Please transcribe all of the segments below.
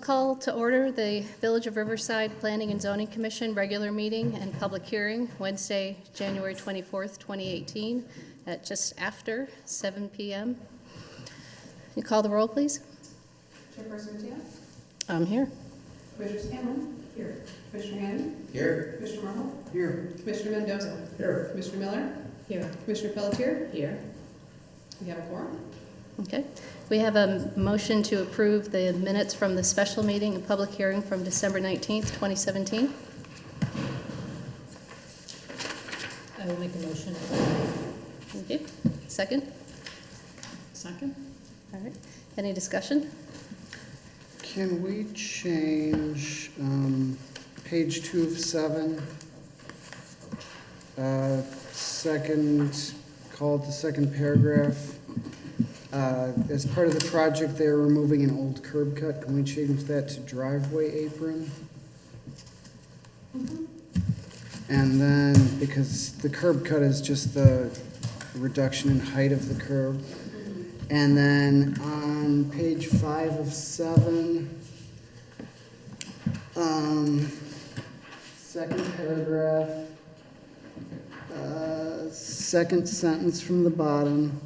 call to order the Village of Riverside Planning and Zoning Commission regular meeting and public hearing Wednesday, January 24th, 2018 at just after 7 p.m. You call the roll, please? Chairperson Mateo? I'm here. Commissioner Scanlon? Here. Commissioner Hannon? Here. Commissioner Marble? Here. Commissioner Mendoza? Here. Commissioner Miller? Here. Commissioner Pelletier? Here. We have a quorum. Okay. We have a motion to approve the minutes from the special meeting and public hearing from December 19th, 2017. I will make a motion. Thank you. Second? Second. All right. Any discussion? Can we change page 2 of 7? Second, call it the second paragraph. As part of the project, they're removing an old curb cut. Can we change that to driveway apron? And then, because the curb cut is just the reduction in height of the curb. And then on page 5 of 7, second paragraph, second sentence from the bottom.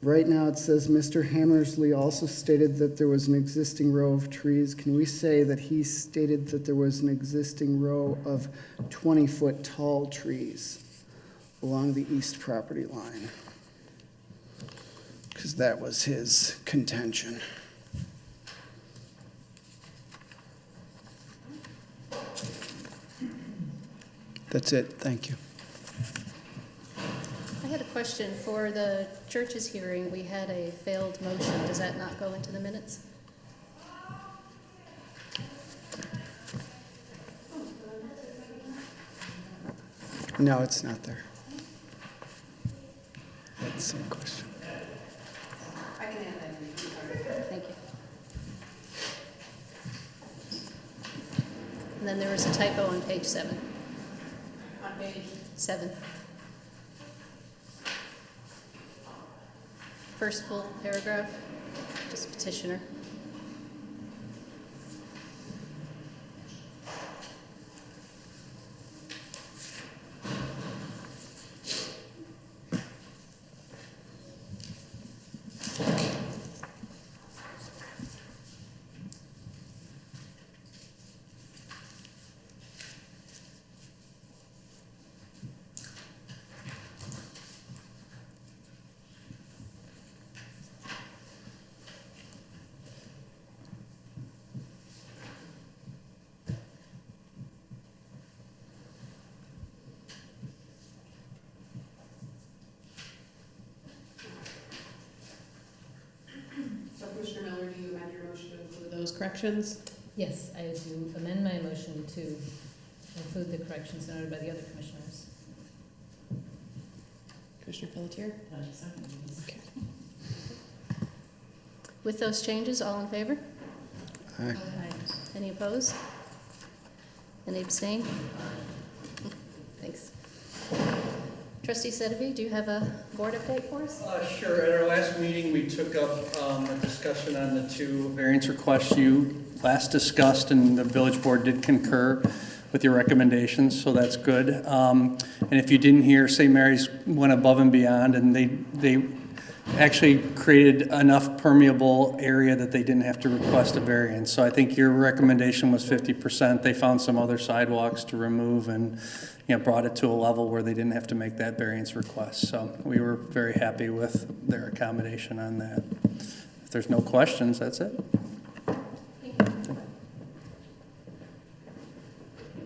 Right now it says, Mr. Hammersley also stated that there was an existing row of trees. Can we say that he stated that there was an existing row of 20-foot tall trees along the east property line? Because that was his contention. That's it. Thank you. I had a question. For the church's hearing, we had a failed motion. Does that not go into the minutes? No, it's not there. That's the same question. I can add that in. Thank you. And then there was a typo on page 7. On page 7. First full paragraph, just petitioner. So Commissioner Miller, do you amend your motion to include those corrections? Yes, I do amend my motion to include the corrections noted by the other commissioners. Commissioner Pelletier? Okay. With those changes, all in favor? Aye. Any opposed? Any abstain? Thanks. Trustee Sedovy, do you have a board update for us? Sure. At our last meeting, we took up a discussion on the 2 variance requests you last discussed, and the village board did concur with your recommendations, so that's good. And if you didn't hear, St. Mary's went above and beyond, and they actually created enough permeable area that they didn't have to request a variance. So I think your recommendation was 50%. They found some other sidewalks to remove and brought it to a level where they didn't have to make that variance request. So we were very happy with their accommodation on that. If there's no questions, that's it.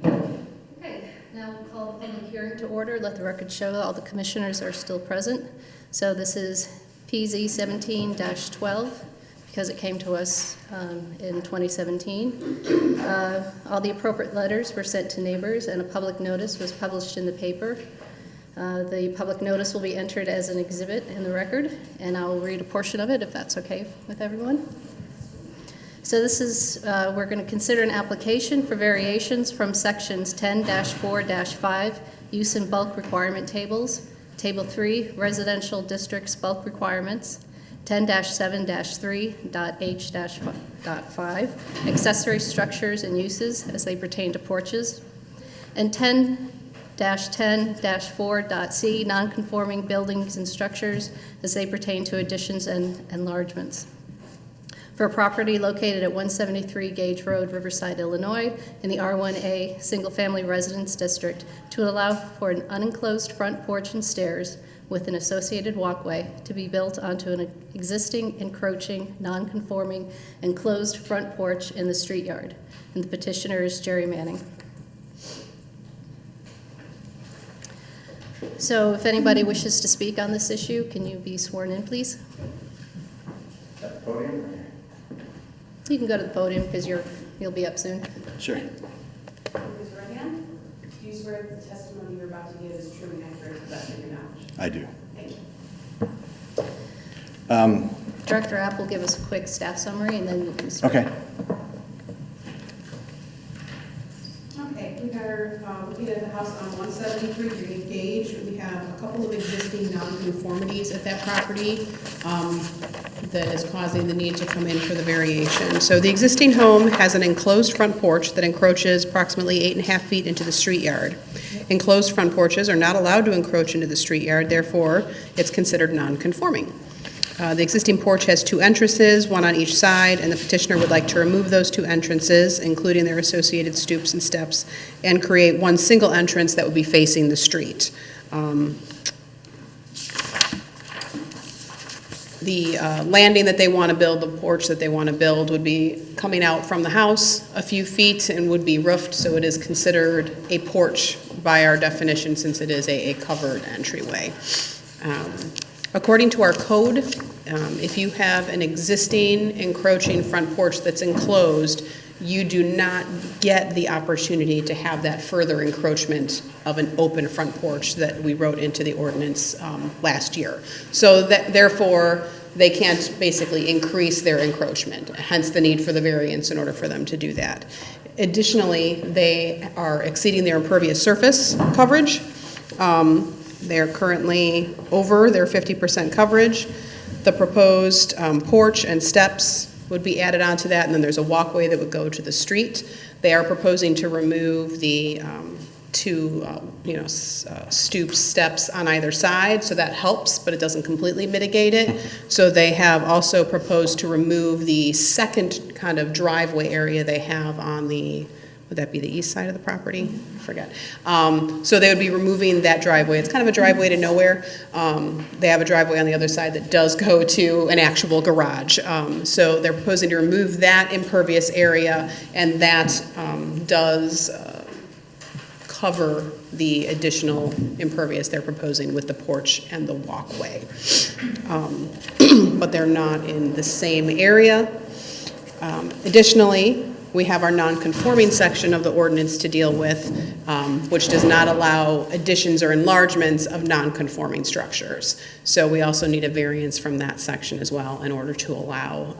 Okay, now we'll call the public hearing to order. Let the record show that all the commissioners are still present. So this is PZ 17-12 because it came to us in 2017. All the appropriate letters were sent to neighbors and a public notice was published in the paper. The public notice will be entered as an exhibit in the record, and I'll read a portion of it if that's okay with everyone. So this is, we're going to consider an application for variations from sections 10-4-5, use and bulk requirement tables, Table 3, residential districts bulk requirements, 10-7-3.h.5, accessory structures and uses as they pertain to porches, and 10-10-4.c, nonconforming buildings and structures as they pertain to additions and enlargements. For a property located at 173 Gage Road, Riverside, Illinois, in the R1A Single Family Residence District, to allow for an unenclosed front porch and stairs with an associated walkway to be built onto an existing encroaching, non-conforming, enclosed front porch in the street yard. And the petitioner is Jerry Manning. So if anybody wishes to speak on this issue, can you be sworn in, please? At the podium? You can go to the podium because you'll be up soon. Sure. Raise your right hand. Do you swear that the testimony you're about to give is true and accurate to the best of your knowledge? I do. Thank you. Director App will give us a quick staff summary and then you can start. Okay. Okay, we are looking at the house on 173 Gage. We have a couple of existing nonconformities at that property that is causing the need to come in for the variation. So the existing home has an enclosed front porch that encroaches approximately 8.5 feet into the street yard. Enclosed front porches are not allowed to encroach into the street yard, therefore it's considered non-conforming. The existing porch has 2 entrances, one on each side, and the petitioner would like to remove those 2 entrances, including their associated stoops and steps, and create one single entrance that would be facing the street. The landing that they want to build, the porch that they want to build, would be coming out from the house a few feet and would be roofed, so it is considered a porch by our definition since it is a covered entryway. According to our code, if you have an existing encroaching front porch that's enclosed, you do not get the opportunity to have that further encroachment of an open front porch that we wrote into the ordinance last year. So that, therefore, they can't basically increase their encroachment, hence the need for the variance in order for them to do that. Additionally, they are exceeding their impervious surface coverage. They're currently over their 50% coverage. The proposed porch and steps would be added onto that, and then there's a walkway that would go to the street. They are proposing to remove the 2 stoop steps on either side, so that helps, but it doesn't completely mitigate it. So they have also proposed to remove the second kind of driveway area they have on the, would that be the east side of the property? I forget. So they would be removing that driveway. It's kind of a driveway to nowhere. They have a driveway on the other side that does go to an actual garage. So they're proposing to remove that impervious area, and that does cover the additional impervious they're proposing with the porch and the walkway. But they're not in the same area. Additionally, we have our non-conforming section of the ordinance to deal with, which does not allow additions or enlargements of non-conforming structures. So we also need a variance from that section as well in order to allow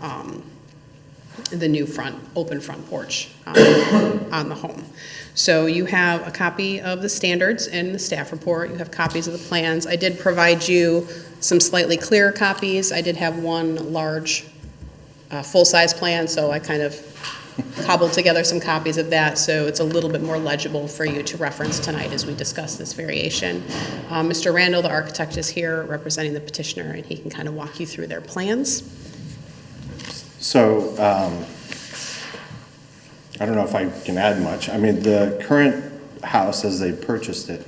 the new open front porch on the home. So you have a copy of the standards in the staff report. You have copies of the plans. I did provide you some slightly clearer copies. I did have one large full-size plan, so I kind of cobbled together some copies of that, so it's a little bit more legible for you to reference tonight as we discuss this variation. Mr. Randall, the architect, is here representing the petitioner, and he can kind of walk you through their plans. So, I don't know if I can add much. I mean, the current house, as they purchased it,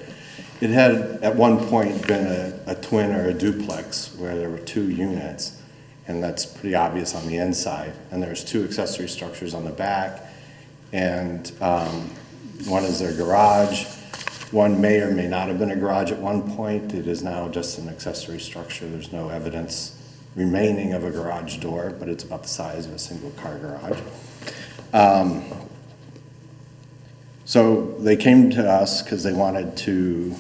it had at one point been a twin or a duplex where there were 2 units, and that's pretty obvious on the inside. And there's 2 accessory structures on the back, and one is their garage. One may or may not have been a garage at one point. It is now just an accessory structure. There's no evidence remaining of a garage door, but it's about the size of a single car garage. So they came to us because they wanted to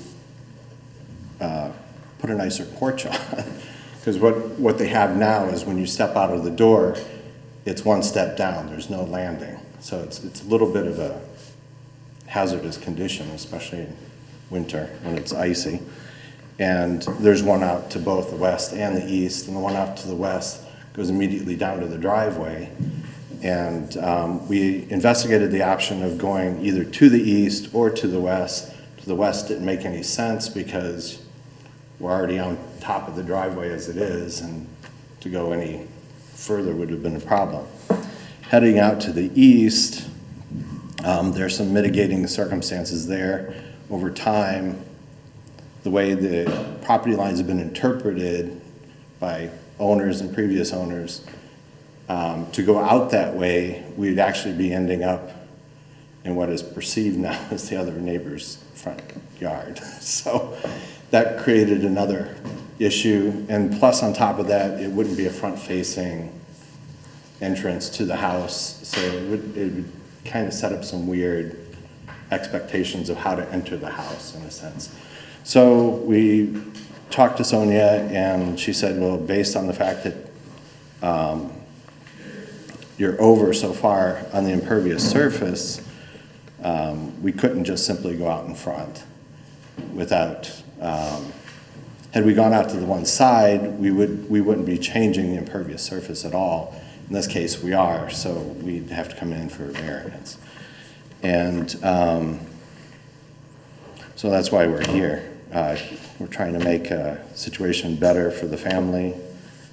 put a nicer porch on. Because what they have now is when you step out of the door, it's 1 step down. There's no landing. So it's a little bit of a hazardous condition, especially in winter when it's icy. And there's one out to both the west and the east, and the one out to the west goes immediately down to the driveway. And we investigated the option of going either to the east or to the west. To the west didn't make any sense because we're already on top of the driveway as it is, and to go any further would have been a problem. Heading out to the east, there's some mitigating circumstances there. Over time, the way the property lines have been interpreted by owners and previous owners, to go out that way, we'd actually be ending up in what is perceived now as the other neighbor's front yard. So that created another issue, and plus on top of that, it wouldn't be a front-facing entrance to the house, so it would kind of set up some weird expectations of how to enter the house, in a sense. So we talked to Sonia, and she said, well, based on the fact that you're over so far on the impervious surface, we couldn't just simply go out in front without, had we gone out to the one side, we wouldn't be changing the impervious surface at all. In this case, we are, so we'd have to come in for a variance. And so that's why we're here. We're trying to make a situation better for the family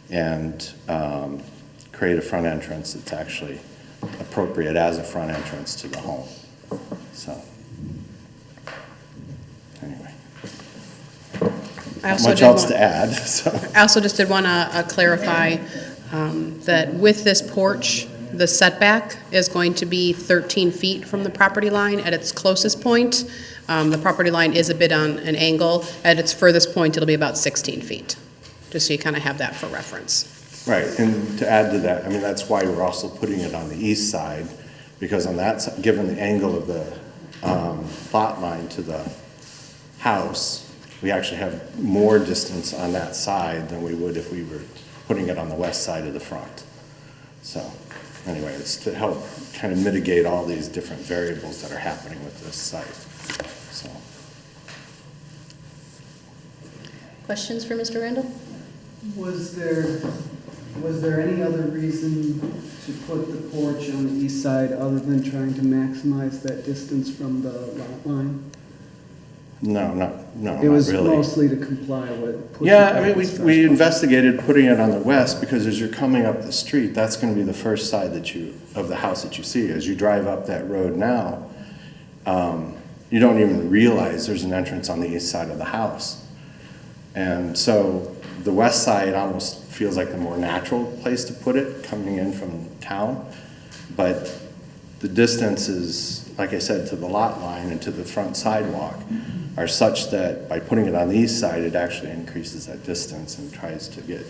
and create a front entrance that's actually appropriate as a front entrance to the home. So, anyway. Not much else to add. So. I also just did want to clarify that with this porch, the setback is going to be 13 feet from the property line at its closest point. The property line is a bit on an angle. At its furthest point, it'll be about 16 feet, just so you kind of have that for reference. Right, and to add to that, I mean, that's why we're also putting it on the east side, because on that side, given the angle of the plot line to the house, we actually have more distance on that side than we would if we were putting it on the west side of the front. So, anyway, it's to help kind of mitigate all these different variables that are happening with this site. So. Questions for Mr. Randall? Was there any other reason to put the porch on the east side other than trying to maximize that distance from the lot line? No, It was not really. mostly to comply with. Yeah, I mean, we investigated putting it on the west because as you're coming up the street, that's going to be the first side of the house that you see. As you drive up that road now, you don't even realize there's an entrance on the east side of the house. And so the west side almost feels like the more natural place to put it, coming in from town. But the distances, like I said, to the lot line and to the front sidewalk are such that by putting it on the east side, it actually increases that distance and tries to get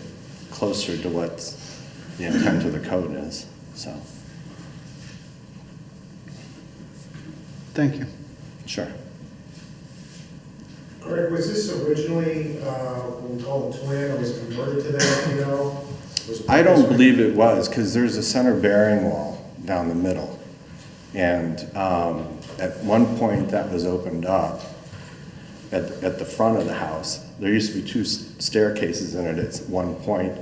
closer to what the intent of the code is. So, Thank you. sure. Greg, was this originally, what we call a twin, or was it converted to that, you know? I don't believe it was, because there's a center bearing wall down the middle. And at one point, that was opened up at the front of the house. There used to be two staircases in it at one point,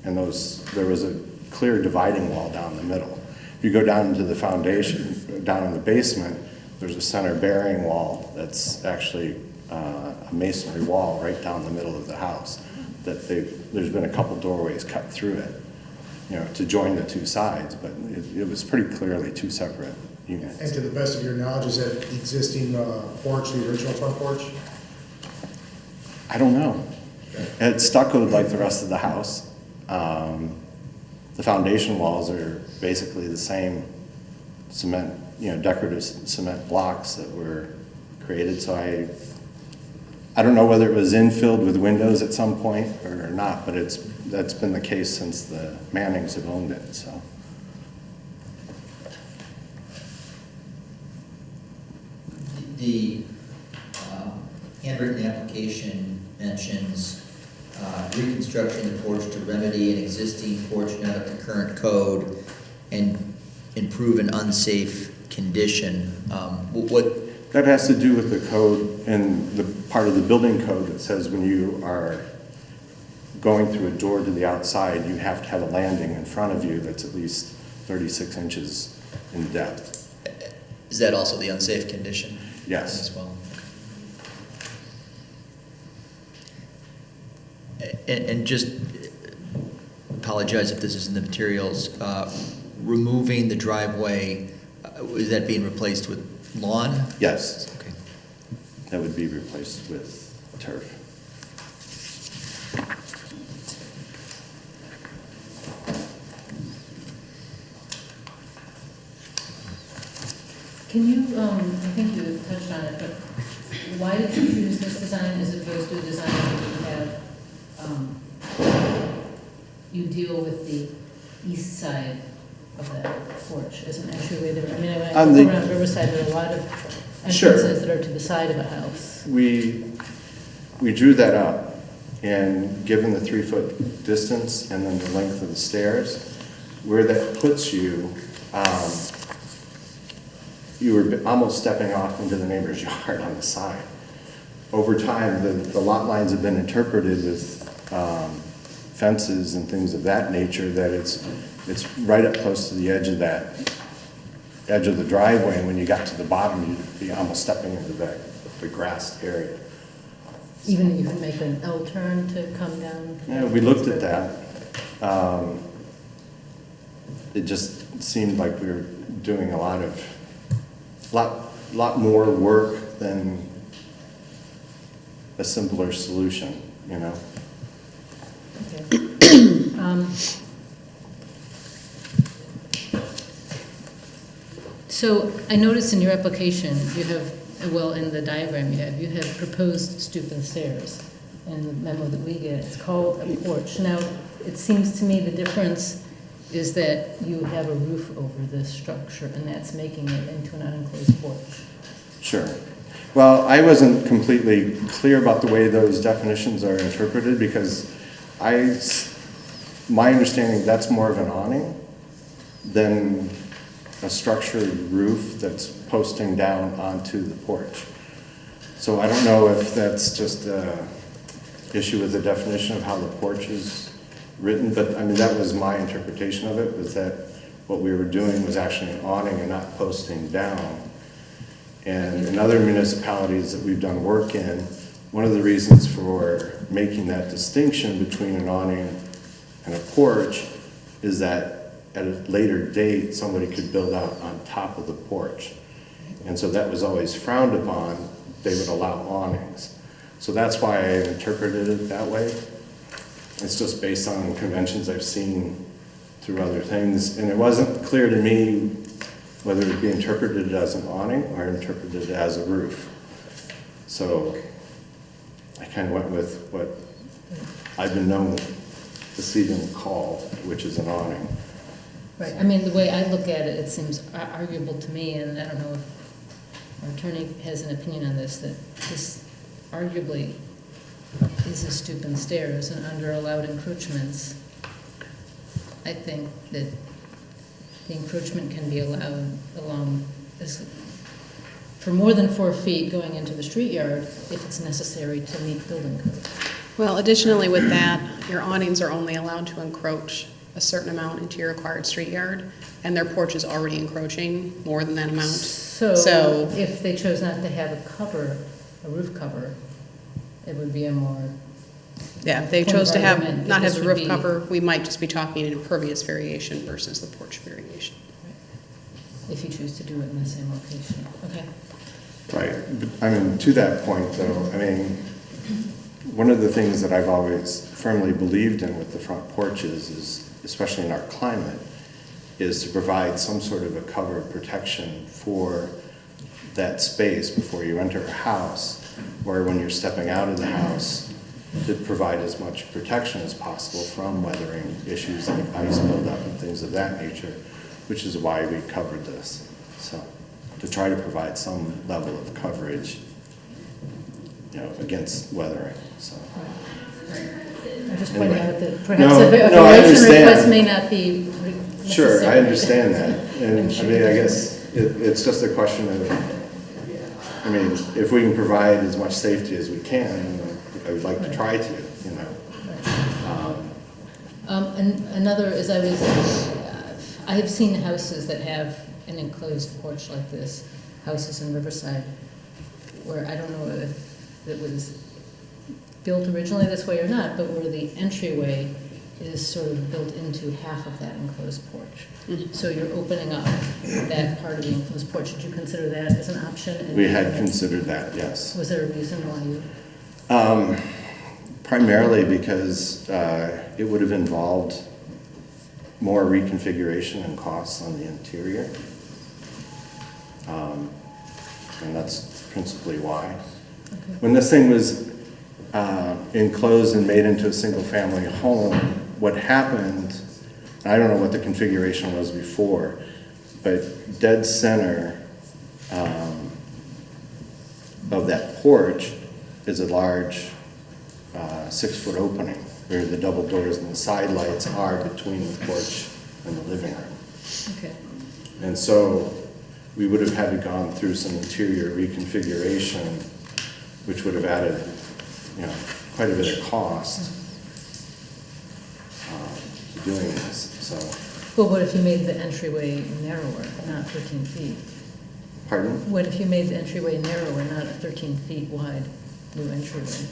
and there was a clear dividing wall down the middle. If you go down into the foundation, down in the basement, there's a center bearing wall that's actually a masonry wall right down the middle of the house. There's been a couple doorways cut through it, to join the two sides, but it was pretty clearly two separate units. And to the best of your knowledge, is that the existing porch, the original front porch? I don't know. It's stuccoed like the rest of the house. The foundation walls are basically the same cement, decorative cement blocks that were created. So I don't know whether it was infilled with windows at some point or not, but that's been the case since the Mannings have owned it. So. The handwritten application mentions reconstructing the porch to remedy an existing porch not up to current code and improve an unsafe condition. What That has to do with the code and part of the building code that says when you are going through a door to the outside, you have to have a landing in front of you that's at least 36 inches in depth. Is that also the unsafe condition? Yes. As well? And just apologize if this is in the materials, removing the driveway, is that being replaced with lawn? Yes, Okay. that would be replaced with turf. Can you, I think you touched on it, but why did you choose this design as opposed to a design that you have, you deal with the east side of that porch as an entryway there? I mean, when I On go the- around Riverside, there are a lot of Sure. entrances that are to the side of a house. We drew that up, and given the 3-foot distance and then the length of the stairs, where that puts you, you were almost stepping off into the neighbor's yard on the side. Over time, the lot lines have been interpreted with fences and things of that nature, that it's right up close to the edge of the driveway, and when you got to the bottom, you'd be almost stepping into the grassed area. Even you can make an L turn to come down? Yeah, we looked at that. It just seemed like we were doing a lot more work than a simpler solution, you know? Okay. So I noticed in your application, you have, well, in the diagram you have proposed stoop and stairs. In the memo that we get, it's called a porch. Now, it seems to me the difference is that you have a roof over this structure, and that's making it into an unenclosed porch. Sure. Well, I wasn't completely clear about the way those definitions are interpreted, because my understanding, that's more of an awning than a structured roof that's posting down onto the porch. So I don't know if that's just an issue with the definition of how the porch is written, but I mean, that was my interpretation of it, was that what we were doing was actually an awning and not posting down. And in other municipalities that we've done work in, one of the reasons for making that distinction between an awning and a porch is that at a later date, somebody could build out on top of the porch. And so that was always frowned upon. They would allow awnings. So that's why I interpreted it that way. It's just based on conventions I've seen through other things. And it wasn't clear to me whether it be interpreted as an awning or interpreted as a roof. So I kind of went with what I've been known to see them call, which is an awning. Right, I mean, the way I look at it, it seems arguable to me, and I don't know if our attorney has an opinion on this, that this arguably is a stoop and stairs, and under allowed encroachments, I think that the encroachment can be allowed along this, for more than 4 feet going into the street yard if it's necessary to meet building code. Well, additionally with that, your awnings are only allowed to encroach a certain amount into your required street yard, and their porch is already encroaching more than that amount. So if they chose not to have a cover, a roof cover, it would be a more, Yeah, if they Point of chose to have, argument, not this have the would roof be- cover, we might just be talking an impervious variation versus the porch variation. if you choose to do it in the same location. Okay. Right. But, I mean, to that point, though, I mean, one of the things that I've always firmly believed in with the front porches is, especially in our climate, is to provide some sort of a cover of protection for that space before you enter a house, or when you're stepping out of the house, to provide as much protection as possible from weathering issues like ice buildup and things of that nature, which is why we covered this. So, to try to provide some level of coverage, you know, against weathering, so. I'm just pointing Anyway. out that perhaps No, a no, I variation understand. request may not be necessary. Sure, I understand that, and I'm I sure mean, you I do. guess it's just a question of I mean, if we can provide as much safety as we can, I would like to try to, you know. And another is I have seen houses that have an enclosed porch like this, houses in Riverside, where I don't know if it was built originally this way or not, but where the entryway is sort of built into half of that enclosed porch. So you're opening up that part of the enclosed porch. Did you consider that as an option? And We had considered that, yes. was there a reason why you? Primarily because it would have involved more reconfiguration and costs on the interior. And that's principally why. Okay. When this thing was enclosed and made into a single-family home, what happened, I don't know what the configuration was before, but dead center of that porch is a large 6-foot opening where the double doors and the side lights are between the porch and the living room. Okay. And so we would have had to gone through some interior reconfiguration, which would have added, you know, quite a bit of cost to doing this, so. Well, what if you made the entryway narrower, not 13 feet? Pardon? What if you made the entryway narrower, not a 13 feet wide new entryway?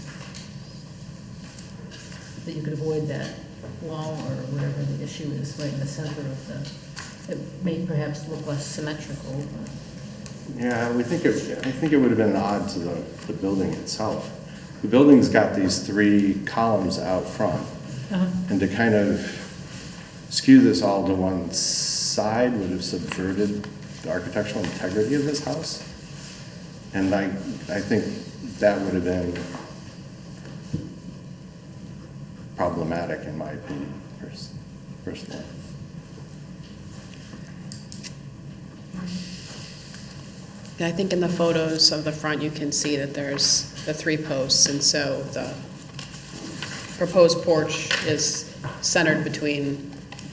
That you could avoid that wall or whatever the issue is right in the center of the, it may perhaps look less symmetrical, but. Yeah, I think it would have been odd to the building itself. The building's got these 3 columns out front, and to kind of skew this all to one side would have subverted the architectural integrity of this house. And I think that would have been problematic in my opinion, personally. Yeah, I think in the photos of the front, you can see that there's the 3 posts, and so the proposed porch is centered between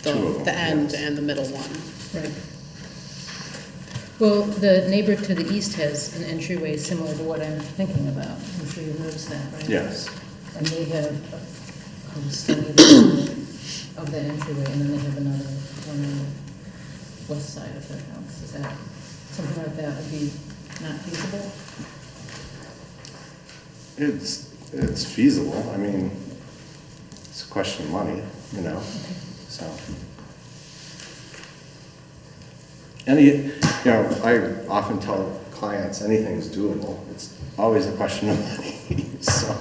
Two of them, the end yes. and the middle one. Right. Well, the neighbor to the east has an entryway similar to what I'm thinking about. I'm sure you've noticed that, right? Yes. And they have a study of that entryway, and then they have another one on the west side of their house. Is that, something like that would be not feasible? It's feasible. I mean, it's a question of money, you know, so. You know, I often tell clients anything's doable. It's always a question of money. So,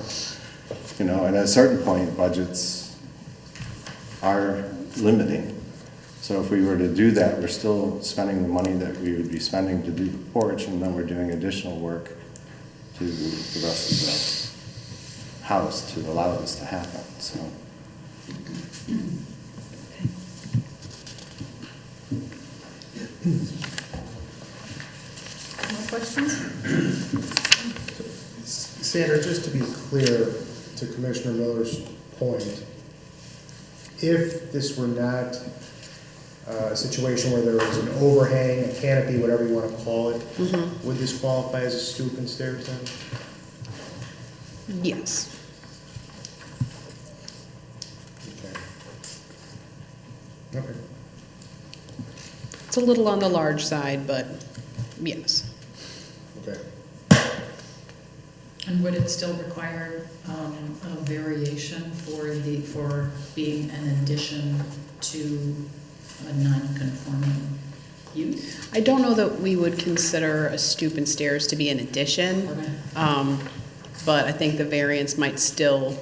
you know, and at a certain point, budgets are limiting. So if we were to do that, we're still spending the money that we would be spending to do the porch, and then we're doing additional work to the rest of the house to allow this to happen, so. More questions? Sandra, just to be clear to Commissioner Miller's point, if this were not a situation where there was an overhang, a canopy, whatever you want to call it, would this qualify as a stoop and stairs then? Yes. Okay. Okay. It's a little on the large side, but yes. Okay. And would it still require a variation for being an addition to a non-conforming use? I don't know that we would consider a stoop and stairs to be an addition, Okay. but I think the variance might still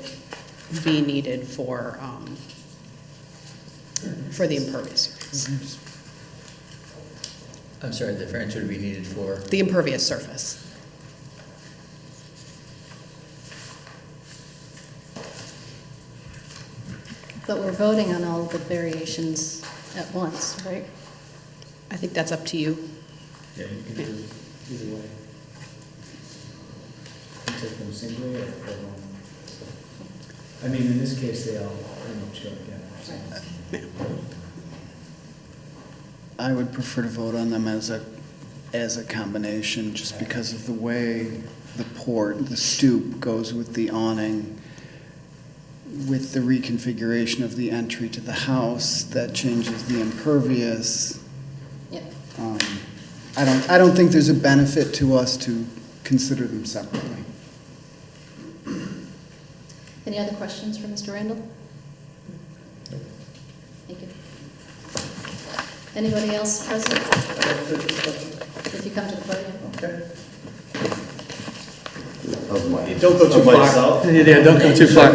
be needed for the impervious surface. I'm sorry, the variance would be needed for? The impervious surface. But we're voting on all the variations at once, right? I think that's up to you. Yeah, you can do it either way. You take them singly or one. I mean, in this case, they all pretty much go together. So. I would prefer to vote on them as a as a combination, just because of the way the stoop goes with the awning, with the reconfiguration of the entry to the house, that changes the impervious. Yep. I don't think there's a benefit to us to consider them separately. Any other questions for Mr. Randall? Thank you. Anybody else present? If you come to the podium. Okay. Don't go too far. Yeah, don't go too far.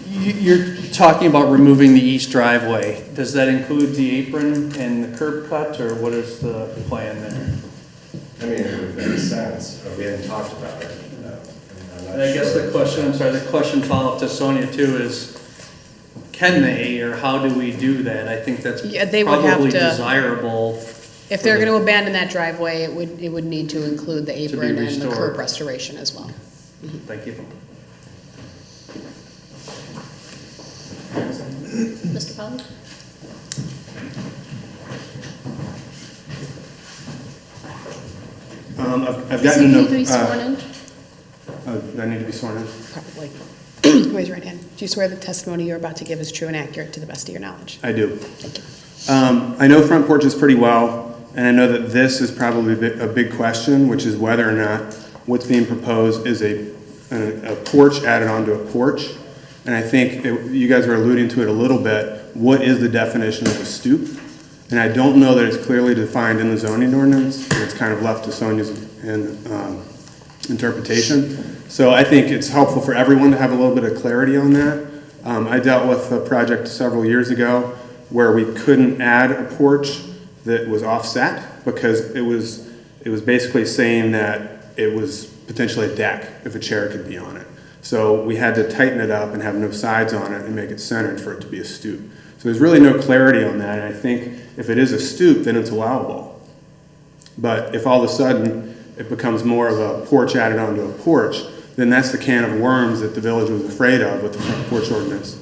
You're talking about removing the east driveway. Does that include the apron and the curb cut, or what is the plan there? I mean, it would make sense, but we hadn't talked about it. And I guess the question follow-up to Sonia too is, can they, or how do we do that? I think that's Yeah, they would have probably to- desirable. If they're going to abandon that driveway, it would need to include the apron and the restored. curb restoration as well. Thank you. Mr. Pollard? I've gotten to know. Is he sworn in? Do I need to be sworn in? Probably. Raise your right hand. Do you swear the testimony you're about to give is true and accurate to the best of your knowledge? I do. Thank you. I know front porches pretty well, and I know that this is probably a big question, which is whether or not what's being proposed is a porch added onto a porch. And I think you guys were alluding to it a little bit. What is the definition of a stoop? And I don't know that it's clearly defined in the zoning ordinance. It's kind of left to Sonia's interpretation. So I think it's helpful for everyone to have a little bit of clarity on that. I dealt with a project several years ago where we couldn't add a porch that was offset because it was basically saying that it was potentially a deck if a chair could be on it. So we had to tighten it up and have no sides on it and make it centered for it to be a stoop. So there's really no clarity on that, and I think if it is a stoop, then it's allowable. But if all of a sudden it becomes more of a porch added onto a porch, then that's the can of worms that the village was afraid of with the front porch ordinance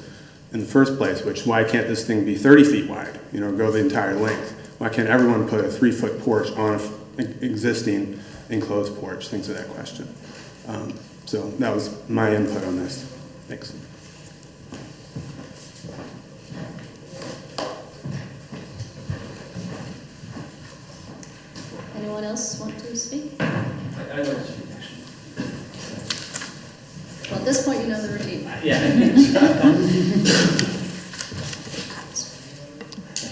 in the first place, which why can't this thing be 30 feet wide, go the entire length? Why can't everyone put a 3-foot porch on an existing enclosed porch? Things of that question. So that was my input on this. Thanks. Anyone else want to speak? I like to speak, actually. Well, at this point, you know the routine. Yeah.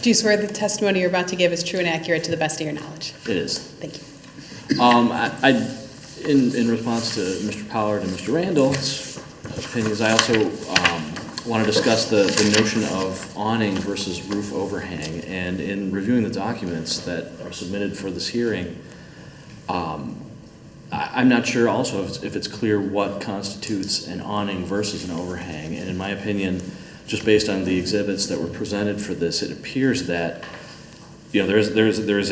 Do you swear the testimony you're about to give is true and accurate to the best of your knowledge? It is. Thank you. In response to Mr. Pollard and Mr. Randall's opinions, I also want to discuss the notion of awning versus roof overhang. And in reviewing the documents that are submitted for this hearing, I'm not sure also if it's clear what constitutes an awning versus an overhang. And in my opinion, just based on the exhibits that were presented for this, it appears that there's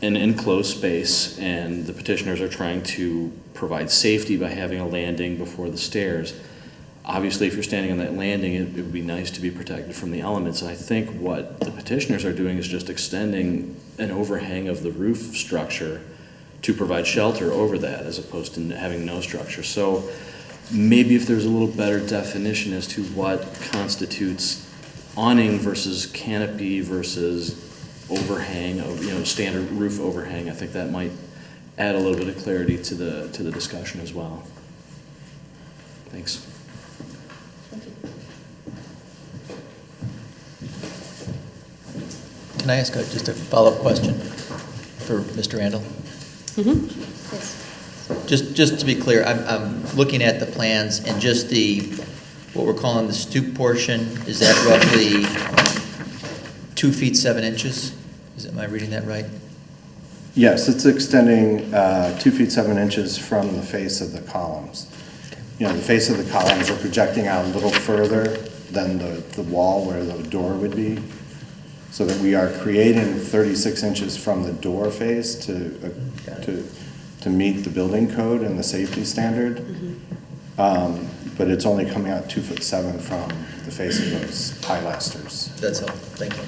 an enclosed space, and the petitioners are trying to provide safety by having a landing before the stairs. Obviously, if you're standing on that landing, it would be nice to be protected from the elements. And I think what the petitioners are doing is just extending an overhang of the roof structure to provide shelter over that, as opposed to having no structure. So maybe if there's a little better definition as to what constitutes awning versus canopy versus overhang of standard roof overhang, I think that might add a little bit of clarity to the discussion as well. Thanks. Thank you. Can I ask just a follow-up question for Mr. Randall? Yes. Just to be clear, I'm looking at the plans, and just what we're calling the stoop portion, is that roughly 2 feet 7 inches? Am I reading that right? Yes, it's extending 2 feet 7 inches from the face of the columns. The face of the columns are projecting out a little further than the wall where the door would be, so that we are creating 36 inches from the door face to meet the building code and the safety standard. But it's only coming out 2 foot 7 from the face of those pilasters. That's helpful, thank you.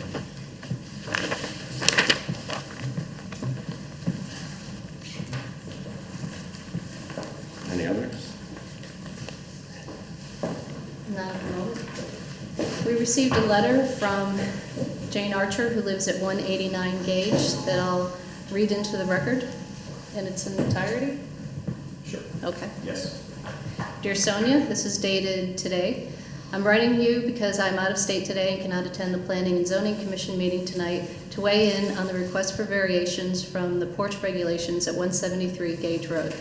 Not at the moment. We received a letter from Jane Archer, who lives at 189 Gage, that I'll read into the record in its entirety. Sure. Okay. Yes. Dear Sonia, this is dated today. I'm writing you because I'm out of state today and cannot attend the Planning and Zoning Commission meeting tonight to weigh in on the request for variations from the porch regulations at 173 Gage Road.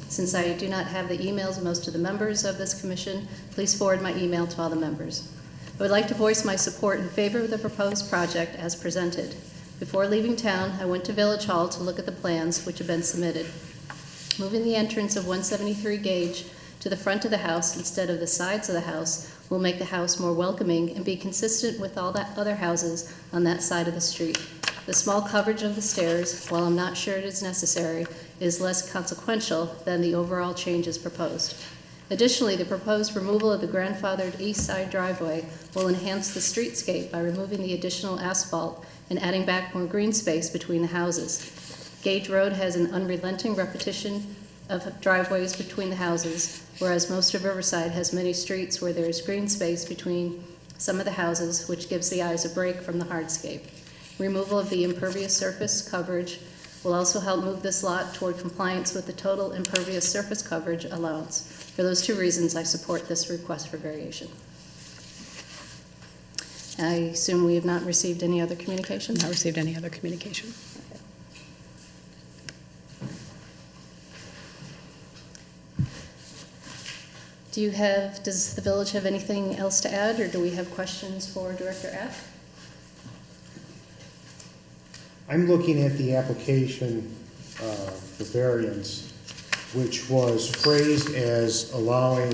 Since I do not have the emails of most of the members of this commission, please forward my email to all the members. I would like to voice my support in favor of the proposed project as presented. Before leaving town, I went to Village Hall to look at the plans which have been submitted. Moving the entrance of 173 Gage to the front of the house instead of the sides of the house will make the house more welcoming and be consistent with all the other houses on that side of the street. The small coverage of the stairs, while I'm not sure it is necessary, is less consequential than the overall changes proposed. Additionally, the proposed removal of the grandfathered east side driveway will enhance the streetscape by removing the additional asphalt and adding back more green space between the houses. Gage Road has an unrelenting repetition of driveways between the houses, whereas most of Riverside has many streets where there is green space between some of the houses, which gives the eyes a break from the hardscape. Removal of the impervious surface coverage will also help move this lot toward compliance with the total impervious surface coverage allowance. For those two reasons, I support this request for variation. I assume we have not received any other communication? Not received any other communication. Does the village have anything else to add, or do we have questions for Director F? I'm looking at the application for variance, which was phrased as allowing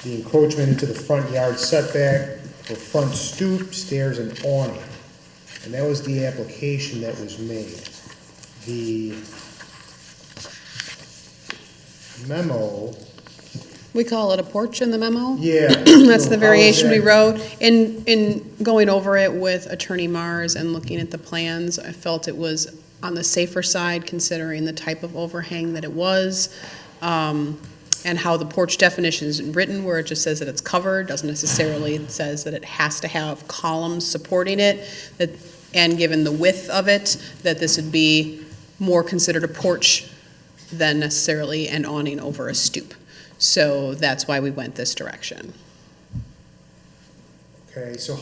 the encroachment into the front yard setback for front stoop, stairs, and awning. And that was the application that was made. The memo, We call it a porch in the memo. yeah. That's so the how variation we is that- wrote. In going over it with Attorney Mars and looking at the plans, I felt it was on the safer side considering the type of overhang that it was, and how the porch definition is written, where it just says that it's covered, doesn't necessarily says that it has to have columns supporting it, and given the width of it, that this would be more considered a porch than necessarily an awning over a stoop. So that's why we went this direction. Okay, so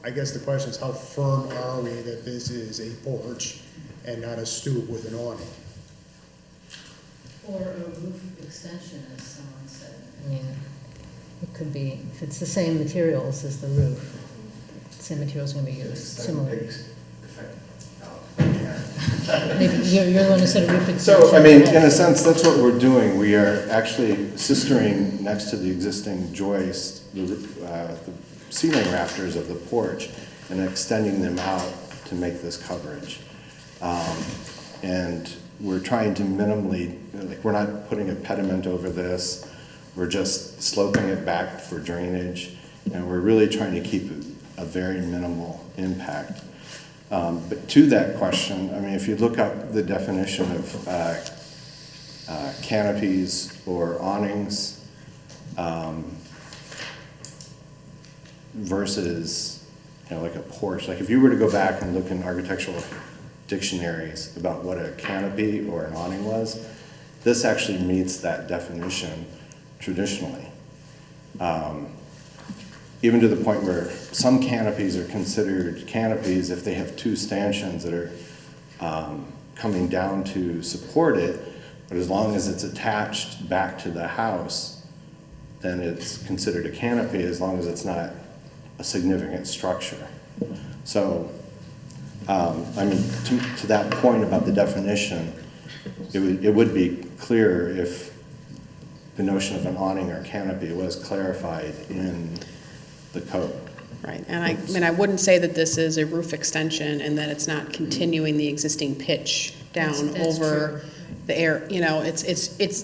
I guess the question is, how firm are we that this is a porch and not a stoop with an awning? Or a roof extension, as someone said. I mean, it could be, if it's the same materials as the roof, the same materials are going to be used, similar. Maybe you're the one who said a roof extension. So, I mean, in a sense, that's what we're doing. We are actually sistering next to the existing joist, the ceiling rafters of the porch, and extending them out to make this coverage. And we're trying to minimally, like, we're not putting a pediment over this. We're just sloping it back for drainage, and we're really trying to keep a very minimal impact. But to that question, I mean, if you look up the definition of canopies or awnings versus, you know, like a porch, like if you were to go back and look in architectural dictionaries about what a canopy or an awning was, this actually meets that definition traditionally. Even to the point where some canopies are considered canopies if they have two stanchions that are coming down to support it, but as long as it's attached back to the house, then it's considered a canopy as long as it's not a significant structure. So, I mean, to that point about the definition, it would be clearer if the notion of an awning or canopy was clarified in the code. Right, and I mean, I wouldn't say that this is a roof extension and that it's not continuing the existing pitch down That's over true. the air. You know, it's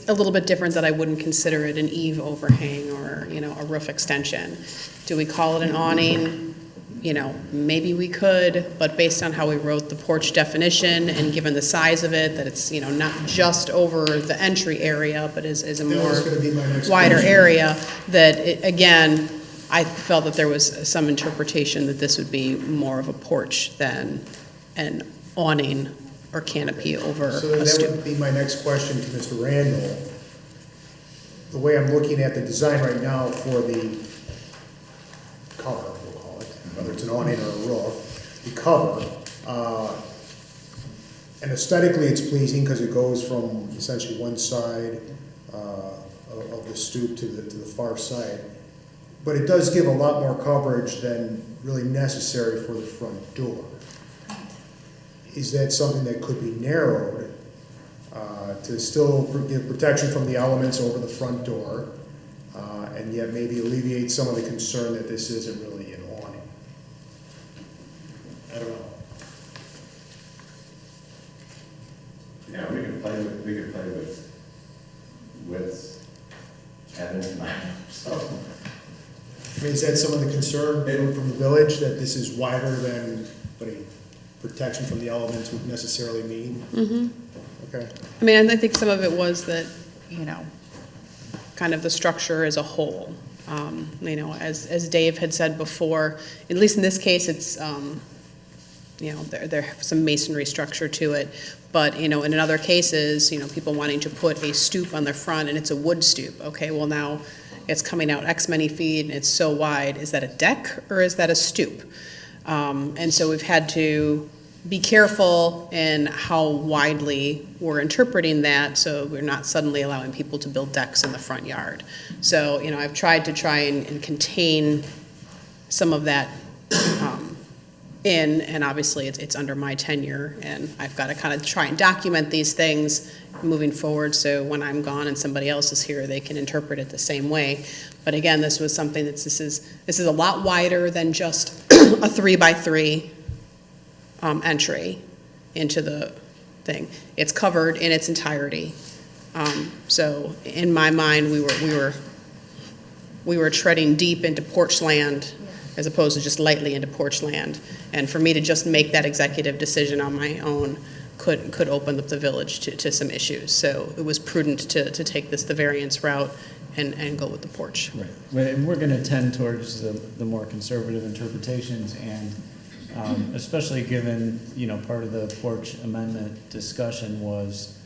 a little bit different that I wouldn't consider it an eave overhang or, you know, a roof extension. Do we call it an awning? You know, maybe we could, but based on how we wrote the porch definition and given the size of it, that it's, you know, not just over the entry area, but is a That was more gonna be my next wider question. area, that it, again, I felt that there was some interpretation that this would be more of a porch than an awning or canopy over So a then that stoop. would be my next question to Mr. Randall. The way I'm looking at the design right now for the cover, we'll call it, whether it's an awning or a roof, the cover, and aesthetically it's pleasing because it goes from essentially one side of the stoop to the far side. But it does give a lot more coverage than really necessary for the front door. Is that something that could be narrowed to still give protection from the elements over the front door, and yet maybe alleviate some of the concern that this isn't really an awning? I don't know. Yeah, we could play with ad infinitum, so. I mean, is that some of the concern from the village, that this is wider than what a protection from the elements would necessarily mean? Mm-hmm. Okay. I mean, I think some of it was that, you know, kind of the structure as a whole. You know, as Dave had said before, at least in this case, it's, you know, there's some masonry structure to it. But, you know, in other cases, you know, people wanting to put a stoop on their front and it's a wood stoop. Okay, well now it's coming out X many feet and it's so wide. Is that a deck or is that a stoop? And so we've had to be careful in how widely we're interpreting that, so we're not suddenly allowing people to build decks in the front yard. So, you know, I've tried and contain some of that and obviously it's under my tenure, and I've got to kind of try and document these things moving forward, so when I'm gone and somebody else is here, they can interpret it the same way. But again, this was something this is a lot wider than just a 3x3 entry into the thing. It's covered in its entirety. So in my mind, we were treading deep into porch land as opposed to just lightly into porch land. And for me to just make that executive decision on my own could open up the village to some issues. So it was prudent to take the variance route and go with the porch. Right, and we're gonna tend towards the more conservative interpretations, and especially given, you know, part of the porch amendment discussion was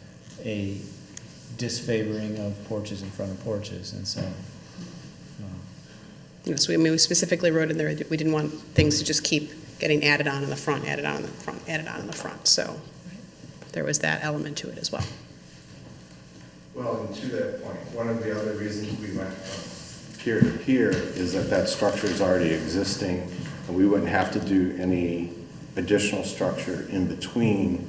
a disfavoring of porches in front of porches, and so. Yes, we specifically wrote in there that we didn't want things to just keep getting added on in the front, added on in the front, added on in the front. So there was that element to it as well. Well, and to that point, one of the other reasons we went from pier to pier is that structure is already existing, and we wouldn't have to do any additional structure in between.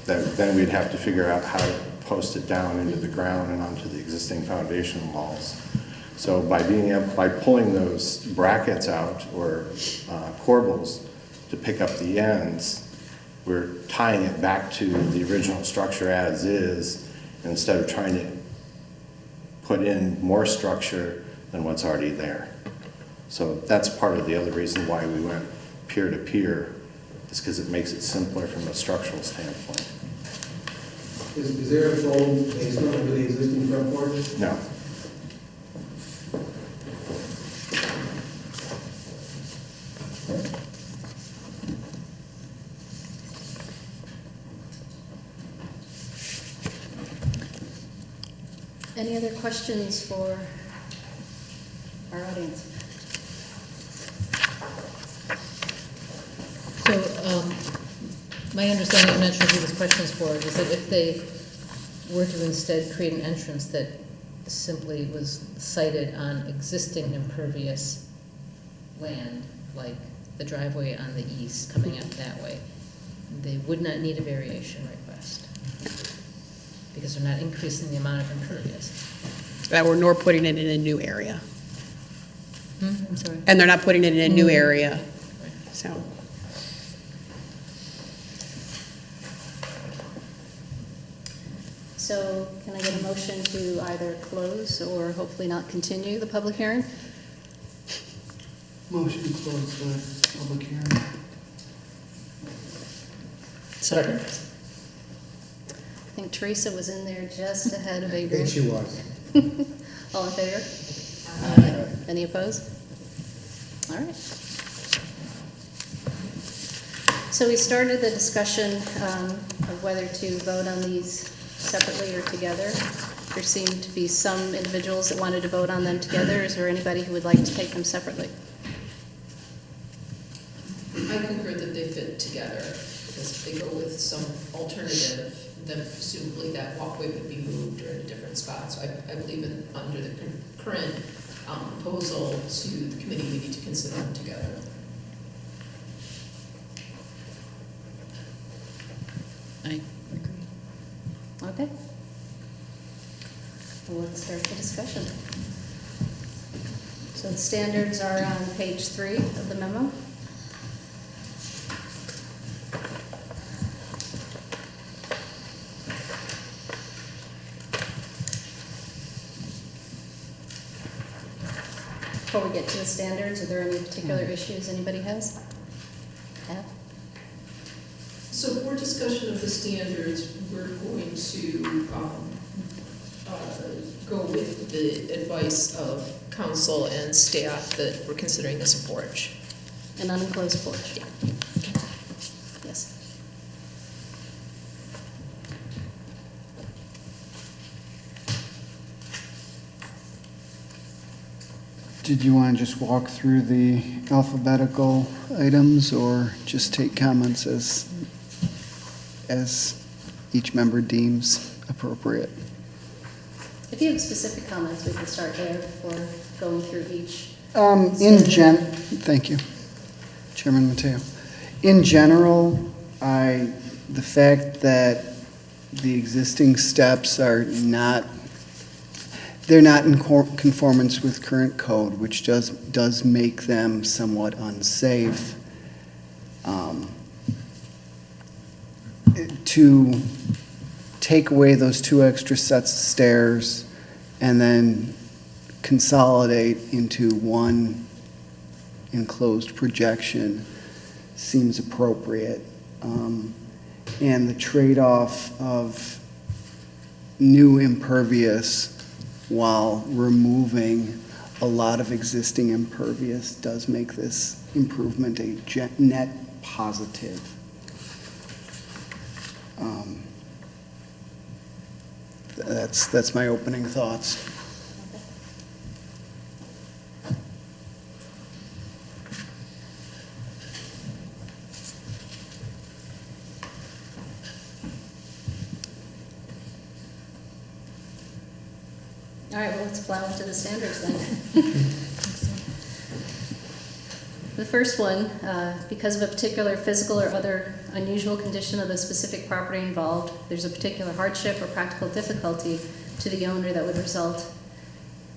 That then we'd have to figure out how to post it down into the ground and onto the existing foundation walls. So by pulling those brackets out, or corbels, to pick up the ends, we're tying it back to the original structure as is, instead of trying to put in more structure than what's already there. So that's part of the other reason why we went pier to pier, is because it makes it simpler from a structural standpoint. Is there a full basement over the existing front porch? No. Any other questions for our audience? So, my understanding, I'm not sure who this question is for, is that if they were to instead create an entrance that simply was sited on existing impervious land, like the driveway on the east coming up that way, they would not need a variation request, because they're not increasing the amount of impervious. Nor putting it in a new area. I'm sorry? And they're not putting it in a new area, so. So can I get a motion to either close or hopefully not continue the public hearing? Motion to close the public hearing. Second. I think Teresa was in there just ahead of I Adrian. think she was. All in favor? Any opposed? All right. So we started the discussion of whether to vote on these separately or together. There seemed to be some individuals that wanted to vote on them together. Is there anybody who would like to take them separately? I concur that they fit together, because if they go with some alternative, then presumably that walkway would be moved or in a different spot. So I believe in, under the current proposal to the committee, we need to consider them together. I agree. Okay. Well, let's start the discussion. So the standards are on page 3 of the memo. Before we get to the standards, are there any particular issues anybody has? Have? So for discussion of the standards, we're going to go with the advice of council and staff that we're considering this a porch. An unenclosed porch? Yeah. Yes. Did you want to just walk through the alphabetical items or just take comments as each member deems appropriate? If you have specific comments, we can start there before going through each. Thank you, Chairman Mateo. In general, the fact that the existing steps are they're not in conformance with current code, which does make them somewhat unsafe. To take away those 2 extra sets of stairs and then consolidate into one enclosed projection seems appropriate. And the trade-off of new impervious while removing a lot of existing impervious does make this improvement a net positive. That's my opening thoughts. All right, well, let's plow into the standards then. The first one, because of a particular physical or other unusual condition of the specific property involved, there's a particular hardship or practical difficulty to the owner that would result,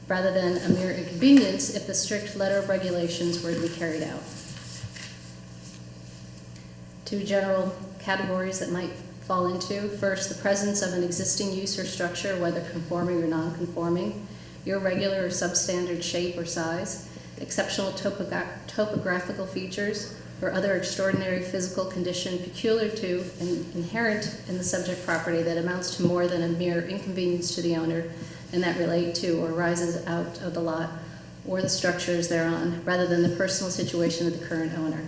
rather than a mere inconvenience, if the strict letter of regulations were to be carried out. 2 general categories that might fall into. First, the presence of an existing use or structure, whether conforming or non-conforming, irregular or substandard shape or size, exceptional topographical features, or other extraordinary physical condition peculiar to and inherent in the subject property that amounts to more than a mere inconvenience to the owner and that relate to or arises out of the lot or the structures thereon, rather than the personal situation of the current owner.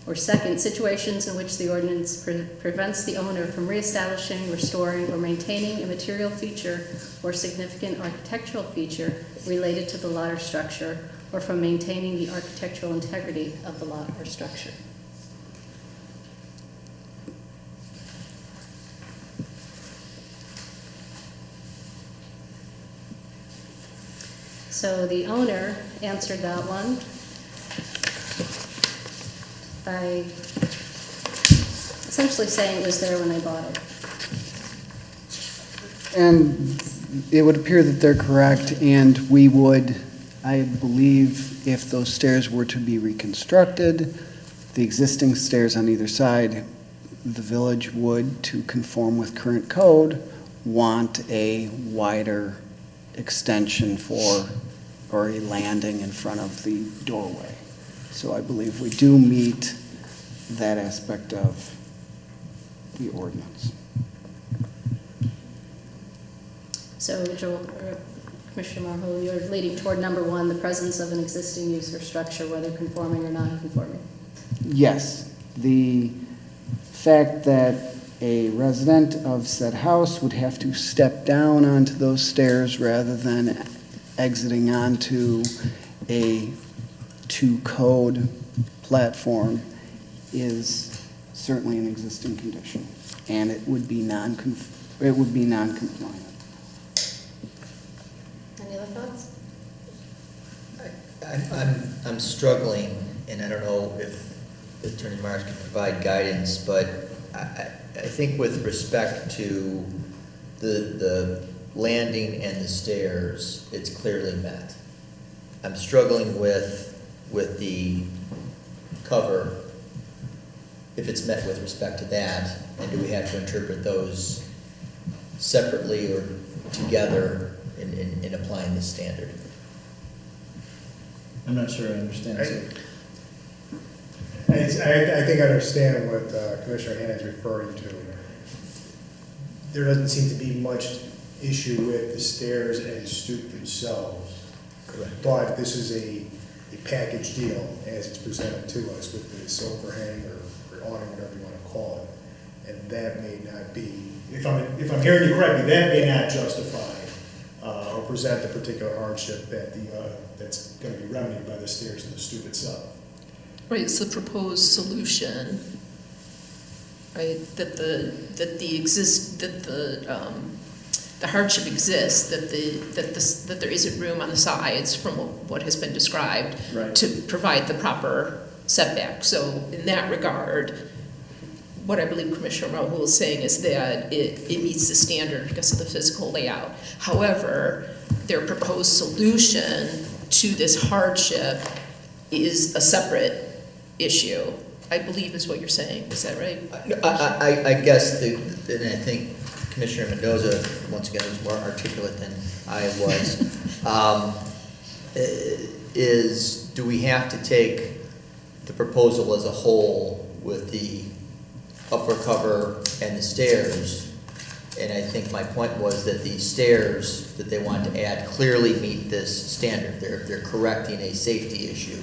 Or second, situations in which the ordinance prevents the owner from reestablishing, restoring, or maintaining a material feature or significant architectural feature related to the lot or structure, or from maintaining the architectural integrity of the lot or structure. So the owner answered that one by essentially saying it was there when they bought it. And it would appear that they're correct, and we would, I believe, if those stairs were to be reconstructed, the existing stairs on either side, the village would, to conform with current code, want a wider extension or a landing in front of the doorway. So I believe we do meet that aspect of the ordinance. So Joel, Commissioner Marhold, you're leading toward number one, the presence of an existing use or structure, whether conforming or non-conforming. Yes, the fact that a resident of said house would have to step down onto those stairs rather than exiting onto a to-code platform is certainly an existing condition, and it would be non-compliant. Any other thoughts? I'm struggling, and I don't know if Attorney Mars can provide guidance, but I think with respect to the landing and the stairs, it's clearly met. I'm struggling with the cover, if it's met with respect to that, and do we have to interpret those separately or together in applying this standard? I'm not sure I understand. I think I understand what Commissioner Hannah is referring to. There doesn't seem to be much issue with the stairs and stoop themselves. Correct. But this is a package deal as it's presented to us with this overhang or awning, whatever you want to call it. And that may not be, if I'm hearing you correctly, that may not justify or present the particular hardship that that's going to be remedied by the stairs and the stoop itself. Right, it's the proposed solution, right, that the hardship exists, that there isn't room on the sides from what has been described Right. to provide the proper setback. So in that regard, what I believe Commissioner Rahul is saying is that it meets the standard because of the physical layout. However, their proposed solution to this hardship is a separate issue, I believe is what you're saying. Is that right? I guess, and I think Commissioner Mendoza, once again, was more articulate than I was, is do we have to take the proposal as a whole with the upper cover and the stairs? And I think my point was that the stairs that they want to add clearly meet this standard. They're correcting a safety issue.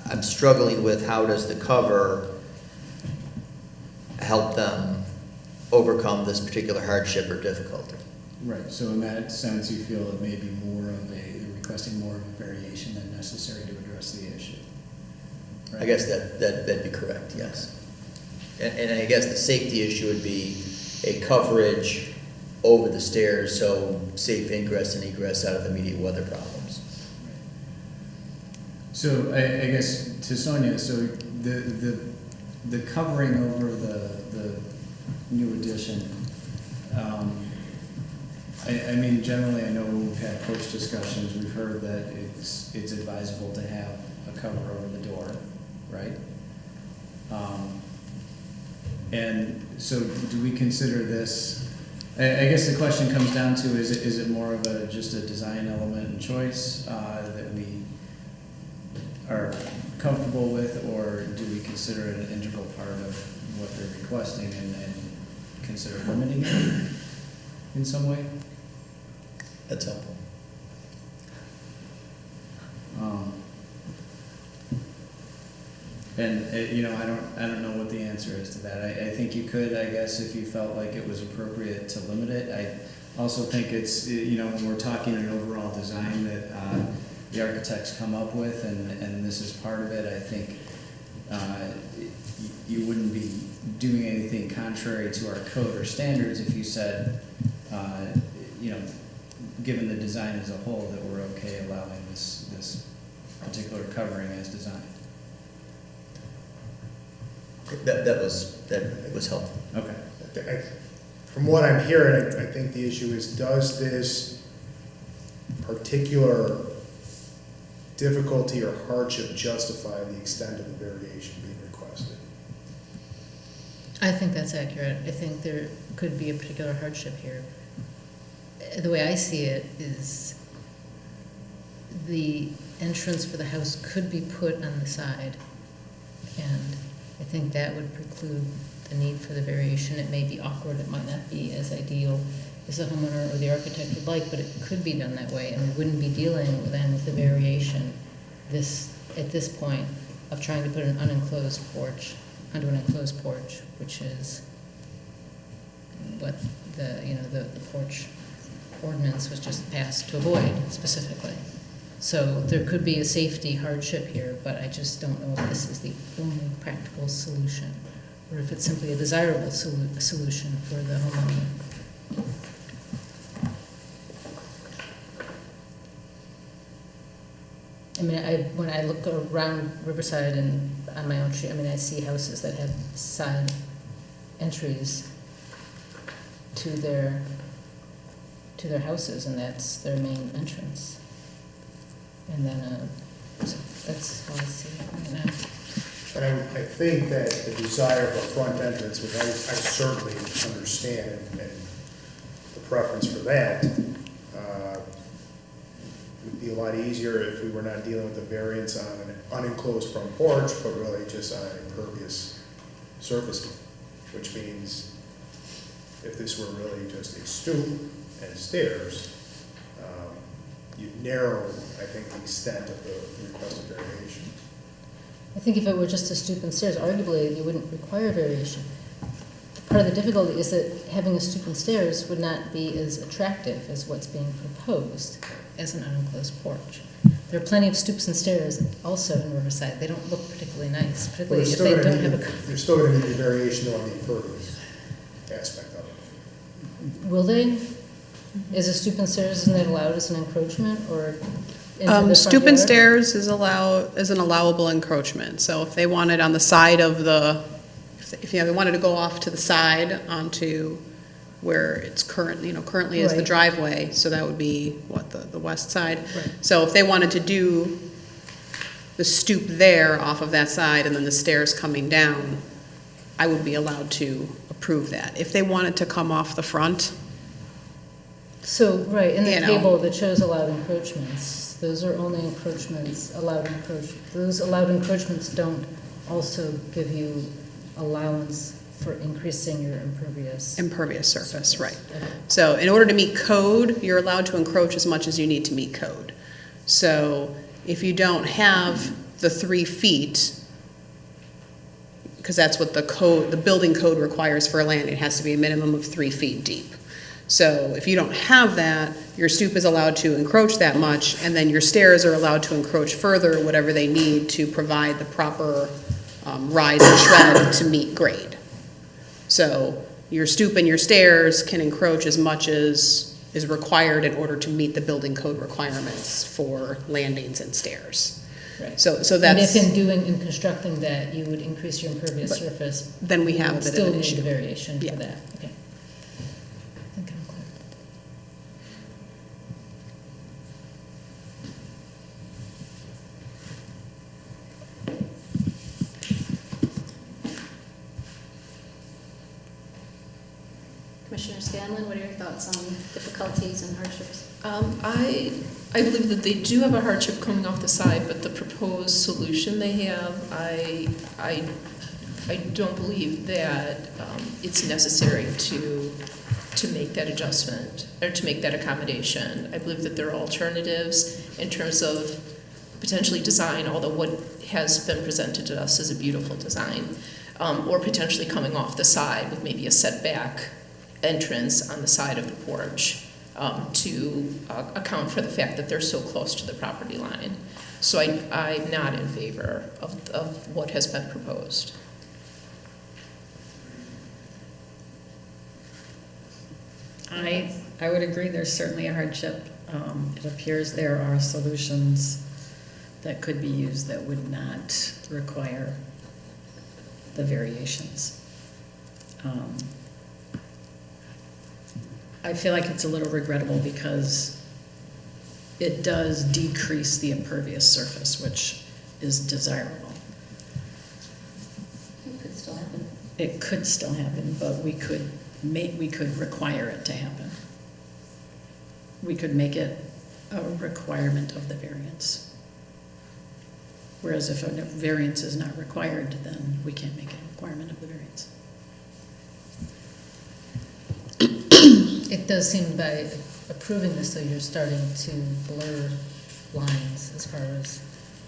I'm struggling with how does the cover help them overcome this particular hardship or difficulty. Right, so in that sense, you feel it may be they're requesting more of a variation than necessary to address the issue. I guess that'd be correct, yes. And I guess the safety issue would be a coverage over the stairs, so safe ingress and egress out of immediate weather problems. So I guess to Sonia, so the covering over the new addition, I mean, generally, I know we've had porch discussions, we've heard that it's advisable to have a cover over the door, right? And so do we consider this, I guess the question comes down to, is it more of just a design element and choice that we are comfortable with, or do we consider it an integral part of what they're requesting and consider limiting it in some way? That's helpful. And you know, I don't know what the answer is to that. I think you could, I guess, if you felt like it was appropriate to limit it. I also think it's, you know, when we're talking an overall design that the architects come up with, and this is part of it, I think you wouldn't be doing anything contrary to our code or standards if you said, you know, given the design as a whole, that we're okay allowing this particular covering as designed. That was helpful. Okay. From what I'm hearing, I think the issue is, does this particular difficulty or hardship justify the extent of the variation being requested? I think that's accurate. I think there could be a particular hardship here. The way I see it is the entrance for the house could be put on the side, and I think that would preclude the need for the variation. It may be awkward, it might not be as ideal as the homeowner or the architect would like, but it could be done that way, and we wouldn't be dealing then with the variation at this point of trying to put an unenclosed porch onto an enclosed porch, which is what the porch ordinance was just passed to avoid specifically. So there could be a safety hardship here, but I just don't know if this is the only practical solution, or if it's simply a desirable solution for the homeowner. I mean, when I look around Riverside and on my own street, I mean, I see houses that have side entries to their houses, and that's their main entrance. And then, so that's how I see it right now. And I think that the desire for a front entrance, which I certainly understand, and the preference for that, would be a lot easier if we were not dealing with a variance on an unenclosed front porch, but really just on an impervious surface, which means if this were really just a stoop and stairs, you'd narrow, I think, the extent of the requested variation. I think if it were just a stoop and stairs, arguably you wouldn't require variation. Part of the difficulty is that having a stoop and stairs would not be as attractive as what's being proposed as an unenclosed porch. There are plenty of stoops and stairs also in Riverside. They don't look particularly nice, particularly if they don't have a... There's still going to need a variation though on the impervious aspect of it. Will they? Is a stoop and stairs, isn't that allowed as an encroachment, or into the front Stoop and yard? stairs is an allowable encroachment. So if they wanted on the side of if they wanted to go off to the side onto where it's currently is the Right. driveway, so that would be the west side. Right. So if they wanted to do the stoop there off of that side and then the stairs coming down, I would be allowed to approve that. If they wanted to come off the front, So, right, in the You know. table that shows allowed encroachments, those are only encroachments, those allowed encroachments don't also give you allowance for increasing your impervious surface, right. Okay. So in order to meet code, you're allowed to encroach as much as you need to meet code. So if you don't have the 3 feet, because that's what the building code requires for a landing, it has to be a minimum of 3 feet deep. So if you don't have that, your stoop is allowed to encroach that much, and then your stairs are allowed to encroach further, whatever they need to provide the proper rise and tread to meet grade. So your stoop and your stairs can encroach as much as is required in order to meet the building code requirements for landings and stairs. Right. So And that's, if in constructing that, you would increase your impervious But surface, then we you have would a bit of still an need issue. the variation Yeah. for that, okay. I think I'm clear. Commissioner Scanlon, what are your thoughts on difficulties and hardships? I believe that they do have a hardship coming off the side, but the proposed solution they have, I don't believe that it's necessary to make that adjustment, or to make that accommodation. I believe that there are alternatives in terms of potentially design, although what has been presented to us is a beautiful design, or potentially coming off the side with maybe a setback entrance on the side of the porch to account for the fact that they're so close to the property line. So I'm not in favor of what has been proposed. I would agree, there's certainly a hardship. It appears there are solutions that could be used that would not require the variations. I feel like it's a little regrettable because it does decrease the impervious surface, which is desirable. It could still happen. It could still happen, but we could require it to happen. We could make it a requirement of the variance. Whereas if a variance is not required, then we can't make it a requirement of the variance. It does seem by approving this, though, you're starting to blur lines as far as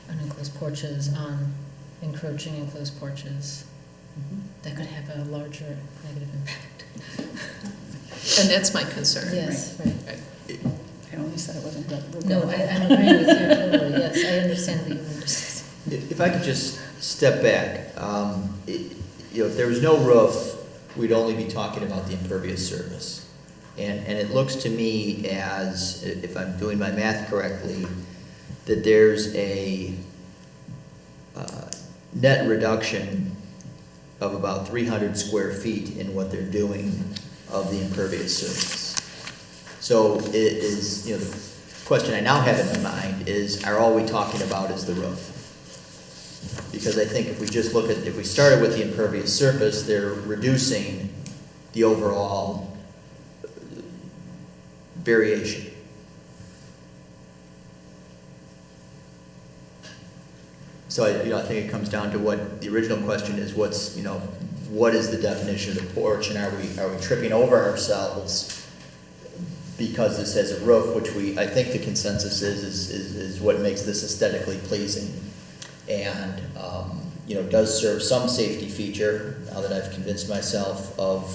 unenclosed porches on encroaching enclosed porches. That could have a larger negative impact. And that's my concern. Yes, right. I only said it wasn't good. No, I'm agreeing with you totally, yes, I understand what you understand. If I could just step back, if there was no roof, we'd only be talking about the impervious surface. And it looks to me as, if I'm doing my math correctly, that there's a net reduction of about 300 square feet in what they're doing of the impervious surface. So it is, the question I now have in my mind is, are all we talking about is the roof? Because I think if we just look at, if we started with the impervious surface, they're reducing the overall variation. So I think it comes down to what the original question is, what is the definition of the porch, and are we tripping over ourselves because this has a roof, which I think the consensus is what makes this aesthetically pleasing, and does serve some safety feature, now that I've convinced myself of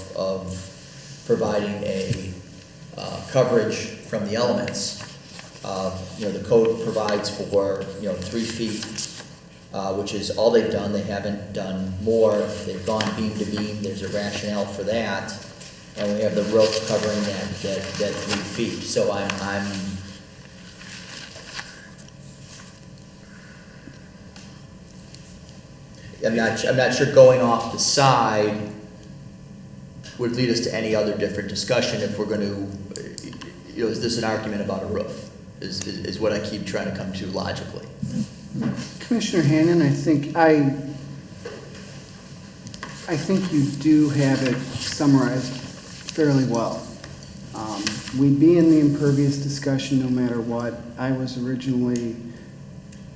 providing a coverage from the elements. The code provides for 3 feet, which is all they've done. They haven't done more. They've gone beam to beam. There's a rationale for that, and we have the roof covering that 3 feet. So I'm not sure going off the side would lead us to any other different discussion if we're going to, is this an argument about a roof? Is what I keep trying to come to logically. Commissioner Hannon, I think you do have it summarized fairly well. We'd be in the impervious discussion no matter what. I was originally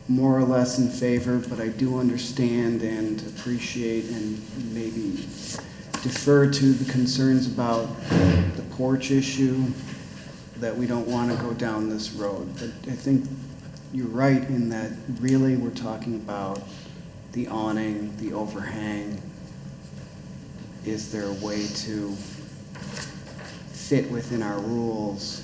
more or less in favor, but I do understand and appreciate and maybe defer to the concerns about the porch issue, that we don't want to go down this road. But I think you're right in that really we're talking about the awning, the overhang. Is there a way to fit within our rules?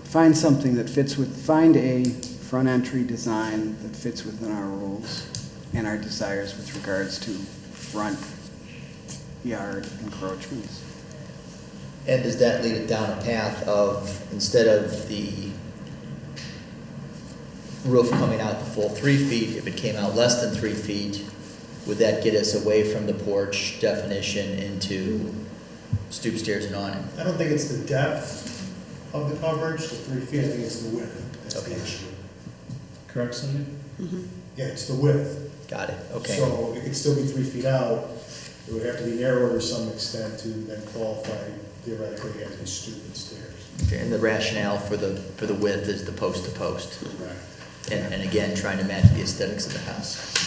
Find something that find a front entry design that fits within our rules and our desires with regards to front yard encroachments. And does that lead it down a path of, instead of the roof coming out the full 3 feet, if it came out less than 3 feet, would that get us away from the porch definition into stoop stairs and awning? I don't think it's the depth of the coverage, the 3 feet, I think it's the width. That's the issue. Correct, Cindy? Yeah, it's the width. Got it, okay. So it could still be 3 feet out. It would have to be narrower to some extent to then qualify theoretically as a stoop and stairs. Okay, and the rationale for the width is the post to post. Right. And again, trying to match the aesthetics of the house.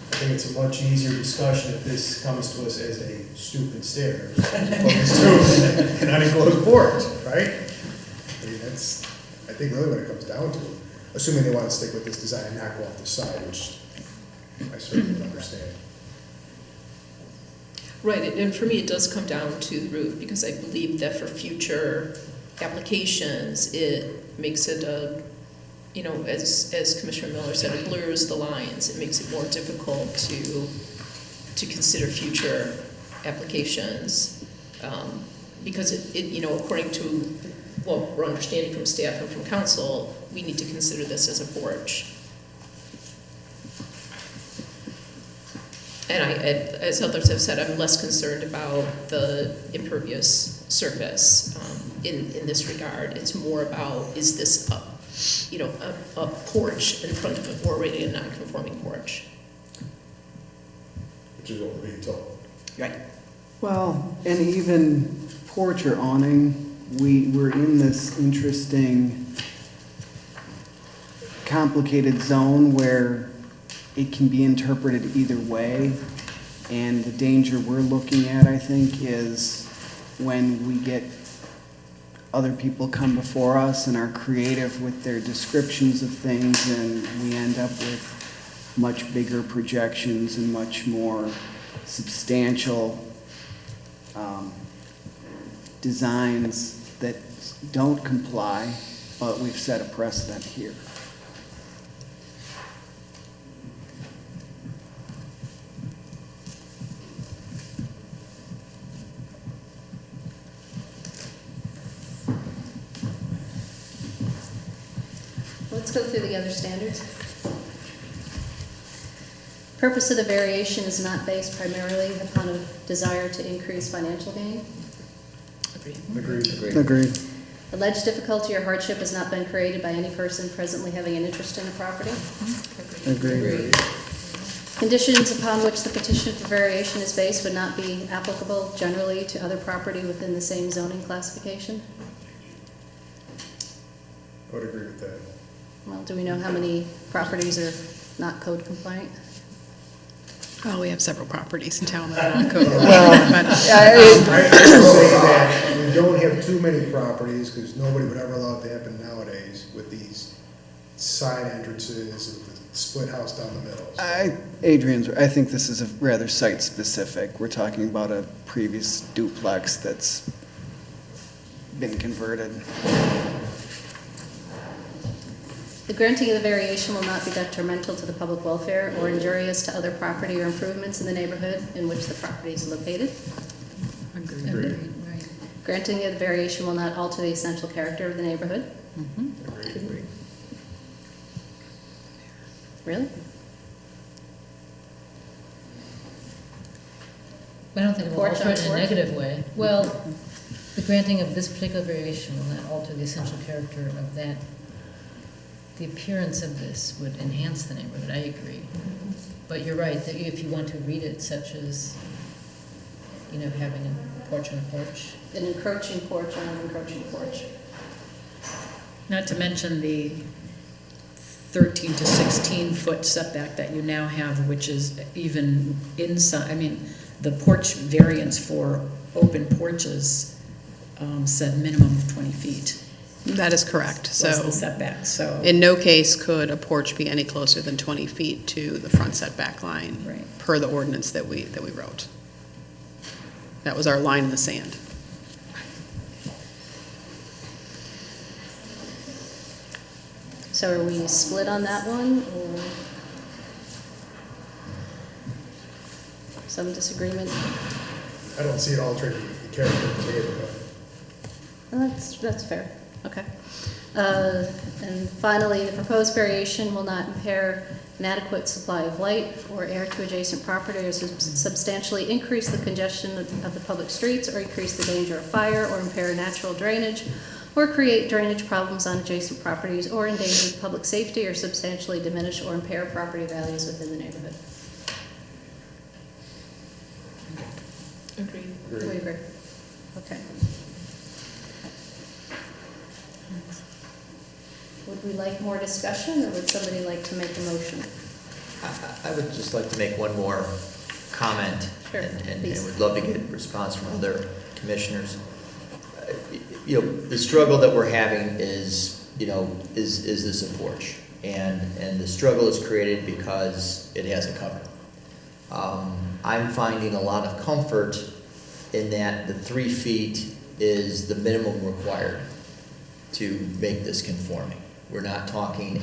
I think it's a much easier discussion if this comes to us as a stoop and stairs, as opposed to an unenclosed porch, right? I mean, that's, I think really what it comes down to, assuming they want to stick with this design and not go off the side, which I certainly understand. Right, and for me, it does come down to the roof, because I believe that for future applications, it makes it a, as Commissioner Miller said, it blurs the lines. It makes it more difficult to consider future applications, because it according to what we're understanding from staff and from council, we need to consider this as a porch. And as others have said, I'm less concerned about the impervious surface in this regard. It's more about, is this a porch in front of it, or already a non-conforming porch? which is what we're being told. Right. Well, and even porch or awning, we're in this interesting, complicated zone where it can be interpreted either way. And the danger we're looking at, I think, is when we get other people come before us and are creative with their descriptions of things, and we end up with much bigger projections and much more substantial designs that don't comply, but we've set a precedent here. Let's go through the other standards. Purpose of the variation is not based primarily upon a desire to increase financial gain. Agreed. Alleged difficulty or hardship has not been created by any person presently having an interest in the property. Agreed. Conditions upon which the petition for variation is based would not be applicable generally to other property within the same zoning classification. I would agree with that. Well, do we know how many properties are not code compliant? Well, we have several properties in town that are not code. I would say that we don't have too many properties, because nobody would ever allow it to happen nowadays with these side entrances and the split house down the middle. So Adrian's, I think this is a rather site-specific. We're talking about a previous duplex that's been converted. The granting of the variation will not be detrimental to the public welfare or injurious to other property or improvements in the neighborhood in which the property is located. Agreed. Right. Granting of the variation will not alter the essential character of the neighborhood. Agreed. Really? I don't think it will Porch alter on it in a porch? negative way. Well, the granting of this particular variation will not alter the essential character of that. The appearance of this would enhance the neighborhood, I agree. But you're right, that if you want to read it such as, you know, having a porch on a porch. An encroaching porch on an encroaching porch. Not to mention the 13 to 16 foot setback that you now have, which is even inside, I mean, the porch variance for open porches said minimum of 20 feet. That is correct. Was the So setback, so. in no case could a porch be any closer than 20 feet to the front setback line. Right. Per the ordinance that we wrote. That was our line in the sand. So are we split on that one, or some disagreement? I don't see it altering the character of the neighborhood. Well, that's fair, okay. And finally, the proposed variation will not impair an adequate supply of light or air to adjacent property or substantially increase the congestion of the public streets or increase the danger of fire or impair natural drainage or create drainage problems on adjacent properties or endanger public safety or substantially diminish or impair property values within the neighborhood. Agreed. We agree. Okay. Would we like more discussion, or would somebody like to make a motion? I would just like to make one more comment. Sure, And please. would love to get a response from other commissioners. You know, the struggle that we're having is, you know, is this a porch? And the struggle is created because it has a cover. I'm finding a lot of comfort in that the 3 feet is the minimum required to make this conforming. We're not talking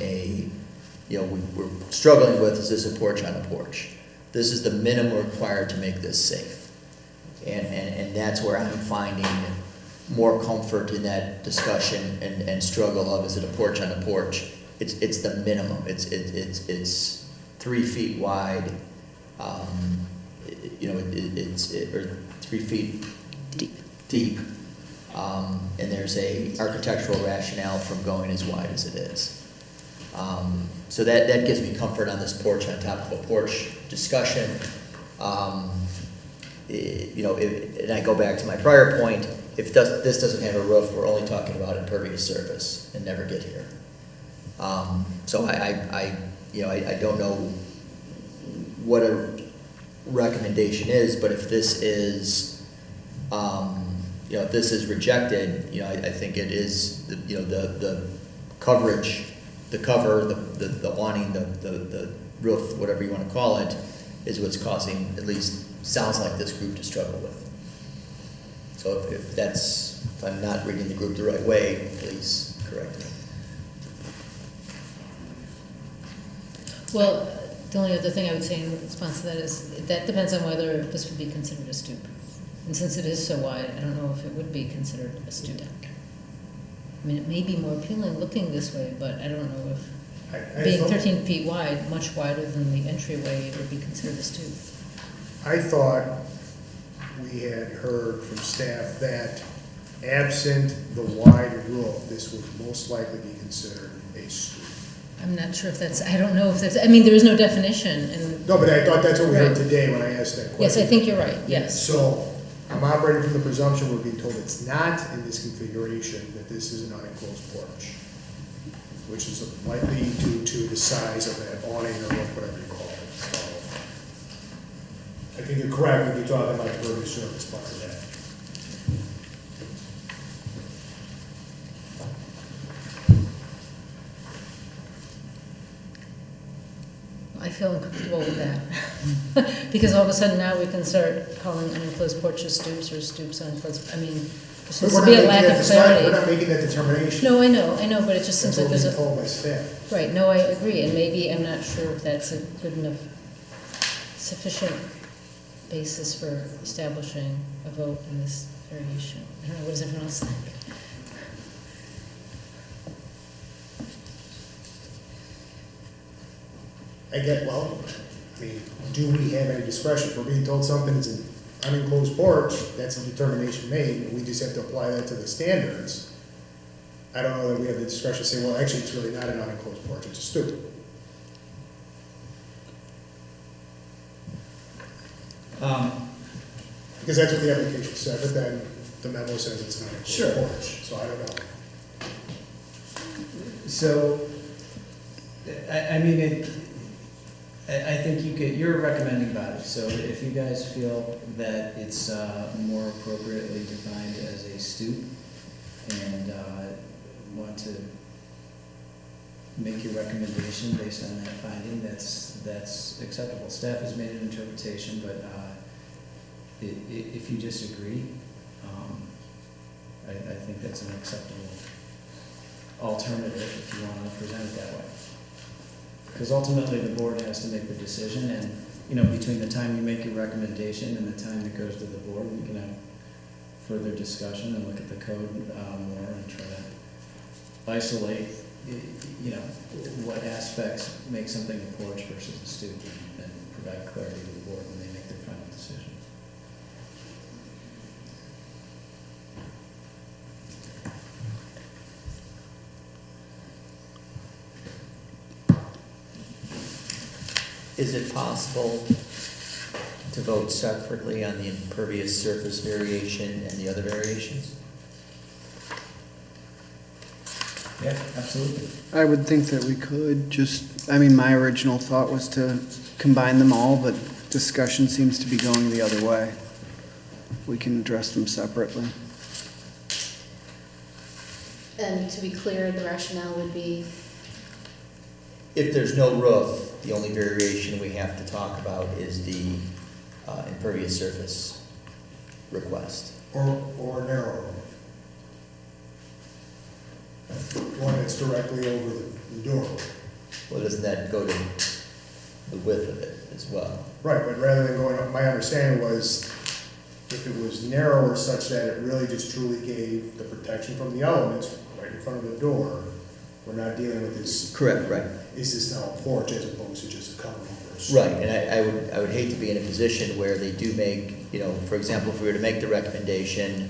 you know, we're struggling with, is this a porch on a porch? This is the minimum required to make this safe. And that's where I'm finding more comfort in that discussion and struggle of, is it a porch on a porch? It's the minimum. It's 3 feet wide. You know, or 3 feet deep. And there's a architectural rationale from going as wide as it is. So that gives me comfort on this porch on top of a porch discussion. And I go back to my prior point, if this doesn't have a roof, we're only talking about impervious surface and never get here. So I don't know what a recommendation is, but if this is, if this is rejected, I think it is, the coverage, the cover, the awning, the roof, whatever you want to call it, is what's causing, at least sounds like, this group to struggle with. So if I'm not reading the group the right way, please correct me. Well, the only other thing I would say in response to that is, that depends on whether this would be considered a stoop. And since it is so wide, I don't know if it would be considered a stoop deck. I mean, it may be more appealing looking this way, but I don't know if being 13 feet wide, much wider than the entryway, it would be considered a stoop. I thought we had heard from staff that absent the wide roof, this would most likely be considered a stoop. I'm not sure if that's, I don't know if that's, I mean, there is no definition, and. No, but I thought that's what we heard Right. today when I asked that question. Yes, I think you're right, yes. So I'm operating from the presumption we're being told it's not in this configuration, that this is an unenclosed porch, which is likely due to the size of that awning or roof, whatever you call it. So I think you're correct when you're talking about the impervious surface part of that. I feel uncomfortable with that. Because all of a sudden now we can start calling unenclosed porches stoops or stoops unenclosed, I mean, there seems to be a lack of clarity. We're not making that determination. No, I know, but it just seems like That's there's what a. we're being told by staff. Right, no, I agree, and maybe, I'm not sure if that's a good enough, sufficient basis for establishing a vote in this variation. I don't know, what does everyone else think? Do we have any discretion? If we're being told something is an unenclosed porch, that's a determination made, and we just have to apply that to the standards. I don't know that we have the discretion to say, well, actually, it's really not an unenclosed porch, it's a stoop. Because that's what the application said, but then the memo says it's an unenclosed porch, so I don't know. So, I mean, I think you're a recommending body, so if you guys feel that it's more appropriately defined as a stoop and want to make your recommendation based on that finding, that's acceptable. Staff has made an interpretation, but if you disagree, I think that's an acceptable alternative if you want to present it that way. Because ultimately, the board has to make the decision, and, between the time you make your recommendation and the time it goes to the board, we can have further discussion and look at the code more and try to isolate, what aspects make something a porch versus a stoop, and provide clarity to the board when they make their final decision. Is it possible to vote separately on the impervious surface variation and the other variations? Yeah, absolutely. I would think that we could, my original thought was to combine them all, but discussion seems to be going the other way. We can address them separately. And to be clear, the rationale would be, If there's no roof, the only variation we have to talk about is the impervious surface request. Or narrow. One that's directly over the door. Well, doesn't that go to the width of it as well? Right, but rather than going up, my understanding was if it was narrower such that it really just truly gave the protection from the elements right in front of the door, we're not dealing with this. Correct, right. Is this now a porch as opposed to just a cover over? Right, and I would hate to be in a position where they do make, for example, if we were to make the recommendation,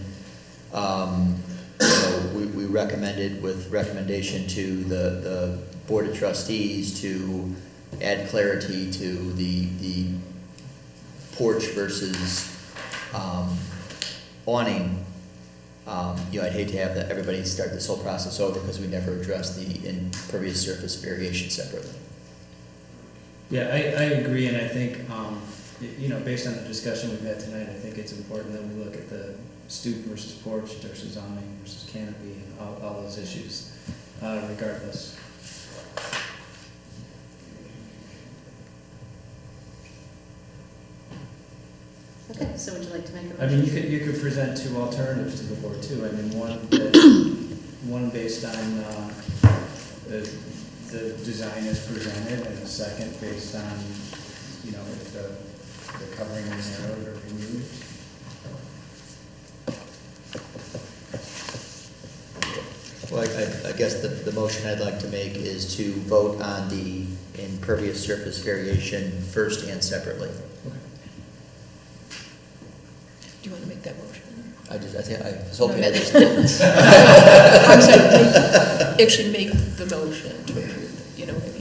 we recommended with recommendation to the Board of Trustees to add clarity to the porch versus awning, you know, I'd hate to have everybody start this whole process over because we never addressed the impervious surface variation separately. Yeah, I agree, and I think, you know, based on the discussion we've had tonight, I think it's important that we look at the stoop versus porch versus awning versus canopy, and all those issues, regardless. Okay, so would you like to make a I motion? mean, you could present two alternatives to the board too. I mean, one based on the design as presented, and a second based on, you know, if the covering is narrowed or removed. Well, I guess the motion I'd like to make is to vote on the impervious surface variation first and separately. Do you want to make that motion? I was hoping No, I just. I'm sorry, actually make the motion to approve, you know what I mean?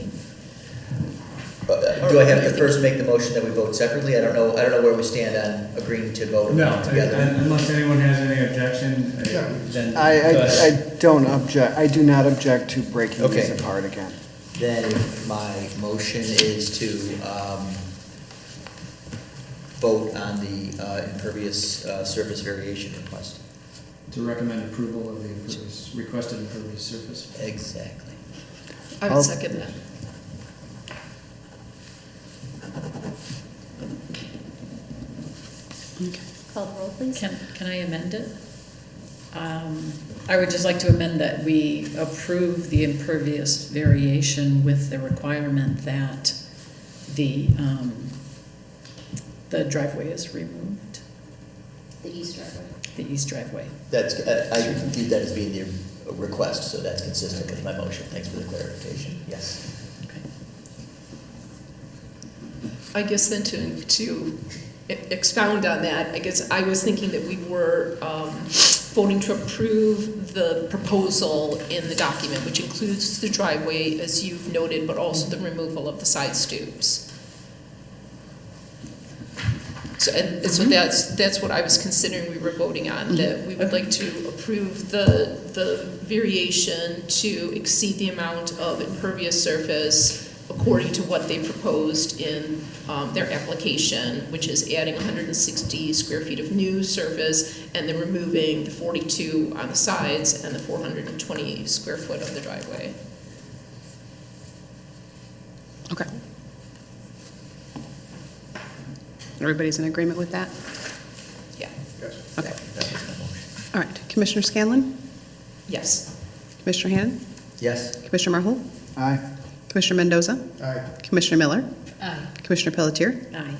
Do I have to first make the motion that we vote separately? I don't know where we stand on agreeing to vote No, together. unless anyone has any objection, then. go I ahead. don't object, I do not object to breaking these Okay. apart again. Then my motion is to vote on the impervious surface variation request. To recommend approval of the requested impervious surface. Exactly. I would second that. Call the roll, please. Can I amend it? I would just like to amend that we approve the impervious variation with the requirement that the driveway is removed, The east driveway. the east driveway. That's, I view that as being the request, so that's consistent with my motion. Thanks for the clarification. Yes. I guess then to expound on that, I guess I was thinking that we were voting to approve the proposal in the document, which includes the driveway, as you've noted, but also the removal of the side stoops. So, so that's what I was considering we were voting on, that we would like to approve the variation to exceed the amount of impervious surface according to what they proposed in their application, which is adding 160 square feet of new surface and then removing the 42 on the sides and the 420 square foot of the driveway. Okay. Everybody's in agreement with that? Yeah. Yes. Okay. That was my motion. All right. Commissioner Scanlon? Yes. Commissioner Hannon? Yes? Commissioner Marhol? Aye. Commissioner Mendoza? Aye. Commissioner Miller? Aye. Commissioner Pelletier? Aye.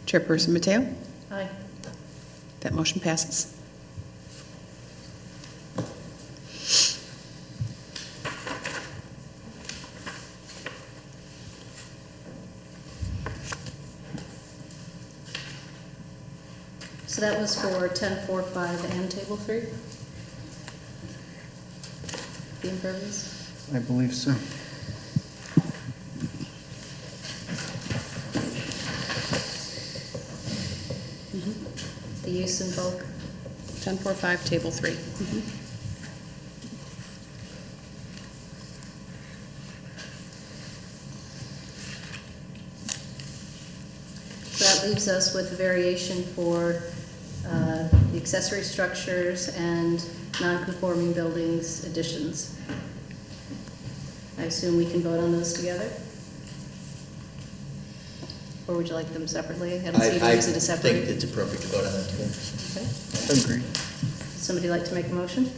Chairperson Mateo? Aye. That motion passes. So that was for 10.4.5 and table 3? The impervious? I believe so. The use in bulk? 10.4.5, Table 3. So that leaves us with a variation for the accessory structures and non-conforming buildings additions. I assume we can vote on those together? Or would you like them separately? I don't see any I reason to separate. think it's appropriate to vote on that together. Okay. Agreed. Somebody like to make a motion?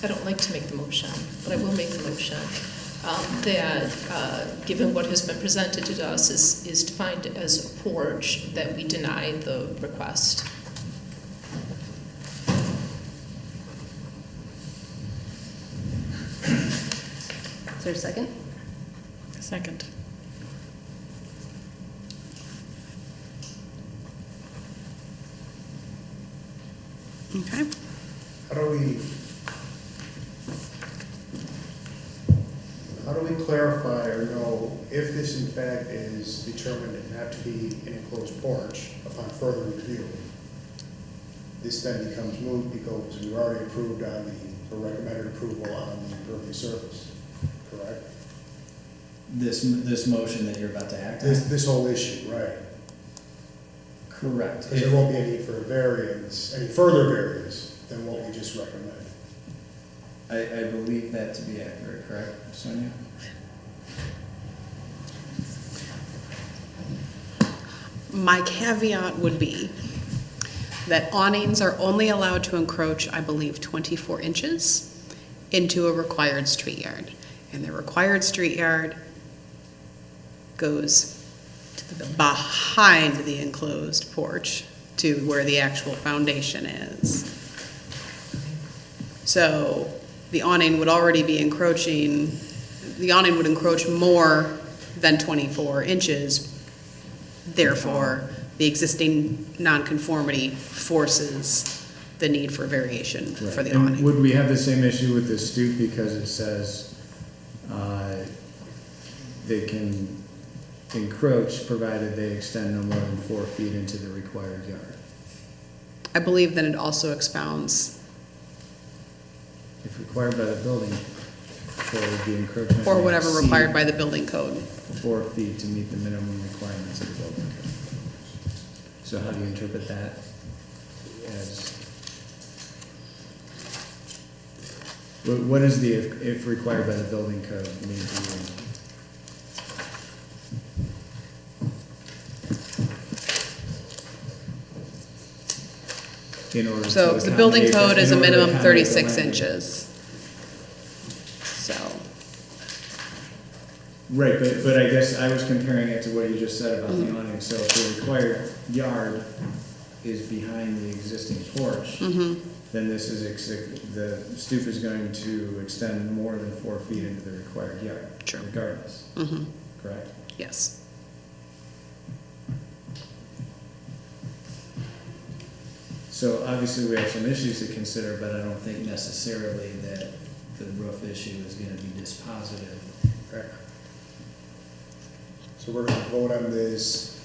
I don't like to make the motion, but I will make the motion that, given what has been presented to us, is defined as a porch, that we deny the request. Is there a second? Second. Okay. How do we clarify or know, if this in fact is determined not to be an enclosed porch upon further review, this then becomes moot because we've already approved on the, or recommended approval on the impervious surface, correct? This motion that you're about to act on? This whole issue, right? Correct. Because there won't be any for variance, any further variance than what we just recommended. I believe that to be accurate, correct, Sonia? My caveat would be that awnings are only allowed to encroach, I believe, 24 inches into a required street yard. And the required street yard goes behind the enclosed porch to where the actual foundation is. So the awning would already be encroaching, the awning would encroach more than 24 inches. Therefore, the existing nonconformity forces the need for variation for the And awning. would we have the same issue with the stoop because it says they can encroach provided they extend no more than 4 feet into the required yard? I believe that it also expounds, If required by the building code, the encroachment or may whatever exceed required by the building code. 4 feet to meet the minimum requirements of the building code. So how do you interpret that as? What does the if required by the building code mean to you? In order So to the building accommodate code the- is a in order to minimum accommodate the 36 land. inches. So, Right, but I guess I was comparing it to what you just said about Mm-hmm. the awning. So if the required yard is behind the existing porch, mhm. then this is, the stoop is going to extend more than 4 feet into the required yard. True. Regardless, Mhm. correct? Yes. So obviously we have some issues to consider, but I don't think necessarily that the roof issue is gonna be dispositive. Okay. So we're gonna vote on this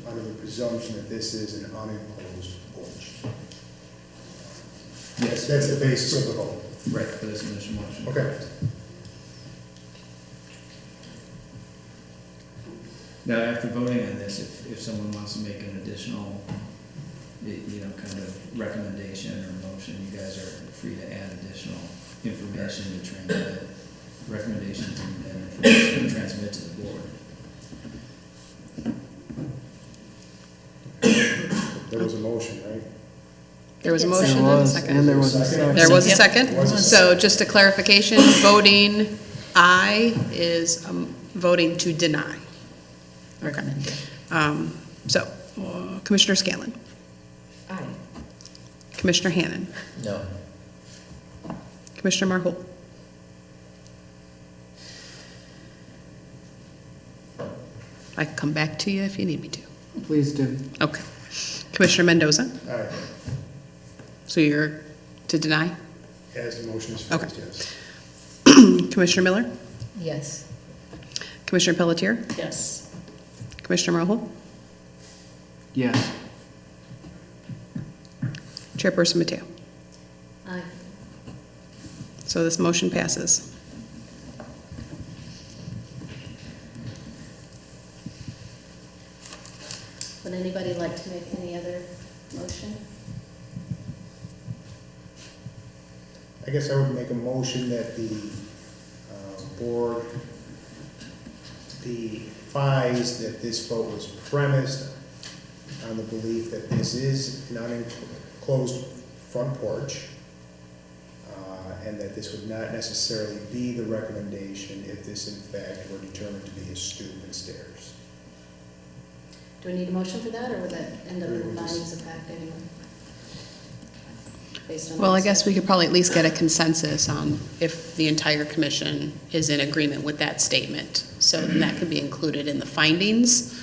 under the presumption that this is an unenclosed porch. Yes. That's the basis of the vote. Right, for this initial motion. Okay. Now, after voting on this, if someone wants to make an additional, kind of recommendation or motion, you guys are free to add additional information to transmit, recommendations and information to transmit to the board. There was a motion, right? There was a Yes. motion There and a was, second. and there was a second. There was a Yep. second. So just a clarification, voting aye is voting to deny. Okay. So Commissioner Scanlon, Aye. Commissioner Hannan, No. Commissioner Marholt, I can come back to you if you need me to. Please do. Okay. Commissioner Mendoza, Aye. so you're to deny? As the motion is Okay. phrased, yes. Commissioner Miller, Yes. Commissioner Pelletier, Yes. Commissioner Marholt, Yes. Chairperson Mateo. Aye. So this motion passes. Would anybody like to make any other motion? I guess I would make a motion that the board be advised that this vote was premised on the belief that this is an unenclosed front porch, and that this would not necessarily be the recommendation if this in fact were determined to be a stoop and stairs. Do we need a motion for that, or would that end up We in would just- findings of fact anyway? Based on Well, I the guess we discussion? could probably at least get a consensus on if the entire commission is in agreement with that statement. So then that could be included in the findings.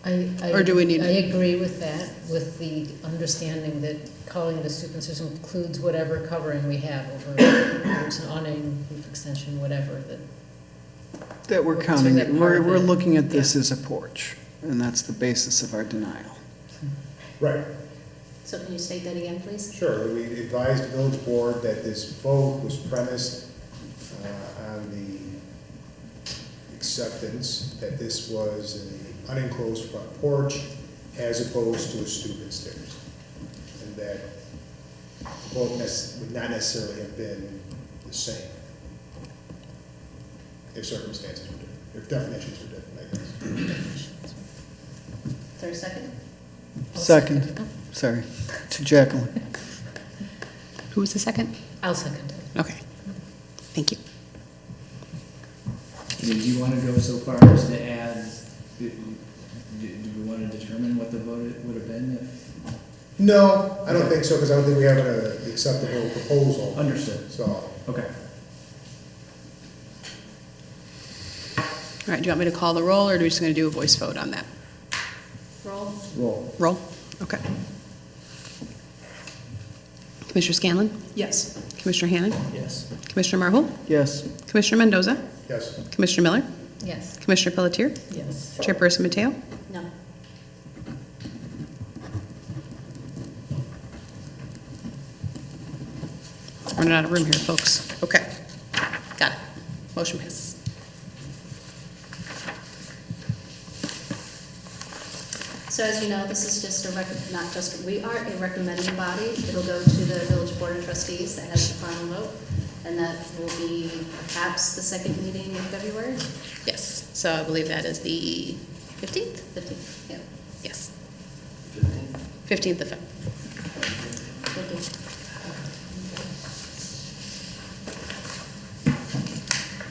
Or do we need- I agree with that, with the understanding that calling it a stoop and system includes whatever covering we have over, whether it's an awning, roof extension, whatever, That we're We're counting considering it, that part of we're it. looking at this as a porch, and that's the basis of our denial. Right. So can you state that again, please? Sure, we advised the village board that this vote was premised on the acceptance that this was an unenclosed front porch as opposed to a stoop and stairs. And that the vote would not necessarily have been the same if circumstances were different, if definitions were different, I guess. Is there a second? Second, sorry, to Jacqueline. Who was the second? I'll second it. Okay, thank you. I mean, do you want to go so far as to add, do we want to determine what the vote would have been if? No, I don't think so, because I don't think we have an acceptable proposal. Understood. So, Okay. All right, do you want me to call the roll, or are we just going to do a voice vote on that? Roll. Roll. Roll? Okay. Commissioner Scanlon? Yes. Commissioner Hannan? Yes. Commissioner Marvel? Yes. Commissioner Mendoza? yes. Commissioner Miller? Yes. Commissioner Pelletier? Yes. Chairperson Mateo? No. Running out of room here, folks. Okay, got it. Motion passes. So as you know, this is just not just, we are a recommending body. It'll go to the village board of trustees that has the final vote, and that will be perhaps the second meeting in February. Yes, so I believe that is the 15th? 15th, yeah. Yes. 15th of February. 15th.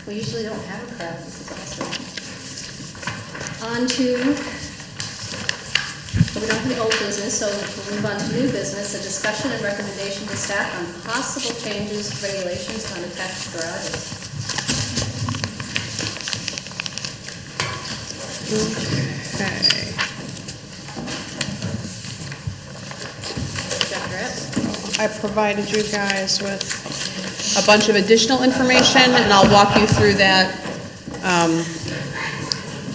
We usually don't have a crowd, this is awesome. On to, we don't have the old business, so we'll move on to new business, a discussion and recommendation to staff on possible changes to regulations on attached garages. Okay. Dr. Epp? I provided you guys with a bunch of additional information, and I'll walk you through that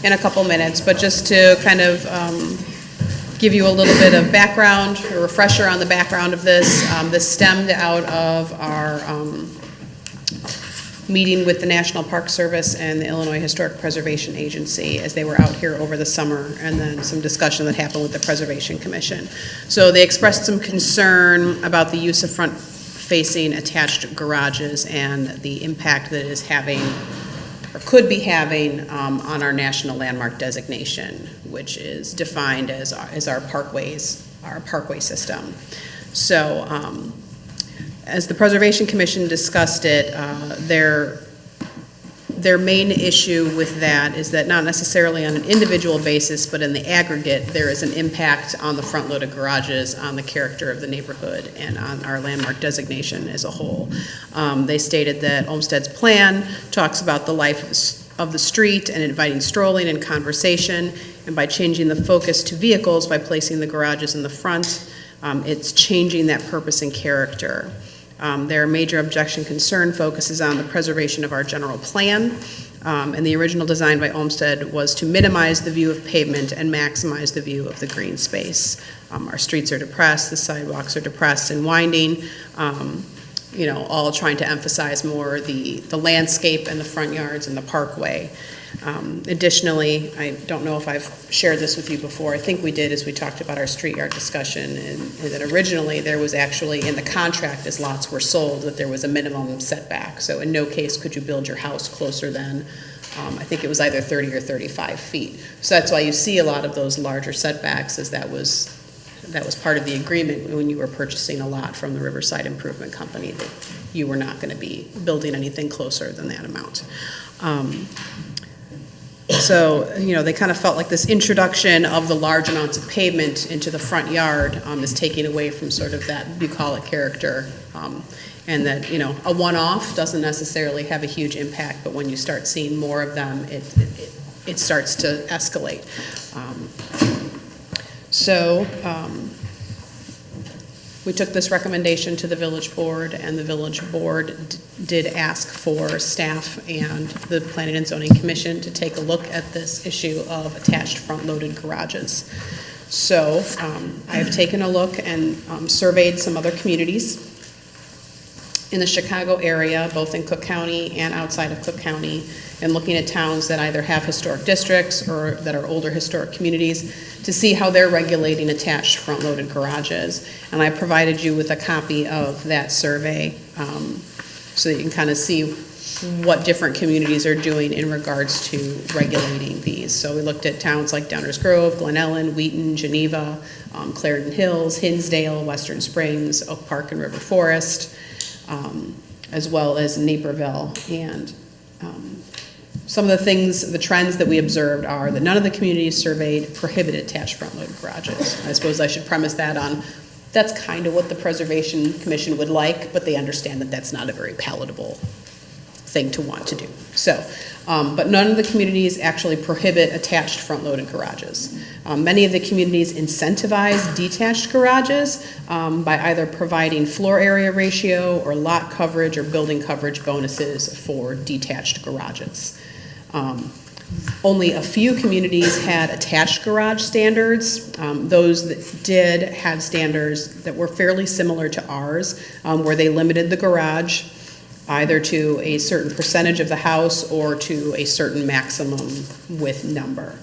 in a couple minutes, but just to kind of give you a little bit of background, a refresher on the background of this. This stemmed out of our meeting with the National Park Service and the Illinois Historic Preservation Agency as they were out here over the summer, and then some discussion that happened with the Preservation Commission. So they expressed some concern about the use of front-facing attached garages and the impact that it is having, or could be having, on our national landmark designation, which is defined as our parkways, our parkway system. So, as the Preservation Commission discussed it, their main issue with that is that not necessarily on an individual basis, but in the aggregate, there is an impact on the front-loaded garages, on the character of the neighborhood, and on our landmark designation as a whole. They stated that Olmsted's plan talks about the life of the street and inviting strolling and conversation, and by changing the focus to vehicles by placing the garages in the front, it's changing that purpose and character. Their major objection concern focuses on the preservation of our general plan, and the original design by Olmsted was to minimize the view of pavement and maximize the view of the green space. Our streets are depressed, the sidewalks are depressed and winding, all trying to emphasize more the landscape and the front yards and the parkway. Additionally, I don't know if I've shared this with you before, I think we did as we talked about our street yard discussion, and that originally there was actually in the contract as lots were sold that there was a minimum setback. So in no case could you build your house closer than, I think it was either 30 or 35 feet. So that's why you see a lot of those larger setbacks, as that was part of the agreement when you were purchasing a lot from the Riverside Improvement Company, that you were not going to be building anything closer than that amount. So, they kind of felt like this introduction of the large amounts of pavement into the front yard is taking away from sort of that bucolic character, and that, a one-off doesn't necessarily have a huge impact, but when you start seeing more of them, it starts to escalate. So we took this recommendation to the village board, and the village board did ask for staff and the Planning and Zoning Commission to take a look at this issue of attached front-loaded garages. So I have taken a look and surveyed some other communities in the Chicago area, both in Cook County and outside of Cook County, and looking at towns that either have historic districts or that are older historic communities to see how they're regulating attached front-loaded garages. And I provided you with a copy of that survey so that you can kind of see what different communities are doing in regards to regulating these. So we looked at towns like Downers Grove, Glen Ellen, Wheaton, Geneva, Clarendon Hills, Hinsdale, Western Springs, Oak Park and River Forest, as well as Naperville. And some of the things, the trends that we observed are that none of the communities surveyed prohibited attached front-loaded garages. I suppose I should premise that on, that's kind of what the Preservation Commission would like, but they understand that that's not a very palatable thing to want to do. So, but none of the communities actually prohibit attached front-loaded garages. Many of the communities incentivize detached garages by either providing floor area ratio or lot coverage or building coverage bonuses for detached garages. Only a few communities had attached garage standards. Those that did had standards that were fairly similar to ours, where they limited the garage either to a certain percentage of the house or to a certain maximum width number.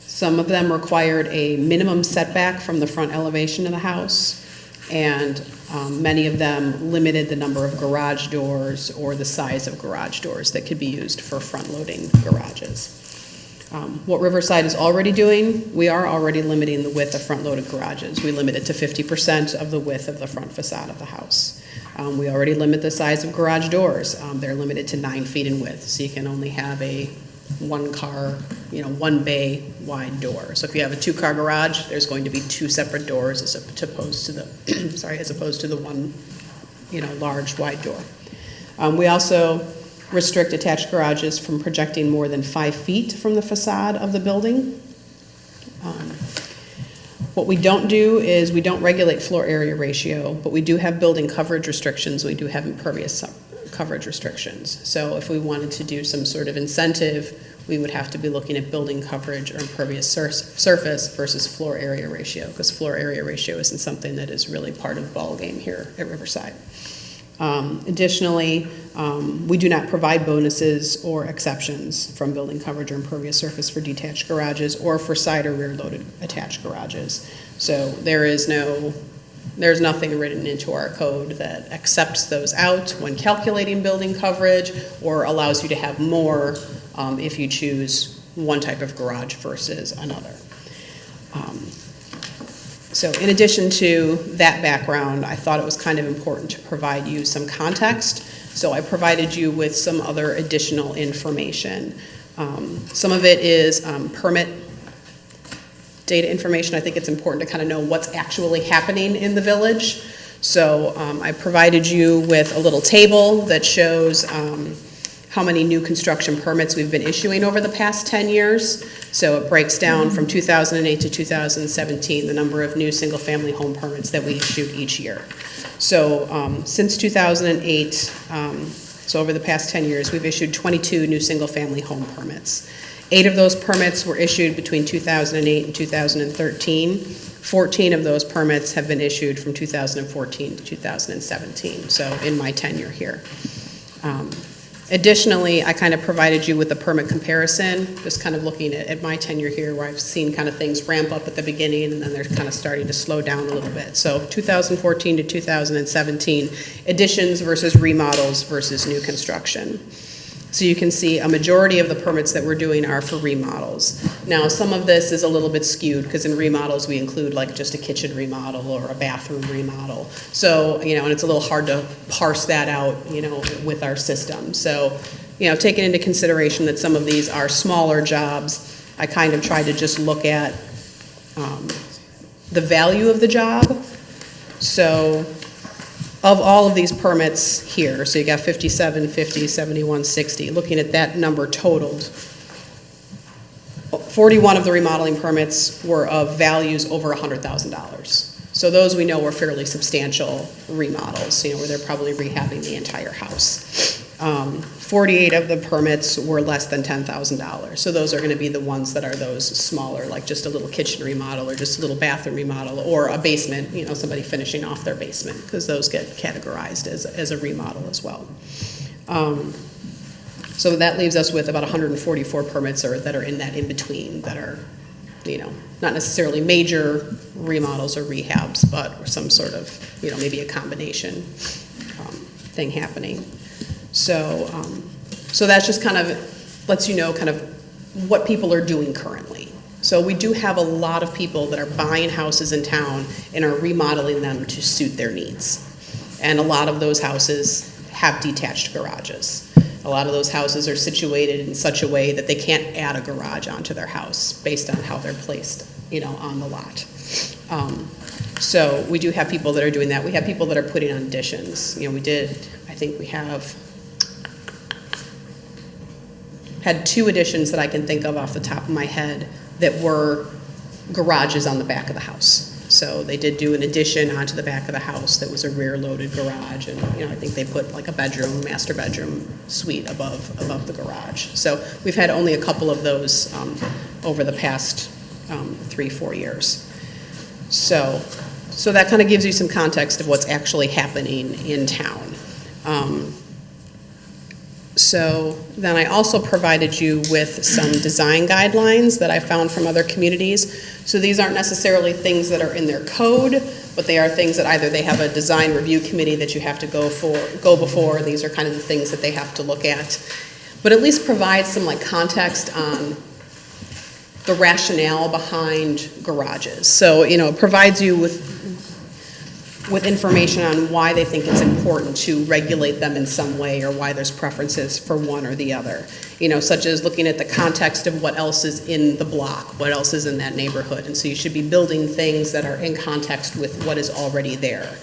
Some of them required a minimum setback from the front elevation of the house, and many of them limited the number of garage doors or the size of garage doors that could be used for front-loading garages. What Riverside is already doing, we are already limiting the width of front-loaded garages. We limit it to 50% of the width of the front facade of the house. We already limit the size of garage doors. They're limited to 9 feet in width, so you can only have a one-car, one bay wide door. So if you have a 2-car garage, there's going to be 2 separate doors as opposed to the, as opposed to the one, large wide door. We also restrict attached garages from projecting more than 5 feet from the facade of the building. What we don't do is we don't regulate floor area ratio, but we do have building coverage restrictions. We do have impervious coverage restrictions. So if we wanted to do some sort of incentive, we would have to be looking at building coverage or impervious surface versus floor area ratio, because floor area ratio isn't something that is really part of the ballgame here at Riverside. Additionally, we do not provide bonuses or exceptions from building coverage or impervious surface for detached garages or for side or rear loaded attached garages. So there's nothing written into our code that accepts those out when calculating building coverage or allows you to have more if you choose one type of garage versus another. So in addition to that background, I thought it was kind of important to provide you some context. So I provided you with some other additional information. Some of it is permit data information. I think it's important to kind of know what's actually happening in the village. So I provided you with a little table that shows how many new construction permits we've been issuing over the past 10 years. So it breaks down from 2008 to 2017, the number of new single-family home permits that we issued each year. So since 2008, so over the past 10 years, we've issued 22 new single-family home permits. 8 of those permits were issued between 2008 and 2013. 14 of those permits have been issued from 2014 to 2017, so in my tenure here. Additionally, I kind of provided you with a permit comparison, just kind of looking at my tenure here where I've seen kind of things ramp up at the beginning and then they're kind of starting to slow down a little bit. So 2014 to 2017, additions versus remodels versus new construction. So you can see a majority of the permits that we're doing are for remodels. Now, some of this is a little bit skewed because in remodels we include like just a kitchen remodel or a bathroom remodel. So, and it's a little hard to parse that out, with our system. So, taking into consideration that some of these are smaller jobs, I kind of try to just look at the value of the job. So, of all of these permits here, so you got 57, 50, 71, 60, looking at that number totaled, 41 of the remodeling permits were of values over $100,000. So those we know were fairly substantial remodels, you know, where they're probably rehabbing the entire house. 48 of the permits were less than $10,000. So those are going to be the ones that are those smaller, like just a little kitchen remodel or just a little bathroom remodel or a basement, you know, somebody finishing off their basement, because those get categorized as a remodel as well. So that leaves us with about 144 permits that are in that in-between that are, you know, not necessarily major remodels or rehabs, but some sort of, you know, maybe a combination thing happening. So, so that's just kind of lets you know kind of what people are doing currently. So we do have a lot of people that are buying houses in town and are remodeling them to suit their needs. And a lot of those houses have detached garages. A lot of those houses are situated in such a way that they can't add a garage onto their house based on how they're placed, you know, on the lot. So we do have people that are doing that. We have people that are putting on additions. You know, I think we had 2 additions that I can think of off the top of my head that were garages on the back of the house. So they did do an addition onto the back of the house that was a rear-loaded garage, and you know, I think they put like a bedroom, master bedroom suite above the garage. So we've had only a couple of those over the past 3-4 years. So that kind of gives you some context of what's actually happening in town. So then I also provided you with some design guidelines that I found from other communities. So these aren't necessarily things that are in their code, but they are things that either they have a design review committee that you have to go before. These are kind of the things that they have to look at. But at least provide some like context on the rationale behind garages. So, you know, it provides you with information on why they think it's important to regulate them in some way, or why there's preferences for one or the other. You know, such as looking at the context of what else is in the block, what else is in that neighborhood. And so you should be building things that are in context with what is already there.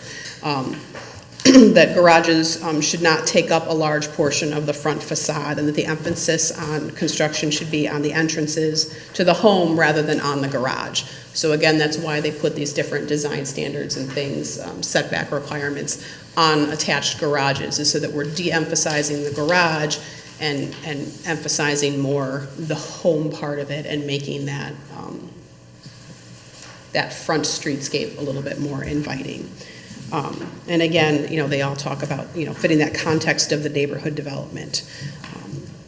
That garages should not take up a large portion of the front facade, and that the emphasis on construction should be on the entrances to the home rather than on the garage. So again, that's why they put these different design standards and things, setback requirements on attached garages, is so that we're de-emphasizing the garage and emphasizing more the home part of it, and making that, that front streetscape a little bit more inviting. And again, you know, they all talk about, you know, fitting that context of the neighborhood development.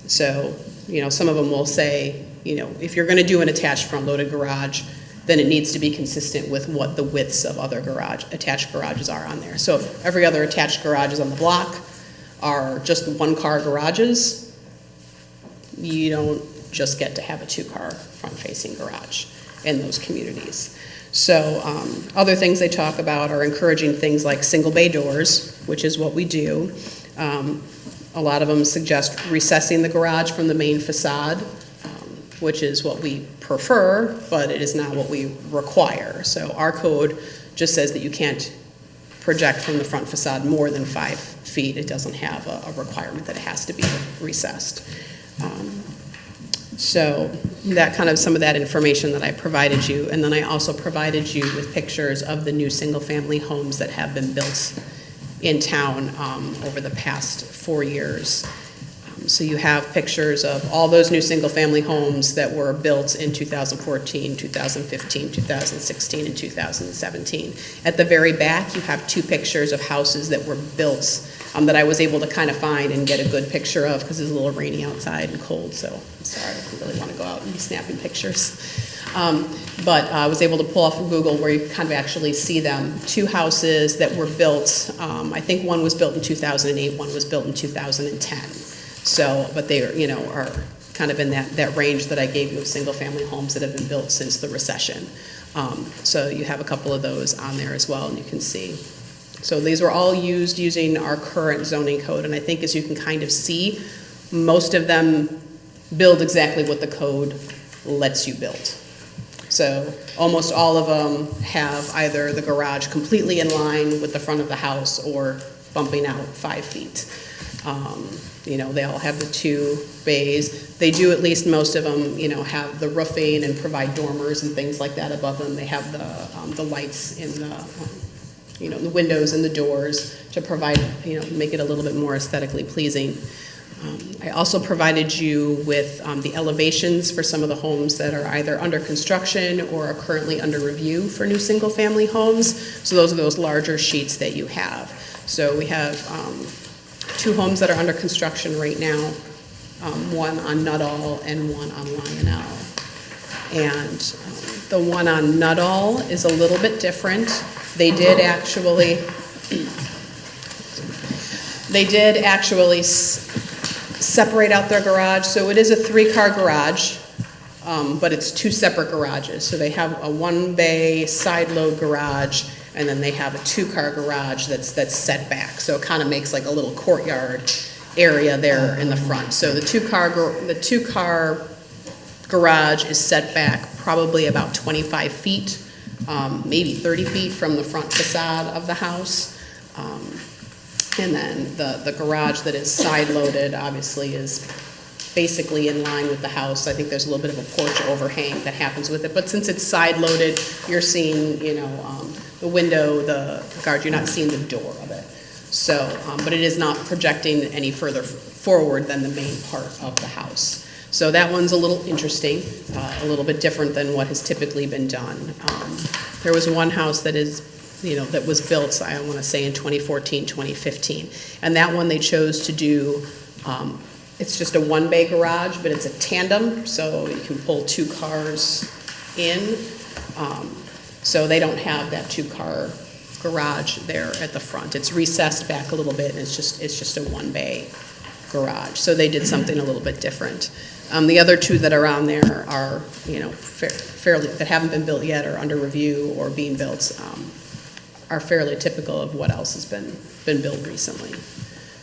So, you know, some of them will say, you know, if you're going to do an attached front-loaded garage, then it needs to be consistent with what the widths of other attached garages are on there. So if every other attached garages on the block are just 1-car garages, you don't just get to have a 2-car front-facing garage in those communities. So other things they talk about are encouraging things like single bay doors, which is what we do. A lot of them suggest recessing the garage from the main facade, which is what we prefer, but it is not what we require. So our code just says that you can't project from the front facade more than 5 feet. It doesn't have a requirement that it has to be recessed. So that kind of some of that information that I provided you. And then I also provided you with pictures of the new single-family homes that have been built in town over the past 4 years. So you have pictures of all those new single-family homes that were built in 2014, 2015, 2016, and 2017. At the very back, you have 2 pictures of houses that were built that I was able to kind of find and get a good picture of, because it's a little rainy outside and cold, so I'm sorry, I don't really want to go out and be snapping pictures. But I was able to pull off of Google where you kind of actually see them. 2 houses that were built, I think one was built in 2008, one was built in 2010. So, but they are, you know, are kind of in that range that I gave you of single-family homes that have been built since the recession. So you have a couple of those on there as well, and you can see. So these were all used using our current zoning code, and I think as you can kind of see, most of them build exactly what the code lets you build. So almost all of them have either the garage completely in line with the front of the house or bumping out 5 feet. You know, they all have the 2 bays. They do, at least most of them, you know, have the roofing and provide dormers and things like that above them. They have the lights in the, you know, the windows and the doors to provide, you know, make it a little bit more aesthetically pleasing. I also provided you with the elevations for some of the homes that are either under construction or are currently under review for new single-family homes. So those are those larger sheets that you have. So we have 2 homes that are under construction right now, one on Nuttall and one on Lionel. And the one on Nuttall is a little bit different. They did actually separate out their garage. So it is a 3-car garage, but it's 2 separate garages. So they have a 1-bay side load garage, and then they have a 2-car garage that's set back. So it kind of makes like a little courtyard area there in the front. So the 2-car garage is set back probably about 25 feet, maybe 30 feet from the front facade of the house. And then the garage that is side-loaded obviously is basically in line with the house. I think there's a little bit of a porch overhang that happens with it. But since it's side-loaded, you're seeing, you know, the window, the garage, you're not seeing the door of it. So, but it is not projecting any further forward than the main part of the house. So that one's a little interesting, a little bit different than what has typically been done. There was one house that is, you know, that was built, I want to say in 2014, 2015. And that one they chose to do, it's just a 1-bay garage, but it's a tandem, so you can pull 2 cars in. So they don't have that 2-car garage there at the front. It's recessed back a little bit, and it's just a 1-bay garage. So they did something a little bit different. The other 2 that are on there are, you know, fairly, that haven't been built yet or under review or being built, are fairly typical of what else has been built recently.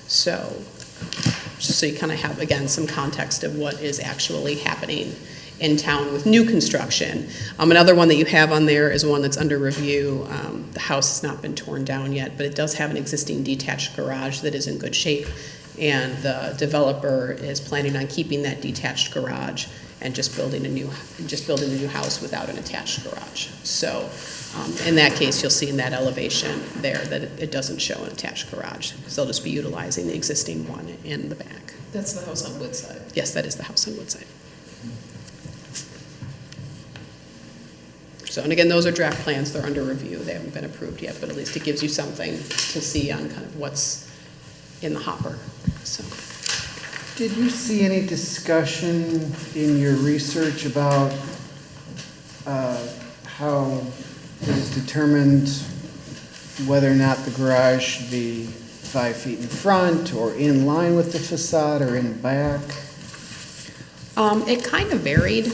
So, just so you kind of have, again, some context of what is actually happening in town with new construction. Another one that you have on there is one that's under review. The house has not been torn down yet, but it does have an existing detached garage that is in good shape, and the developer is planning on keeping that detached garage and just building a new house without an attached garage. So in that case, you'll see in that elevation there that it doesn't show an attached garage, because they'll just be utilizing the existing one in the back. That's the house on Woodside. Yes, that is the house on Woodside. So, and again, those are draft plans, they're under review, they haven't been approved yet, but at least it gives you something to see on kind of what's in the hopper, so. Did you see any discussion in your research about how it was determined whether or not the garage should be 5 feet in front or in line with the facade or in back? It kind of varied.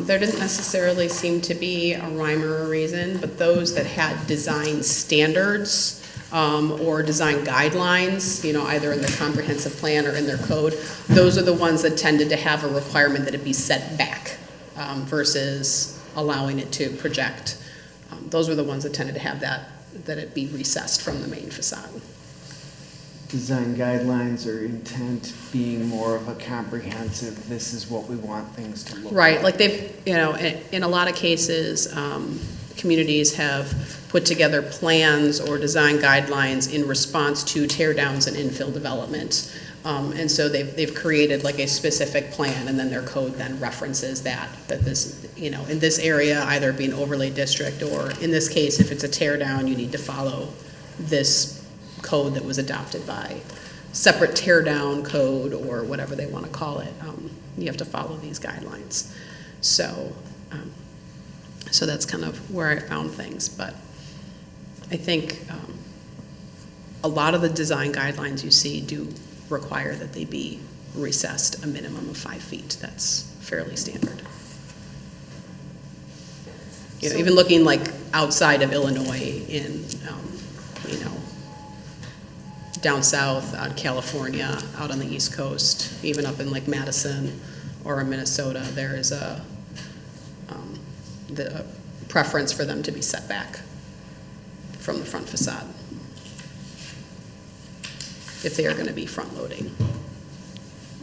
There didn't necessarily seem to be a rhyme or a reason, but those that had design standards or design guidelines, you know, either in their comprehensive plan or in their code, those are the ones that tended to have a requirement that it be set back versus allowing it to project. Those were the ones that tended to have that it be recessed from the main facade. Design guidelines or intent being more of a comprehensive, this is what we want things to look like. Right, like they've, you know, in a lot of cases, communities have put together plans or design guidelines in response to tear downs and infill development. And so they've created like a specific plan, and then their code then references that this, you know, in this area, either being overlay district, or in this case, if it's a tear down, you need to follow this code that was adopted by separate tear down code or whatever they want to call it. You have to follow these guidelines. So, so that's kind of where I found things. But I think a lot of the design guidelines you see do require that they be recessed a minimum of 5 feet. That's fairly standard. You know, even looking like outside of Illinois in, you know, down south, out California, out on the East Coast, even up in like Madison or in Minnesota, there is a preference for them to be set back from the front facade. if they are going to be front-loading.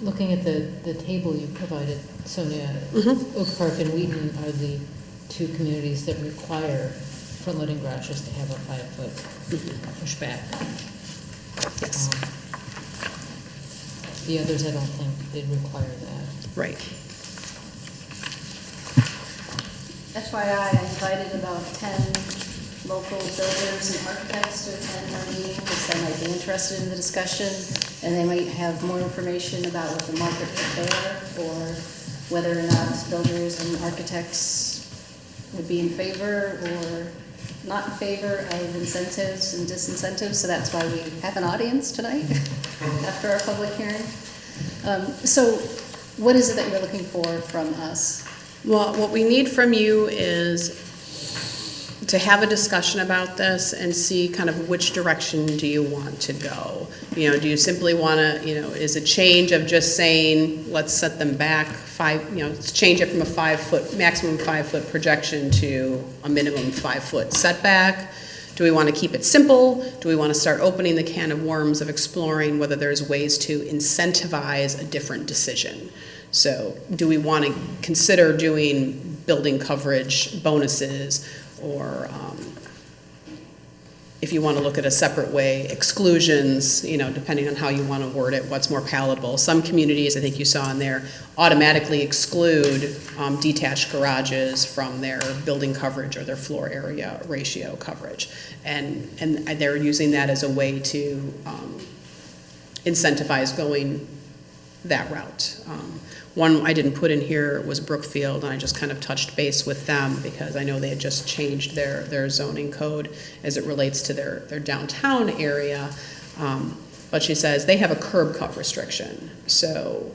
Looking at the table you provided, Sonia, Mhm. Oak Park and Wheaton are the two communities that require front-loading garages to have a 5-foot pushback. Yes. The others, I don't think they'd require that. Right. That's why I invited about 10 local builders and architects to attend our meeting, because they might be interested in the discussion, and they might have more information about what the market would bear, or whether or not builders and architects would be in favor or not in favor of incentives and disincentives, so that's why we have an audience tonight after our public hearing. So what is it that you're looking for from us? Well, what we need from you is to have a discussion about this and see kind of which direction do you want to go. You know, do you simply want to, you know, is a change of just saying, let's set them back let's change it from a 5-foot, maximum 5-foot projection to a minimum 5-foot setback? Do we want to keep it simple? Do we want to start opening the can of worms of exploring whether there's ways to incentivize a different decision? So do we want to consider doing building coverage bonuses, or if you want to look at a separate way, exclusions, you know, depending on how you want to word it, what's more palatable. Some communities, I think you saw in there, automatically exclude detached garages from their building coverage or their floor area ratio coverage. And they're using that as a way to incentivize going that route. One I didn't put in here was Brookfield, and I just kind of touched base with them because I know they had just changed their zoning code as it relates to their downtown area. But she says they have a curb cut restriction. So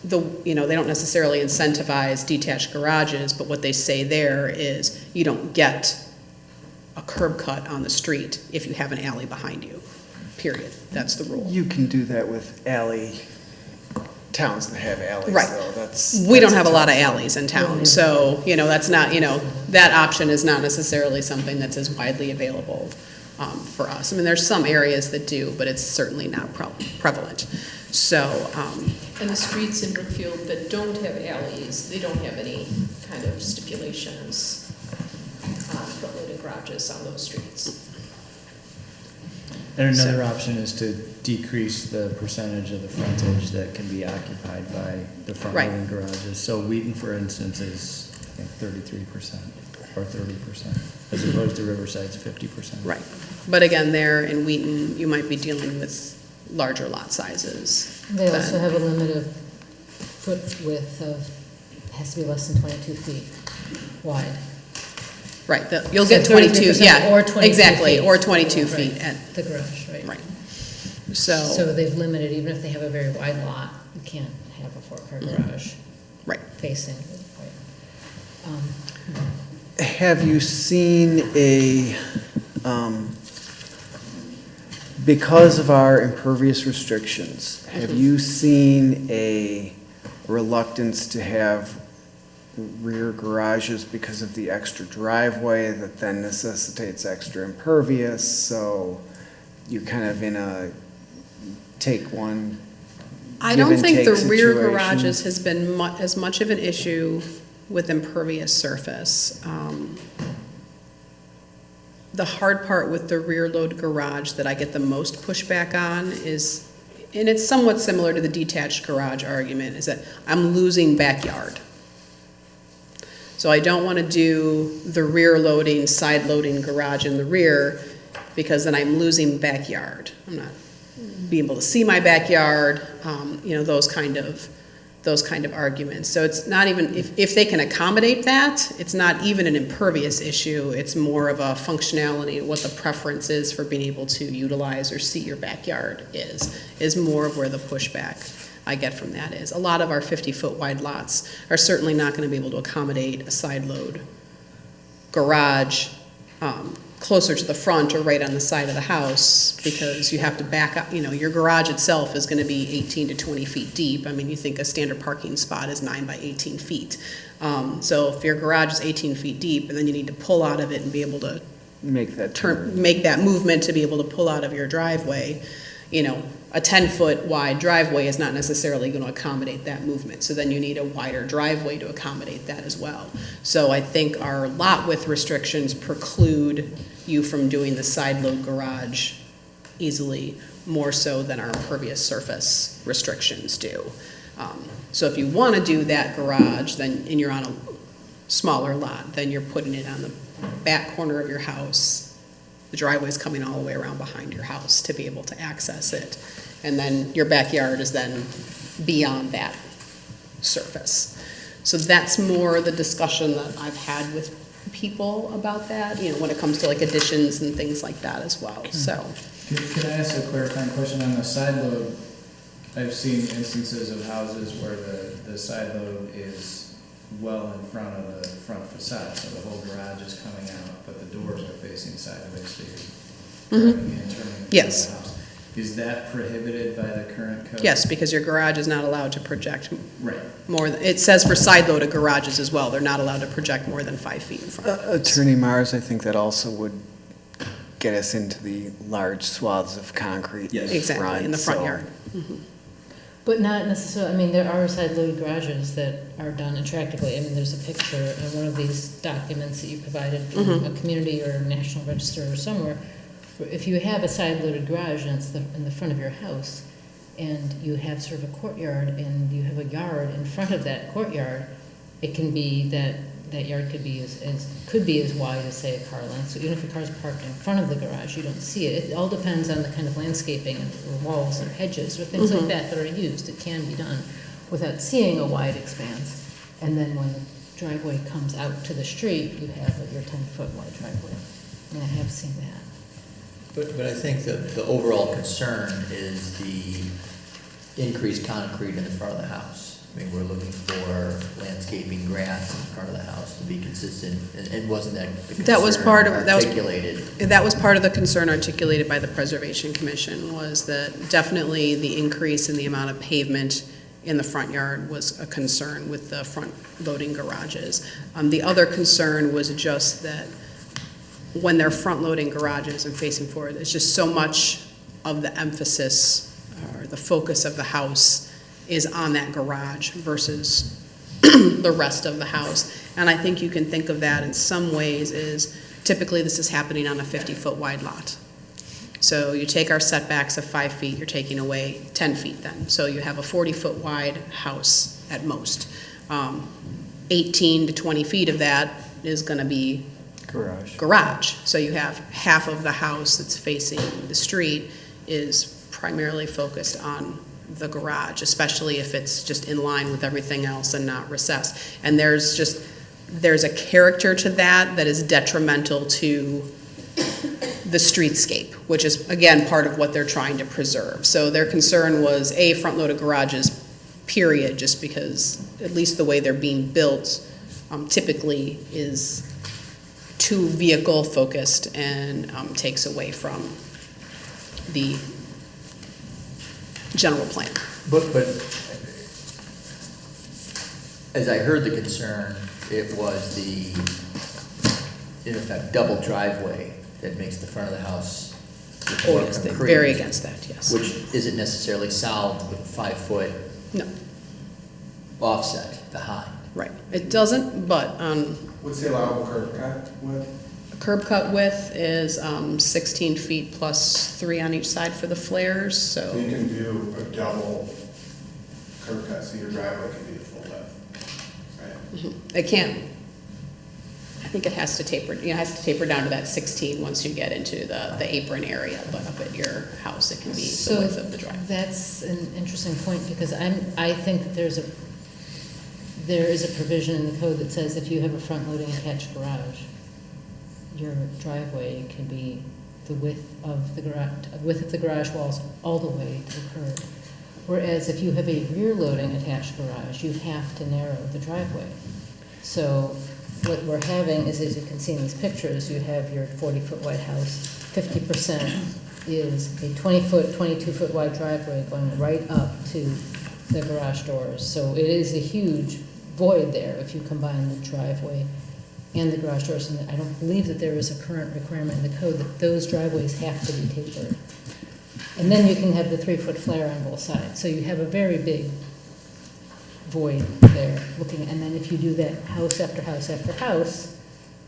they don't necessarily incentivize detached garages, but what they say there is you don't get a curb cut on the street if you have an alley behind you, period. That's the rule. You can do that with towns that have alleys, Right. though. We don't have a lot of alleys in town, so, that's not, that option is not necessarily something that's as widely available for us. I mean, there's some areas that do, but it's certainly not prevalent. So, And the streets in Brookfield that don't have alleys, they don't have any kind of stipulations on front-loading garages on those streets. And another option is to decrease the percentage of the frontage that can be occupied by the front-loading garages. So Wheaton, for instance, is, I think, 33% or 30%, as opposed to Riverside's 50%. right. But again, there in Wheaton, you might be dealing with larger lot sizes. They also have a limit of foot width of, has to be less than 22 feet wide. Right, you'll So get 22, 33% yeah. or 22 exactly, feet. or 22 Right, feet. At, the garage, right. right. So they've limited, even if they have a very wide lot, you can't have a 4-car garage. Right. Facing, right. Have you seen because of our impervious restrictions, have you seen a reluctance to have rear garages because of the extra driveway that then necessitates extra impervious, so you're kind of in a take one, I give don't and think the take rear situation? garages has been as much of an issue with impervious surface. The hard part with the rear load garage that I get the most pushback on is, and it's somewhat similar to the detached garage argument, is that I'm losing backyard. So I don't want to do the rear loading, side loading garage in the rear, because then I'm losing backyard. I'm not being able to see my backyard, those kind of arguments. So it's not even, if they can accommodate that, it's not even an impervious issue. It's more of a functionality, what the preference is for being able to utilize or see your backyard is more of where the pushback I get from that is. A lot of our 50-foot wide lots are certainly not going to be able to accommodate a side load garage closer to the front or right on the side of the house, because you have to back up, your garage itself is going to be 18 to 20 feet deep. I mean, you think a standard parking spot is 9 by 18 feet. So if your garage is 18 feet deep and then you need to pull out of it and be able to make that turn. make that movement to be able to pull out of your driveway, a 10-foot wide driveway is not necessarily going to accommodate that movement. So then you need a wider driveway to accommodate that as well. So I think our lot width restrictions preclude you from doing the side load garage easily, more so than our impervious surface restrictions do. So if you want to do that garage, then, and you're on a smaller lot, then you're putting it on the back corner of your house. The driveway's coming all the way around behind your house to be able to access it. And then your backyard is then beyond that surface. So that's more the discussion that I've had with people about that, when it comes to like additions and things like that as well, so. Can I ask a clarifying question on the side load? I've seen instances of houses where the side load is well in front of the front facade, so the whole garage is coming out, but the doors are facing sideways, so you're driving in, turning in front of the house. Is that prohibited by the current code? Yes, because your garage is not allowed to project Right. more than, it says for side loaded garages as well, they're not allowed to project more than 5 feet in front of the house. Attorney Mars, I think that also would get us into the large swaths of concrete. Yes. Exactly, in the front so- yard. But not necessarily, I mean, there are side-loaded garages that are done attractively. I mean, there's a picture in one of these documents that you provided from a community or National Register or somewhere. If you have a side-loaded garage and it's in the front of your house, and you have sort of a courtyard, and you have a yard in front of that courtyard, it can be that yard could be as wide as, say, a car length. So even if a car's parked in front of the garage, you don't see it. It all depends on the kind of landscaping or walls or hedges or things like that are used. It can be done without seeing a wide expanse. And then when the driveway comes out to the street, you have your 10-foot wide driveway. And I have seen that. But I think the overall concern is the increased concrete in the front of the house. I mean, we're looking for landscaping, grass in front of the house to be consistent, and wasn't that the concern That was part of articulated? That was part of the concern articulated by the Preservation Commission, was that definitely the increase in the amount of pavement in the front yard was a concern with the front loading garages. The other concern was just that when they're front loading garages and facing forward, it's just so much of the emphasis or the focus of the house is on that garage versus the rest of the house. And I think you can think of that in some ways is typically this is happening on a 50-foot wide lot. So you take our setbacks of 5 feet, you're taking away 10 feet then. So you have a 40-foot wide house at most. 18 to 20 feet of that is going to be garage. So you have half of the house that's facing the street is primarily focused on the garage, especially if it's just in line with everything else and not recessed. And there's a character to that is detrimental to the streetscape, which is, again, part of what they're trying to preserve. So their concern was, A, front-loaded garages, period, just because at least the way they're being built typically is too vehicle-focused and takes away from the general plan. But as I heard the concern, it was the, in effect, double driveway that makes the front of the house Oh, more yes, they're concrete, very against that, yes. which isn't necessarily solved with a 5-foot No, offset behind. right. It doesn't, but What's the allowable curb cut width? curb cut width is 16 feet plus 3 on each side for the flares, so. You can do a double curb cut, so your driveway can be the full width, right? It can't, I think it has to taper, it has to taper down to that 16 once you get into the apron area, but up at your house, it can be the width of the driveway. That's an interesting point, because I think that there is a provision in the code that says if you have a front-loading attached garage, your driveway can be the width of the garage walls all the way to the curb. Whereas if you have a rear-loading attached garage, you have to narrow the driveway. So what we're having is, as you can see in these pictures, you have your 40-foot wide house, 50% is a 20-foot, 22-foot wide driveway going right up to the garage doors. So it is a huge void there if you combine the driveway and the garage doors. And I don't believe that there is a current requirement in the code that those driveways have to be tapered. And then you can have the 3-foot flare on both sides. So you have a very big void there looking, and then if you do that house after house after house,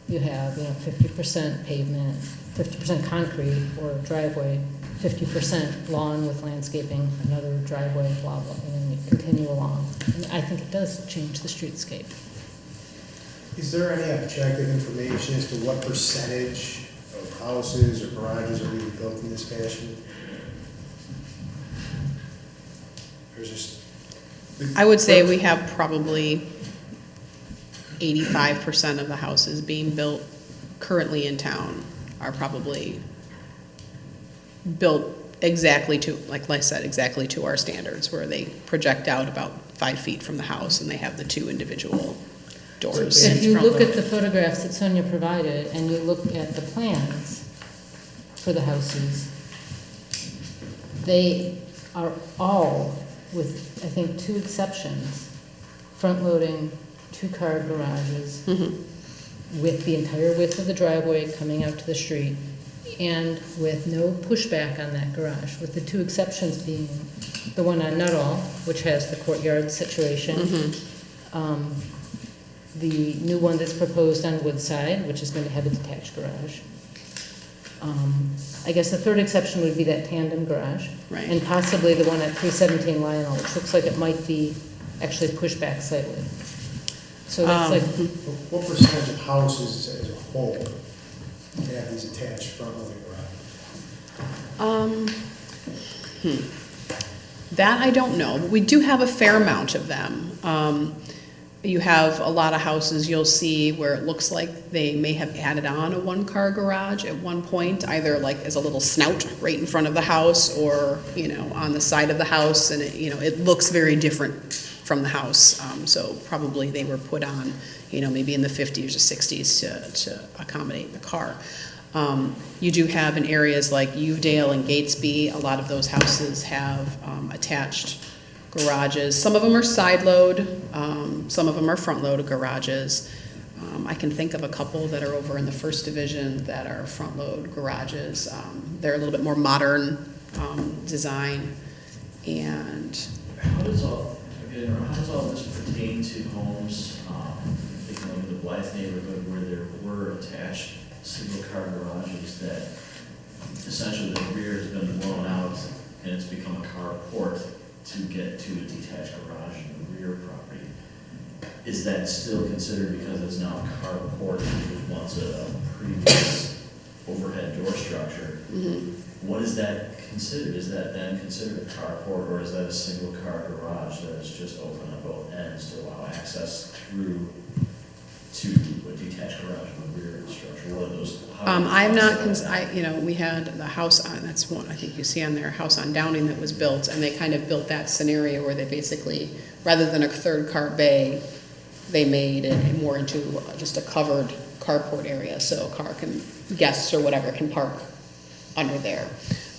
you have, 50% pavement, 50% concrete or driveway, 50% lawn with landscaping, another driveway, blah, blah, and then you continue along. And I think it does change the streetscape. Is there any objective information as to what percentage of houses or garages are being built in this fashion? Or is just? I would say we have probably 85% of the houses being built currently in town are probably built exactly to, like I said, exactly to our standards, where they project out about 5 feet from the house and they have the 2 individual doors. If you look at the photographs that Sonia provided and you look at the plans for the houses, they are all, with I think 2 exceptions, front-loading 2-car garages with the entire width of the driveway coming out to the street and with no pushback on that garage, with the 2 exceptions being the one on Nuttall, which has the courtyard situation, the new one that's proposed on Woodside, which is going to have a detached garage. I guess the 3rd exception would be that tandem garage. Right. And possibly the one at 317 Lionel, which looks like it might be actually pushed back slightly. So that's like, What percentage of houses as a whole have these attached front-loading garages? That I don't know. We do have a fair amount of them. You have a lot of houses you'll see where it looks like they may have added on a 1-car garage at one point, either like as a little snout right in front of the house or, on the side of the house, and it looks very different from the house. So probably they were put on, maybe in the 50s or 60s to accommodate the car. You do have in areas like Uvedale and Gatesby, a lot of those houses have attached garages. Some of them are side load, some of them are front load garages. I can think of a couple that are over in the 1st Division that are front load garages. They're a little bit more modern design. And How does all this pertain to homes, thinking of the Blythe neighborhood where there were attached single-car garages that essentially the rear has been blown out and it's become a carport to get to a detached garage in the rear property? Is that still considered, because it's now a carport, which was once a previous overhead door structure? What is that considered? Is that then considered a carport, or is that a single-car garage that is just open on both ends to allow access through to a detached garage in the rear structure? What are those? I'm not, we had the house on, that's one I think you see on there, house on Downing that was built, and they kind of built that scenario where they basically, rather than a 3rd-car bay, they made it more into just a covered carport area, so a car can, guests or whatever, can park under there.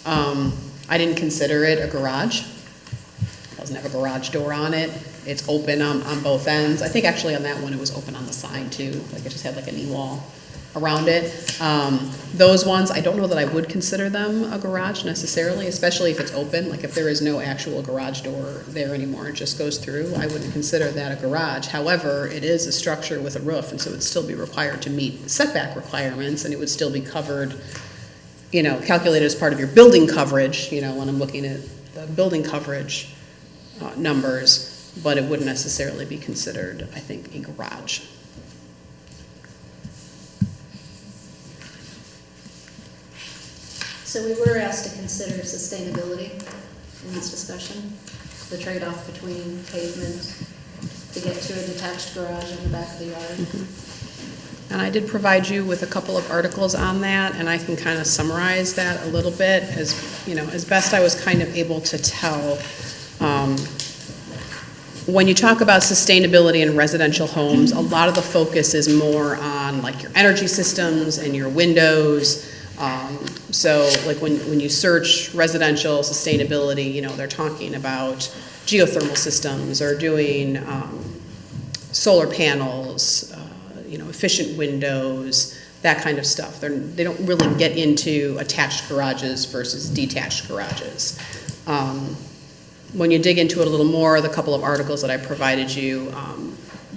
I didn't consider it a garage. It doesn't have a garage door on it. It's open on both ends. I think actually on that one it was open on the side too, like it just had like a knee wall around it. Those ones, I don't know that I would consider them a garage necessarily, especially if it's open. Like if there is no actual garage door there anymore, it just goes through, I wouldn't consider that a garage. However, it is a structure with a roof, and so it would still be required to meet setback requirements, and it would still be covered, calculated as part of your building coverage, when I'm looking at the building coverage numbers, but it wouldn't necessarily be considered, I think, a garage. So we were asked to consider sustainability in this discussion, the trade-off between pavement to get to a detached garage in the back of the yard. And I did provide you with a couple of articles on that, and I can kind of summarize that a little bit as best I was kind of able to tell. When you talk about sustainability in residential homes, a lot of the focus is more on like your energy systems and your windows. So like when you search residential sustainability, they're talking about geothermal systems or doing solar panels, efficient windows, that kind of stuff. They don't really get into attached garages versus detached garages. When you dig into it a little more, the couple of articles that I provided you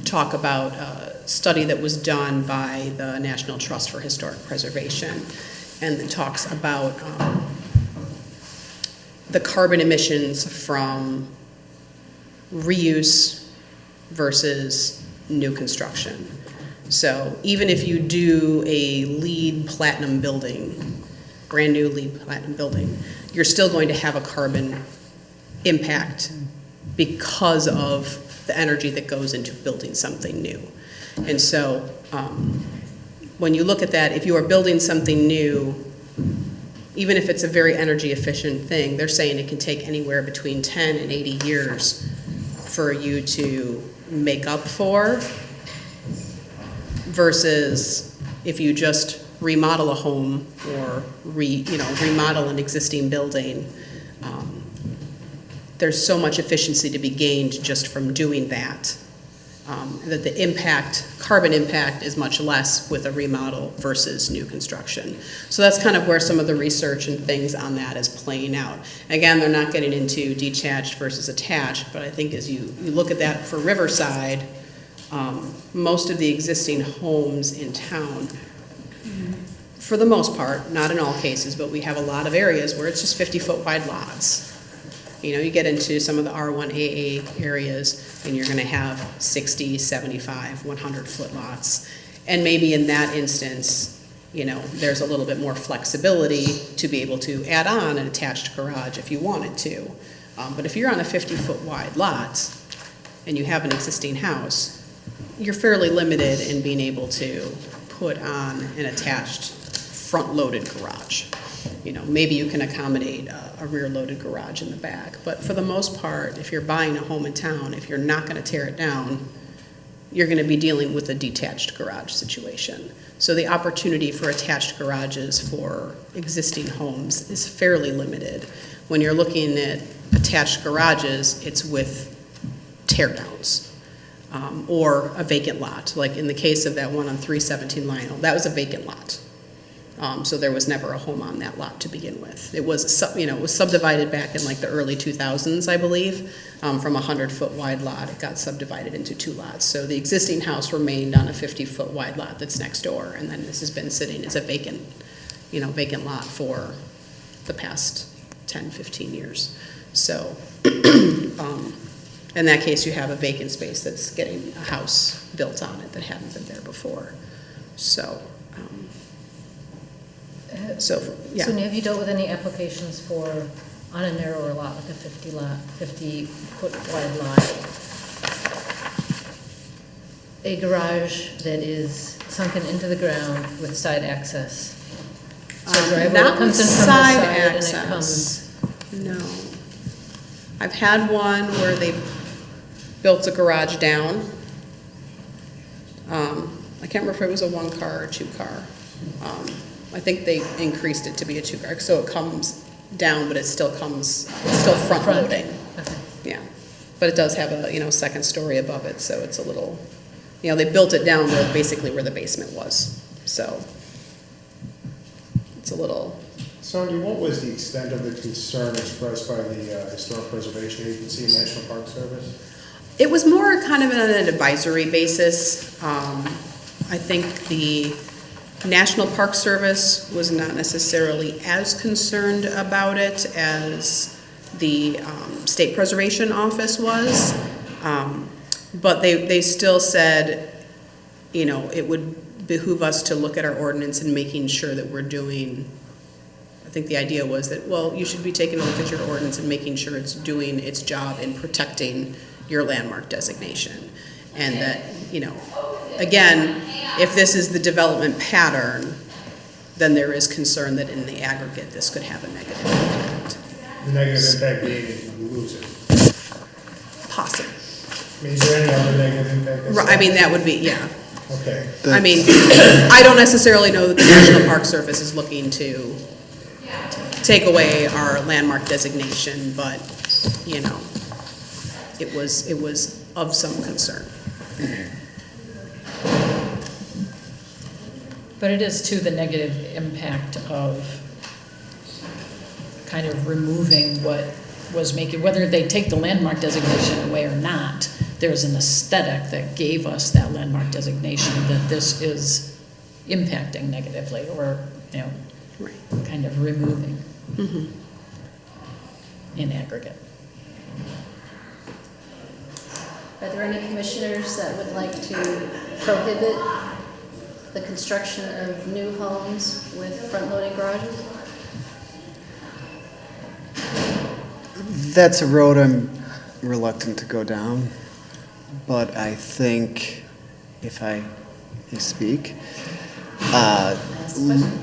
talk about a study that was done by the National Trust for Historic Preservation, and it talks about the carbon emissions from reuse versus new construction. So even if you do a LEED platinum building, brand new LEED platinum building, you're still going to have a carbon impact because of the energy that goes into building something new. And so when you look at that, if you are building something new, even if it's a very energy efficient thing, they're saying it can take anywhere between 10 and 80 years for you to make up for, versus if you just remodel a home or remodel an existing building. There's so much efficiency to be gained just from doing that, that the carbon impact is much less with a remodel versus new construction. So that's kind of where some of the research and things on that is playing out. Again, they're not getting into detached versus attached, but I think as you look at that for Riverside, most of the existing homes in town, for the most part, not in all cases, but we have a lot of areas where it's just 50-foot wide lots. You get into some of the R1AA areas, and you're going to have 60, 75, 100-foot lots. And maybe in that instance, there's a little bit more flexibility to be able to add on an attached garage if you wanted to. But if you're on a 50-foot wide lot and you have an existing house, you're fairly limited in being able to put on an attached front-loaded garage. Maybe you can accommodate a rear-loaded garage in the back, but for the most part, if you're buying a home in town, if you're not going to tear it down, you're going to be dealing with a detached garage situation. So the opportunity for attached garages for existing homes is fairly limited. When you're looking at attached garages, it's with tear-downs. Or a vacant lot, like in the case of that one on 317 Lionel, that was a vacant lot. So there was never a home on that lot to begin with. It was, it was subdivided back in like the early 2000s, I believe, from a 100-foot wide lot. It got subdivided into 2 lots. So the existing house remained on a 50-foot wide lot that's next door, and then this has been sitting as a vacant, vacant lot for the past 10, 15 years. So in that case, you have a vacant space that's getting a house built on it that hadn't been there before. So. So have you dealt with any applications for, on a narrower lot, like a 50-foot wide lot, a garage that is sunken into the ground with side access? So a driveway that comes in from the side access. And it comes. No. I've had one where they built a garage down. I can't remember if it was a 1-car or 2-car. I think they increased it to be a 2-car, so it comes down, but it's still front loading. Okay. Yeah, but it does have a second story above it, so it's a little, they built it down basically where the basement was, so it's a little. Sonia, what was the extent of the concern expressed by the Historic Preservation Agency and National Park Service? It was more kind of on an advisory basis. I think the National Park Service was not necessarily as concerned about it as the State Preservation Office was, but they still said, it would behoove us to look at our ordinance and making sure that we're doing, I think the idea was that, well, you should be taking a look at your ordinance and making sure it's doing its job in protecting your landmark designation. And that, again, if this is the development pattern, then there is concern that in the aggregate, this could have a negative impact. The negative impact being you lose it. Possible. I mean, is there any other negative impact? Right, I mean, that would be, yeah. Okay. I mean, I don't necessarily know that the National Park Service is looking to take away our landmark designation, but, it was of some concern. But it is to the negative impact of kind of removing what was making, whether they take the landmark designation away or not, there's an aesthetic that gave us that landmark designation that this is impacting negatively or, you know, kind of removing in aggregate. Are there any commissioners that would like to prohibit the construction of new homes with front-loading garages? That's a road I'm reluctant to go down, but I think, if I may speak,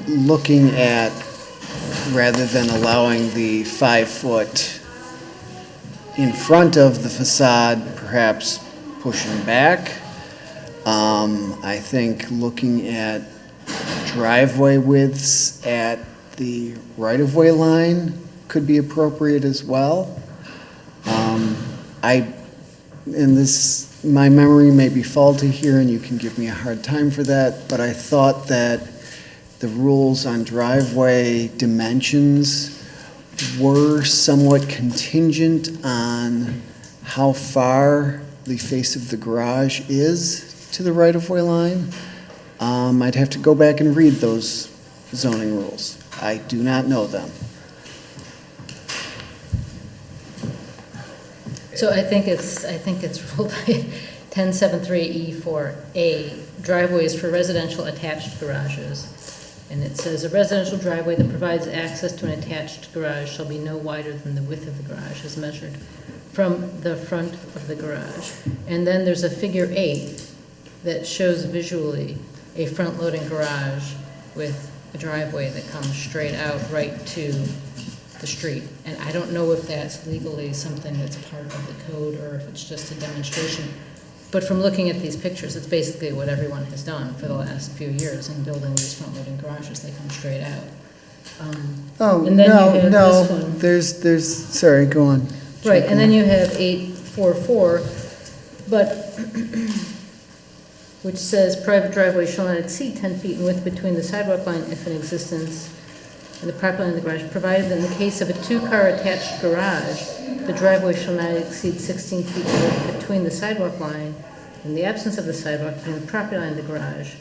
looking at, rather than allowing the 5 foot in front of the facade, perhaps pushing back, I think looking at driveway widths at the right-of-way line could be appropriate as well. My memory may be faulty here, and you can give me a hard time for that, but I thought that the rules on driveway dimensions were somewhat contingent on how far the face of the garage is to the right-of-way line. I'd have to go back and read those zoning rules. I do not know them. So I think it's ruled by 1073E4A, driveways for residential attached garages. And it says, a residential driveway that provides access to an attached garage shall be no wider than the width of the garage as measured from the front of the garage. And then there's a figure 8 that shows visually a front-loading garage with a driveway that comes straight out right to the street. And I don't know if that's legally something that's part of the code or if it's just a demonstration. But from looking at these pictures, it's basically what everyone has done for the last few years in building these front-loading garages. They come straight out. And then you have this one. There's, sorry, go on. Right, and then you have 844, but, which says private driveway shall not exceed 10 feet in width between the sidewalk line if in existence and the property line of the garage, provided that in the case of a 2-car attached garage, the driveway shall not exceed 16 feet in width between the sidewalk line and the absence of the sidewalk between the property line and the garage.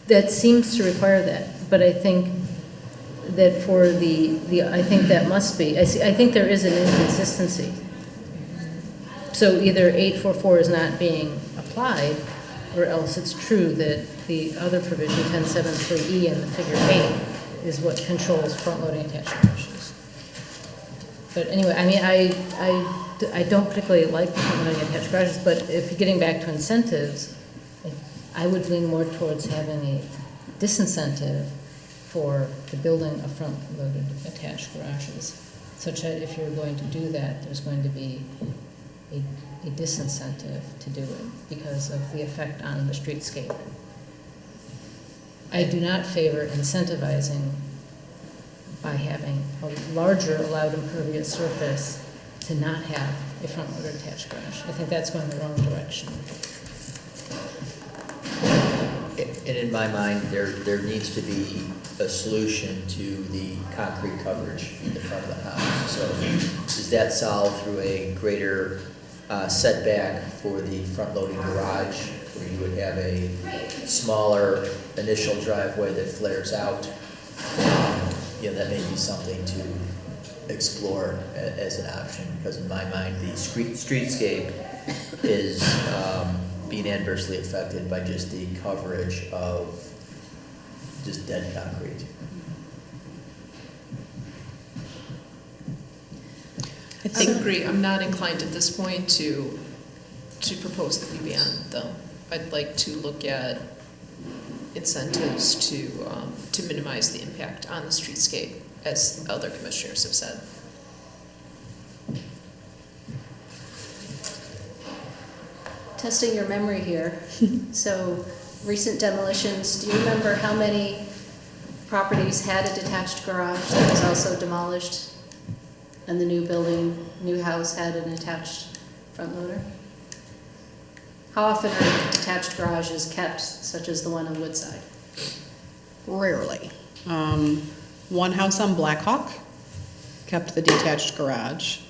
That seems to require that, but I think that for I think that must be, I think there is an inconsistency. So either 844 is not being applied, or else it's true that the other provision, 1073E and the figure 8, is what controls front-loading attached garages. But anyway, I mean, I don't particularly like the front-loading attached garages, but if getting back to incentives, I would lean more towards having a disincentive for the building of front-loaded attached garages, such that if you're going to do that, there's going to be a disincentive to do it because of the effect on the streetscape. I do not favor incentivizing by having a larger allowed impervious surface to not have a front-loader attached garage. I think that's going the wrong direction. And in my mind, there needs to be a solution to the concrete coverage in the front of the house. So is that solved through a greater setback for the front-loading garage, where you would have a smaller initial driveway that flares out? That may be something to explore as an option, because in my mind, the streetscape is being adversely affected by just the coverage of just dead concrete. I agree. I'm not inclined at this point to propose that we ban them. I'd like to look at incentives to minimize the impact on the streetscape, as other commissioners have said. Testing your memory here. So recent demolitions, do you remember how many properties had a detached garage that was also demolished? And the new house had an attached front loader? How often are detached garages kept, such as the one on Woodside? Rarely. One house on Blackhawk kept the detached garage.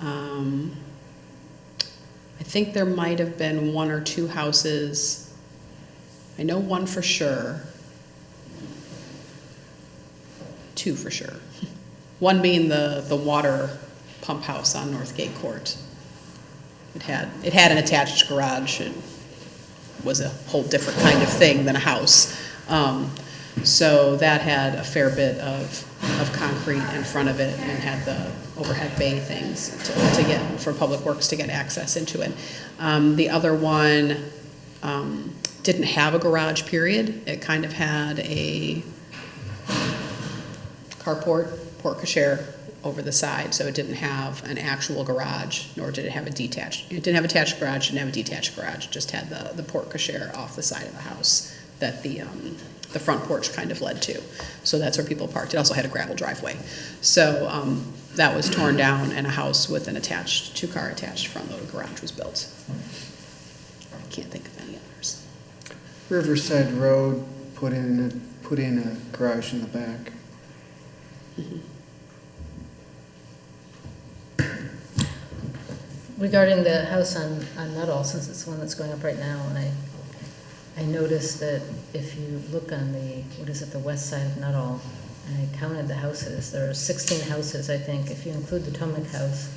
I think there might have been one or two houses, I know one for sure, two for sure. One being the water pump house on Northgate Court. It had an attached garage. It was a whole different kind of thing than a house. So that had a fair bit of concrete in front of it and had the overhead bay things to get, for Public Works to get access into it. The other one didn't have a garage, period. It kind of had a carport, porte-cochere over the side, so it didn't have an actual garage, nor did it have a detached. It didn't have a attached garage, didn't have a detached garage, it just had the porte-cochere off the side of the house that the front porch kind of led to. So that's where people parked. It also had a gravel driveway. So that was torn down and a house with an attached, two-car attached front load garage was built. I can't think of any others. Riverside Road put in a garage in the back. Regarding the house on Nuttall, since it's the one that's going up right now, and I noticed that if you look on the west side of Nuttall, and I counted the houses, there are 16 houses, I think, if you include the Tomic house,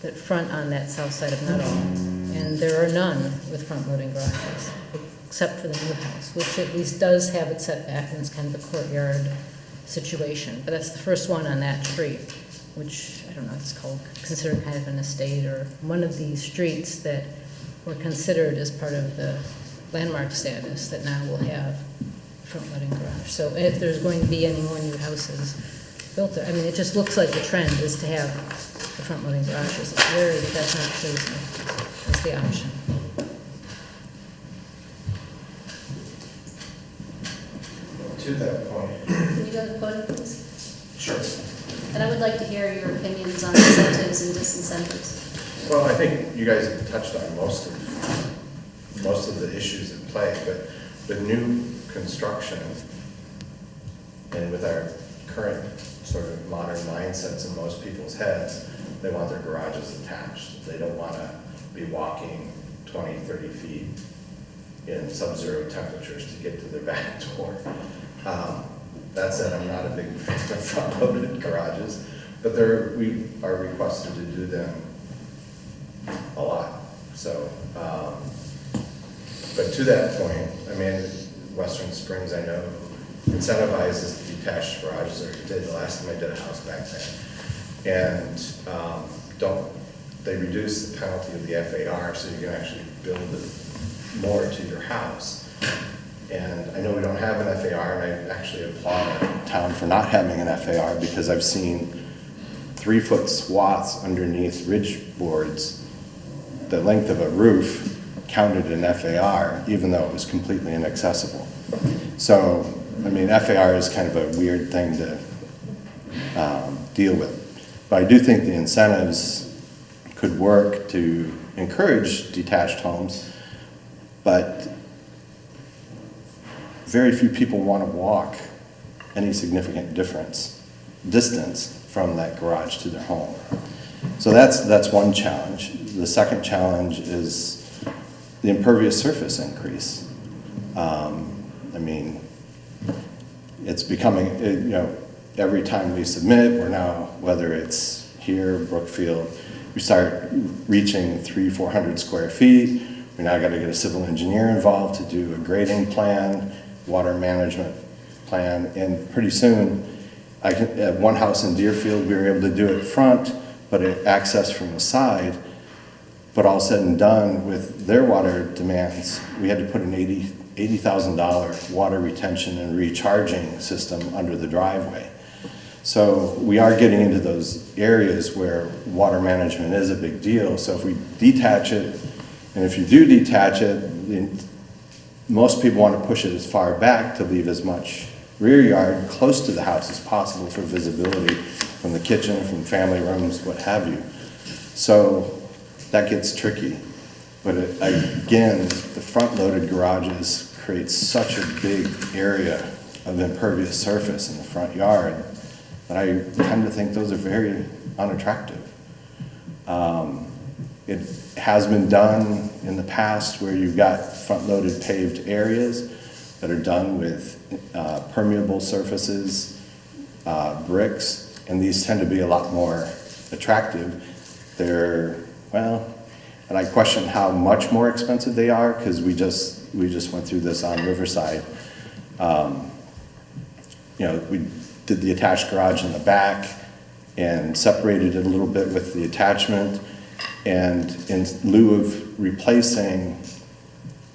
that front on that south side of Nuttall. And there are none with front-loading garages, except for the new house, which at least does have it set back, and it's kind of a courtyard situation. But that's the first one on that street, which, I don't know, it's considered kind of an estate, or one of these streets that were considered as part of the landmark status that now will have front-loading garage. So if there's going to be any more new houses built there, I mean, it just looks like the trend is to have the front-loading garages. It's weird that that's not chosen as the option. To that point. Can you go to the podium, please? Sure. And I would like to hear your opinions on incentives and disincentives. Well, I think you guys have touched on most of the issues at play, but with new construction and with our current sort of modern mindsets in most people's heads, they want their garages attached. They don't want to be walking 20, 30 feet in sub-zero temperatures to get to their back door. That said, I'm not a big fan of front-loaded garages, but we are requested to do them a lot. So, but to that point, I mean, Western Springs, I know, incentivizes detached garages, or did the last time I did a house back then. And they reduce the penalty of the FAR so you can actually build it more to your house. And I know we don't have an FAR, and I actually applaud our town for not having an FAR, because I've seen 3-foot swaths underneath ridge boards, the length of a roof counted in FAR, even though it was completely inaccessible. So, I mean, FAR is kind of a weird thing to deal with. But I do think the incentives could work to encourage detached homes, but very few people want to walk any significant distance from that garage to their home. So that's one challenge. The second challenge is the impervious surface increase. I mean, it's becoming, every time we submit, we're now, whether it's here, Brookfield, we start reaching 300-400 square feet. We now got to get a civil engineer involved to do a grading plan, water management plan, and pretty soon, at one house in Deerfield, we were able to do it front, but it accessed from the side. But all said and done, with their water demands, we had to put an $80,000 water retention and recharging system under the driveway. So we are getting into those areas where water management is a big deal. So if we detach it, and if you do detach it, most people want to push it as far back to leave as much rear yard close to the house as possible for visibility from the kitchen, from family rooms, what have you. So that gets tricky. But again, the front-loaded garages create such a big area of impervious surface in the front yard that I tend to think those are very unattractive. It has been done in the past where you've got front-loaded paved areas that are done with permeable surfaces, bricks, and these tend to be a lot more attractive. They're, well, and I question how much more expensive they are because we just went through this on Riverside. You know, we did the attached garage in the back and separated it a little bit with the attachment. And in lieu of replacing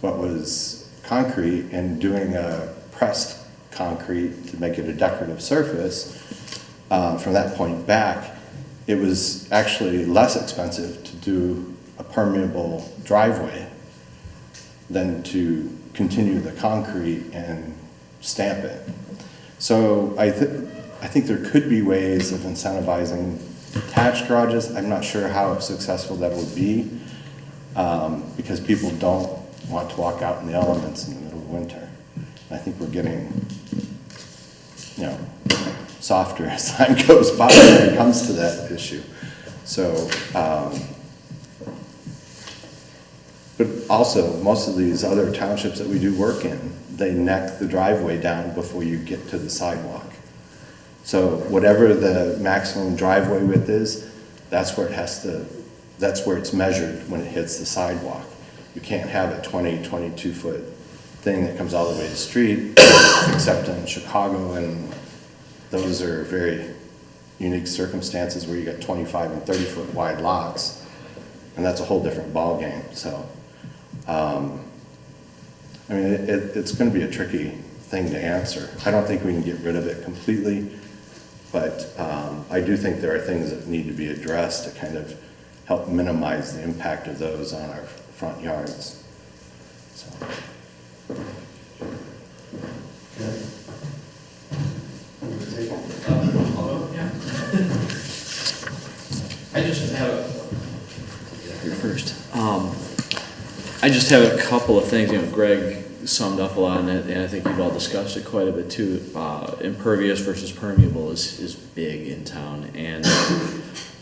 what was concrete and doing a pressed concrete to make it a decorative surface, from that point back, it was actually less expensive to do a permeable driveway than to continue the concrete and stamp it. So I think there could be ways of incentivizing detached garages. I'm not sure how successful that would be because people don't want to walk out in the elements in the middle of winter. I think we're getting, you know, softer as time goes by when it comes to that issue. So, but also most of these other townships that we do work in, they neck the driveway down before you get to the sidewalk. So whatever the maximum driveway width is, that's where it has to, that's where it's measured when it hits the sidewalk. You can't have a 22 foot thing that comes all the way to the street, except in Chicago, and those are very unique circumstances where you got 25 and 30 foot wide lots, and that's a whole different ballgame. So, I mean, it's going to be a tricky thing to answer. I don't think we can get rid of it completely, but I do think there are things that need to be addressed to kind of help minimize the impact of those on our front yards. So. I just have I just have a couple of things. You know, Greg summed up a lot on it, and I think you've all discussed it quite a bit too. Impervious versus permeable is big in town, and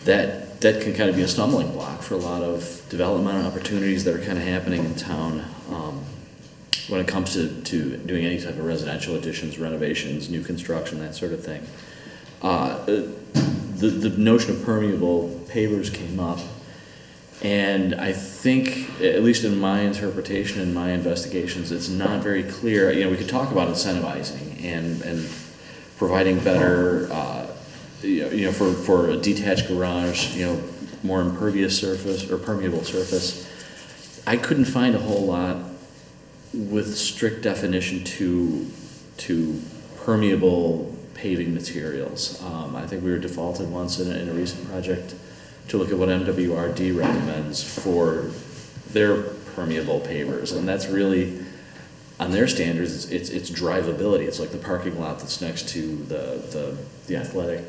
that can kind of be a stumbling block for a lot of development opportunities that are kind of happening in town when it comes to doing any type of residential additions, renovations, new construction, that sort of thing. The notion of permeable pavers came up, and I think, at least in my interpretation and my investigations, it's not very clear. You know, we could talk about incentivizing and providing better, you know, for a detached garage, you know, more impervious surface or permeable surface. I couldn't find a whole lot with strict definition to permeable paving materials. I think we were defaulted once in a recent project to look at what MWRD recommends for their permeable pavers, and that's really, on their standards, it's drivability. It's like the parking lot that's next to the athletic,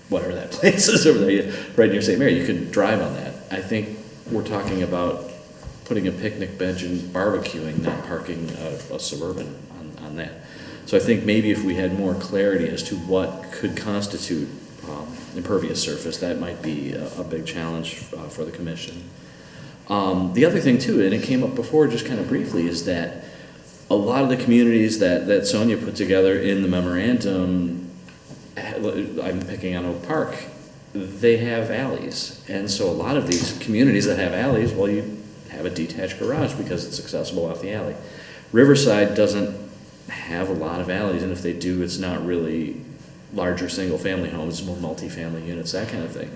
whatever that place is over there, right near St. Mary. You could drive on that. I think we're talking about putting a picnic bench and barbecuing, not parking a Suburban on that. So I think maybe if we had more clarity as to what could constitute impervious surface, that might be a big challenge for the commission. The other thing too, and it came up before just kind of briefly, is that a lot of the communities that Sonia put together in the memorandum, I'm picking on Oak Park, they have alleys. And so a lot of these communities that have alleys, well, you have a detached garage because it's accessible off the alley. Riverside doesn't have a lot of alleys, and if they do, it's not really larger single-family homes, it's more multi-family units, that kind of thing.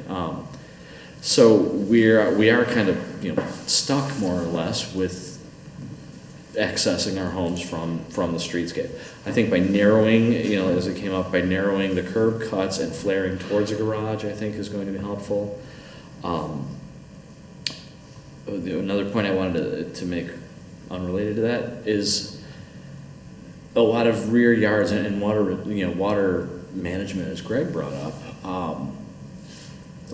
So we are kind of, you know, stuck more or less with accessing our homes from the streetscape. I think by narrowing, you know, as it came up, by narrowing the curb cuts and flaring towards a garage, I think is going to be helpful. Another point I wanted to make unrelated to that is a lot of rear yards and water, you know, water management, as Greg brought up.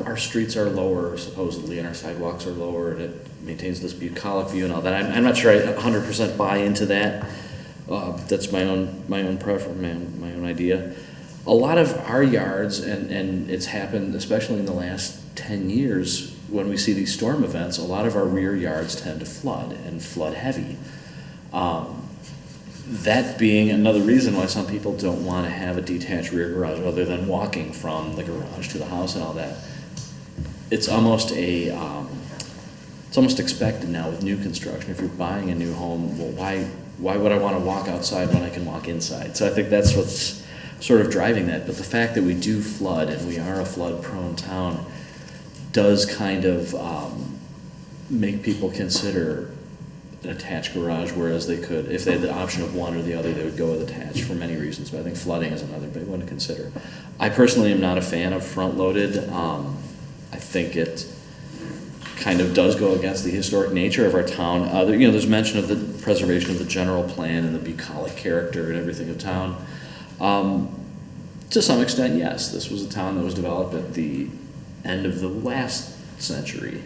our streets are lower supposedly, and our sidewalks are lower, and it maintains this bucolic view and all that. I'm not sure I 100% buy into that. That's my own preference, my own idea. A lot of our yards, and it's happened especially in the last 10 years, when we see these storm events, a lot of our rear yards tend to flood, and flood heavy. That being another reason why some people don't want to have a detached rear garage other than walking from the garage to the house and all that. It's almost it's almost expected now with new construction. If you're buying a new home, well, why would I want to walk outside when I can walk inside? So I think that's what's sort of driving that. But the fact that we do flood, and we are a flood-prone town, does kind of make people consider an attached garage, whereas they could, if they had the option of one or the other, they would go with attached for many reasons. But I think flooding is another big one to consider. I personally am not a fan of front-loaded. I think it kind of does go against the historic nature of our town. There's mention of the preservation of the general plan and the bucolic character and everything of town. To some extent, yes. This was a town that was developed at the end of the last century.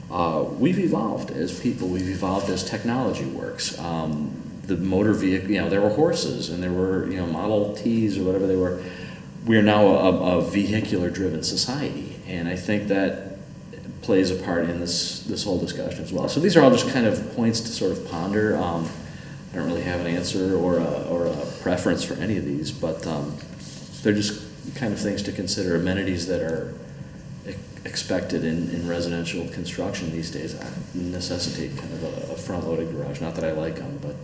We've evolved as people. We've evolved as technology works. The motor vehicle, there were horses, and there were, Model Ts or whatever they were. We are now a vehicular-driven society, and I think that plays a part in this whole discussion as well. So these are all just kind of points to sort of ponder. I don't really have an answer or a preference for any of these, but they're just kind of things to consider, amenities that are expected in residential construction these days necessitate kind of a front-loaded garage. Not that I like them, but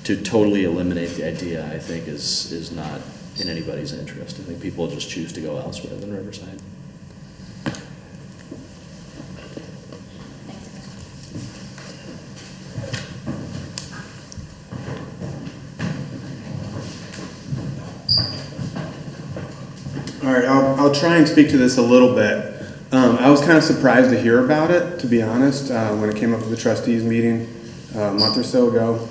to totally eliminate the idea, I think, is not in anybody's interest. I think people just choose to go elsewhere than Riverside. All right, I'll try and speak to this a little bit. I was kind of surprised to hear about it, to be honest, when it came up at the trustees meeting a month or so ago.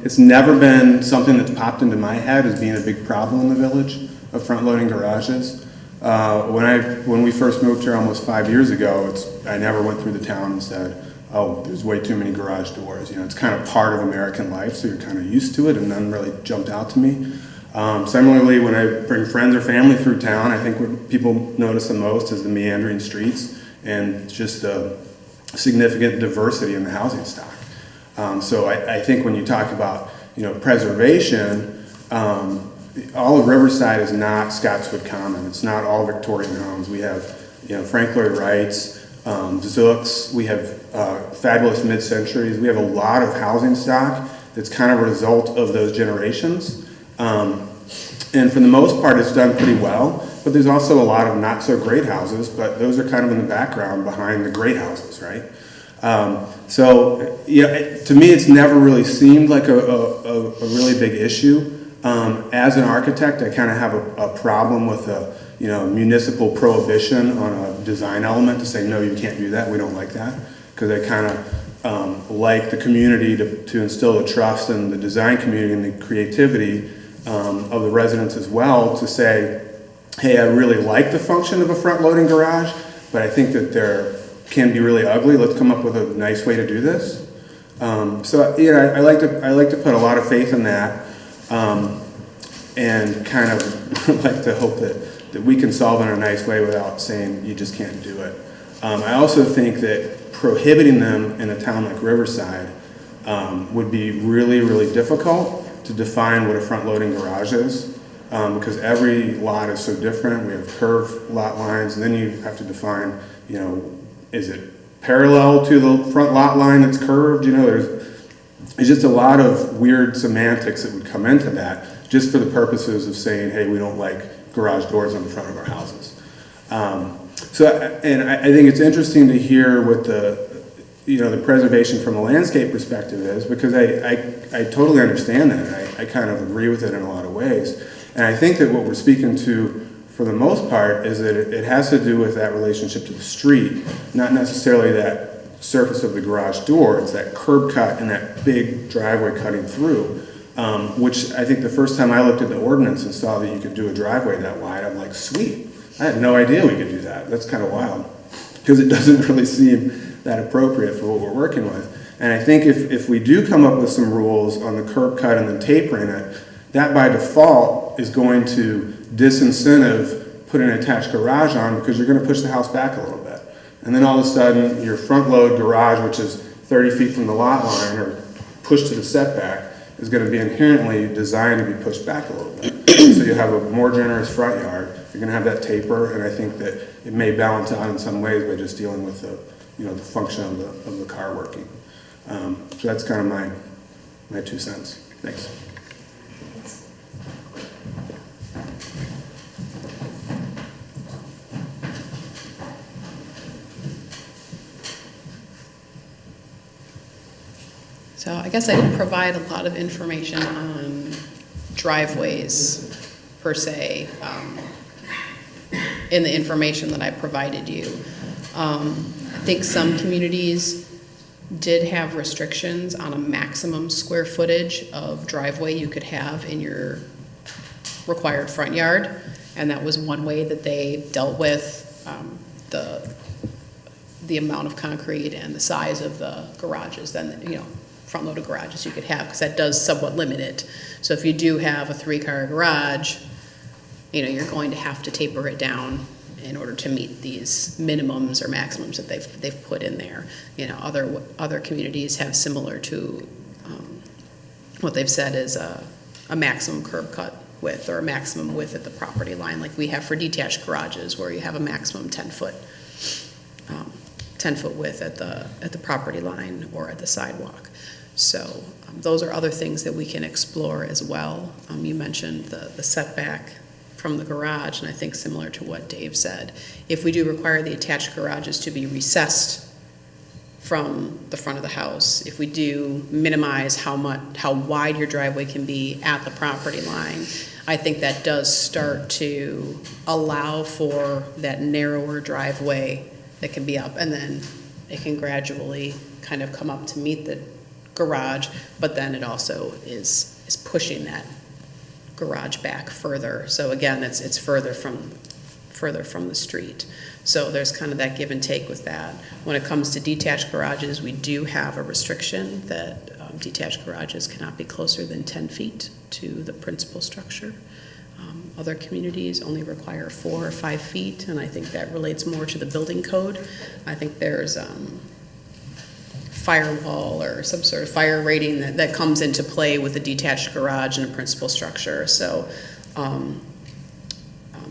It's never been something that's popped into my head as being a big problem in the village of front-loading garages. When we first moved here almost 5 years ago, I never went through the town and said, oh, there's way too many garage doors. It's kind of part of American life, so you're kind of used to it, and none really jumped out to me. Similarly, when I bring friends or family through town, I think what people notice the most is the meandering streets and just the significant diversity in the housing stock. So I think when you talk about preservation, all of Riverside is not Scottswood Common. It's not all Victorian homes. We have Frank Lloyd Wright's, Zooks. We have fabulous mid-centuries. We have a lot of housing stock that's kind of a result of those generations. And for the most part, it's done pretty well, but there's also a lot of not so great houses, but those are kind of in the background behind the great houses, right? To me, it's never really seemed like a really big issue. As an architect, I kind of have a problem with a municipal prohibition on a design element to say, no, you can't do that, we don't like that, because I kind of like the community to instill the trust in the design community and the creativity of the residents as well, to say, hey, I really like the function of a front-loading garage, but I think that they're can be really ugly. Let's come up with a nice way to do this. I like to put a lot of faith in that, and kind of like to hope that we can solve it in a nice way without saying you just can't do it. I also think that prohibiting them in a town like Riverside would be really, really difficult to define what a front-loading garage is, because every lot is so different. We have curved lot lines, and then you have to define, is it parallel to the front lot line that's curved? There's just a lot of weird semantics that would come into that, just for the purposes of saying, hey, we don't like garage doors on the front of our houses. And I think it's interesting to hear what the preservation from a landscape perspective is, because I totally understand that, and I kind of agree with it in a lot of ways. And I think that what we're speaking to, for the most part, is that it has to do with that relationship to the street, not necessarily that surface of the garage door. It's that curb cut and that big driveway cutting through, which I think the first time I looked at the ordinance and saw that you could do a driveway that wide, I'm like, sweet, I had no idea we could do that. That's kind of wild, because it doesn't really seem that appropriate for what we're working with. And I think if we do come up with some rules on the curb cut and then tapering it, that by default is going to disincentive putting an attached garage on, because you're going to push the house back a little bit. And then all of a sudden, your front load garage, which is 30 feet from the lot line or pushed to the setback, is going to be inherently designed to be pushed back a little bit. So you have a more generous front yard. You're going to have that taper, and I think that it may balance out in some ways by just dealing with the, the function of the car working. So that's kind of my 2 cents. Thanks. So I guess I didn't provide a lot of information on driveways per se in the information that I provided you. I think some communities did have restrictions on a maximum square footage of driveway you could have in your required front yard, and that was one way that they dealt with the amount of concrete and the size of the garages. Then, front-loaded garages you could have, because that does somewhat limit it. So if you do have a 3-car garage, you're going to have to taper it down in order to meet these minimums or maximums that they've put in there. Other communities have similar to what they've said is a maximum curb cut width or a maximum width at the property line, like we have for detached garages, where you have a maximum 10-foot width at the property line or at the sidewalk. So those are other things that we can explore as well. You mentioned the setback from the garage, and I think similar to what Dave said, if we do require the attached garages to be recessed from the front of the house, if we do minimize how wide your driveway can be at the property line, I think that does start to allow for that narrower driveway that can be up, and then it can gradually kind of come up to meet the garage, but then it also is pushing that garage back further. So again, it's further from the street. So there's kind of that give and take with that. When it comes to detached garages, we do have a restriction that detached garages cannot be closer than 10 feet to the principal structure. Other communities only require 4 or 5 feet, and I think that relates more to the building code. I think there's firewall or some sort of fire rating that comes into play with a detached garage and a principal structure. So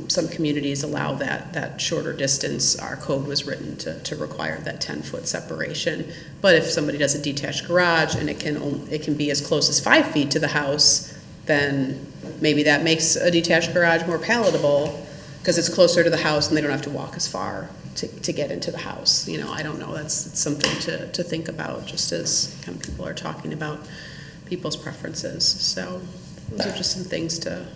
some communities allow that shorter distance. Our code was written to require that 10-foot separation. But if somebody does a detached garage and it can be as close as 5 feet to the house, then maybe that makes a detached garage more palatable because it's closer to the house and they don't have to walk as far to get into the house. I don't know. That's something to think about, just as kind of people are talking about people's preferences. So those are just some things to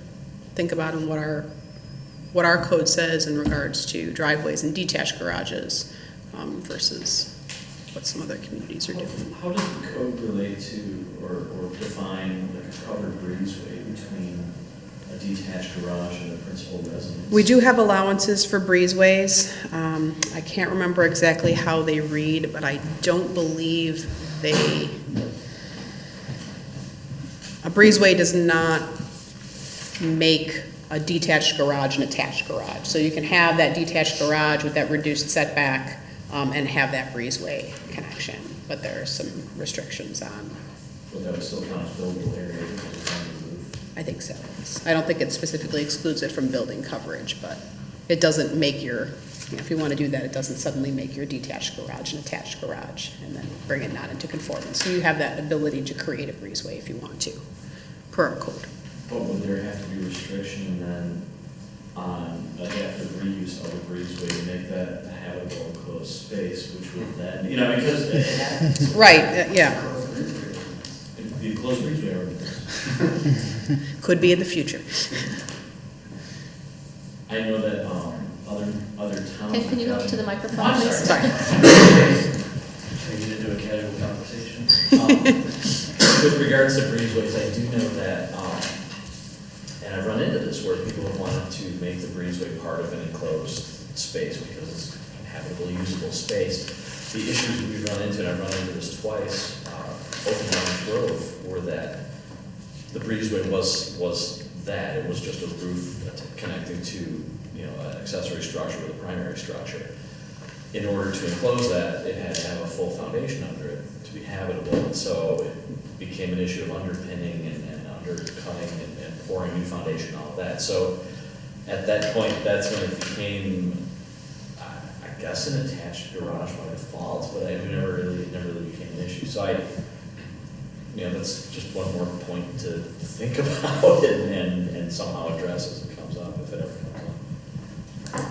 think about and what our code says in regards to driveways and detached garages versus what some other communities are doing. How does the code relate to or define like a covered breezeway between a detached garage and a principal residence? We do have allowances for breezeways. I can't remember exactly how they read, but I don't believe a breezeway does not make a detached garage an attached garage. So you can have that detached garage with that reduced setback and have that breezeway connection, but there are some restrictions on. But that would still count as buildable area if it's on the roof? I think so. I don't think it specifically excludes it from building coverage, but it doesn't make if you want to do that, it doesn't suddenly make your detached garage an attached garage and then bring it not into conformance. So you have that ability to create a breezeway if you want to, per our code. But would there have to be restriction then on adaptive reuse of a breezeway to make that a habitable enclosed space, which would then, because it happens. Right, yeah. It'd be a closed breezeway ordinance. Could be in the future. I know that other towns. Can you go up to the microphone, I'm please? sorry. Maybe to do a casual conversation. With regards to breezeways, I do know that, and I've run into this where people have wanted to make the breezeway part of an enclosed space because it's habitable, usable space. The issues we run into, and I've run into this twice, Open Orange Grove, were that the breezeway was that. It was just a roof connecting to, you know, an accessory structure with a primary structure. In order to enclose that, it had to have a full foundation under it to be habitable, and so it became an issue of underpinning and undercutting and pouring new foundation, all of that. So at that point, that's when it became, I guess, an attached garage by default, but it never really became an issue. So that's just one more point to think about and somehow address as it comes up, if it ever comes up.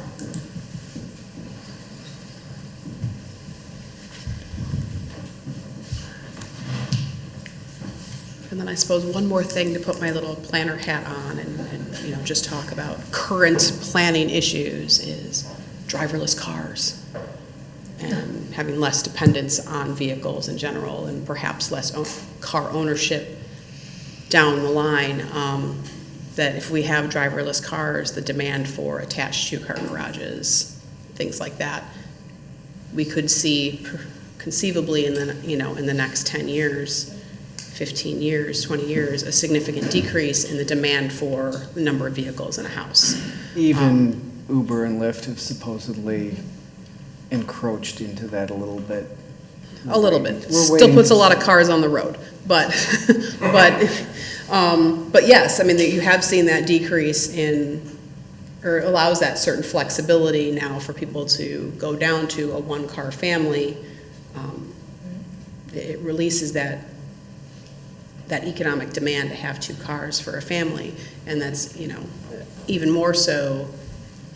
And then I suppose one more thing to put my little planner hat on and just talk about current planning issues is driverless cars and having less dependence on vehicles in general and perhaps less car ownership down the line. That if we have driverless cars, the demand for attached two-car garages, things like that, we could see conceivably in the next 10 years, 15 years, 20 years, a significant decrease in the demand for the number of vehicles in a house. Even Uber and Lyft have supposedly encroached into that a little bit. A little bit. We're Still waiting. puts a lot of cars on the road, but but yes, I mean, you have seen that decrease or allows that certain flexibility now for people to go down to a one-car family. It releases that economic demand to have two cars for a family, and that's even more so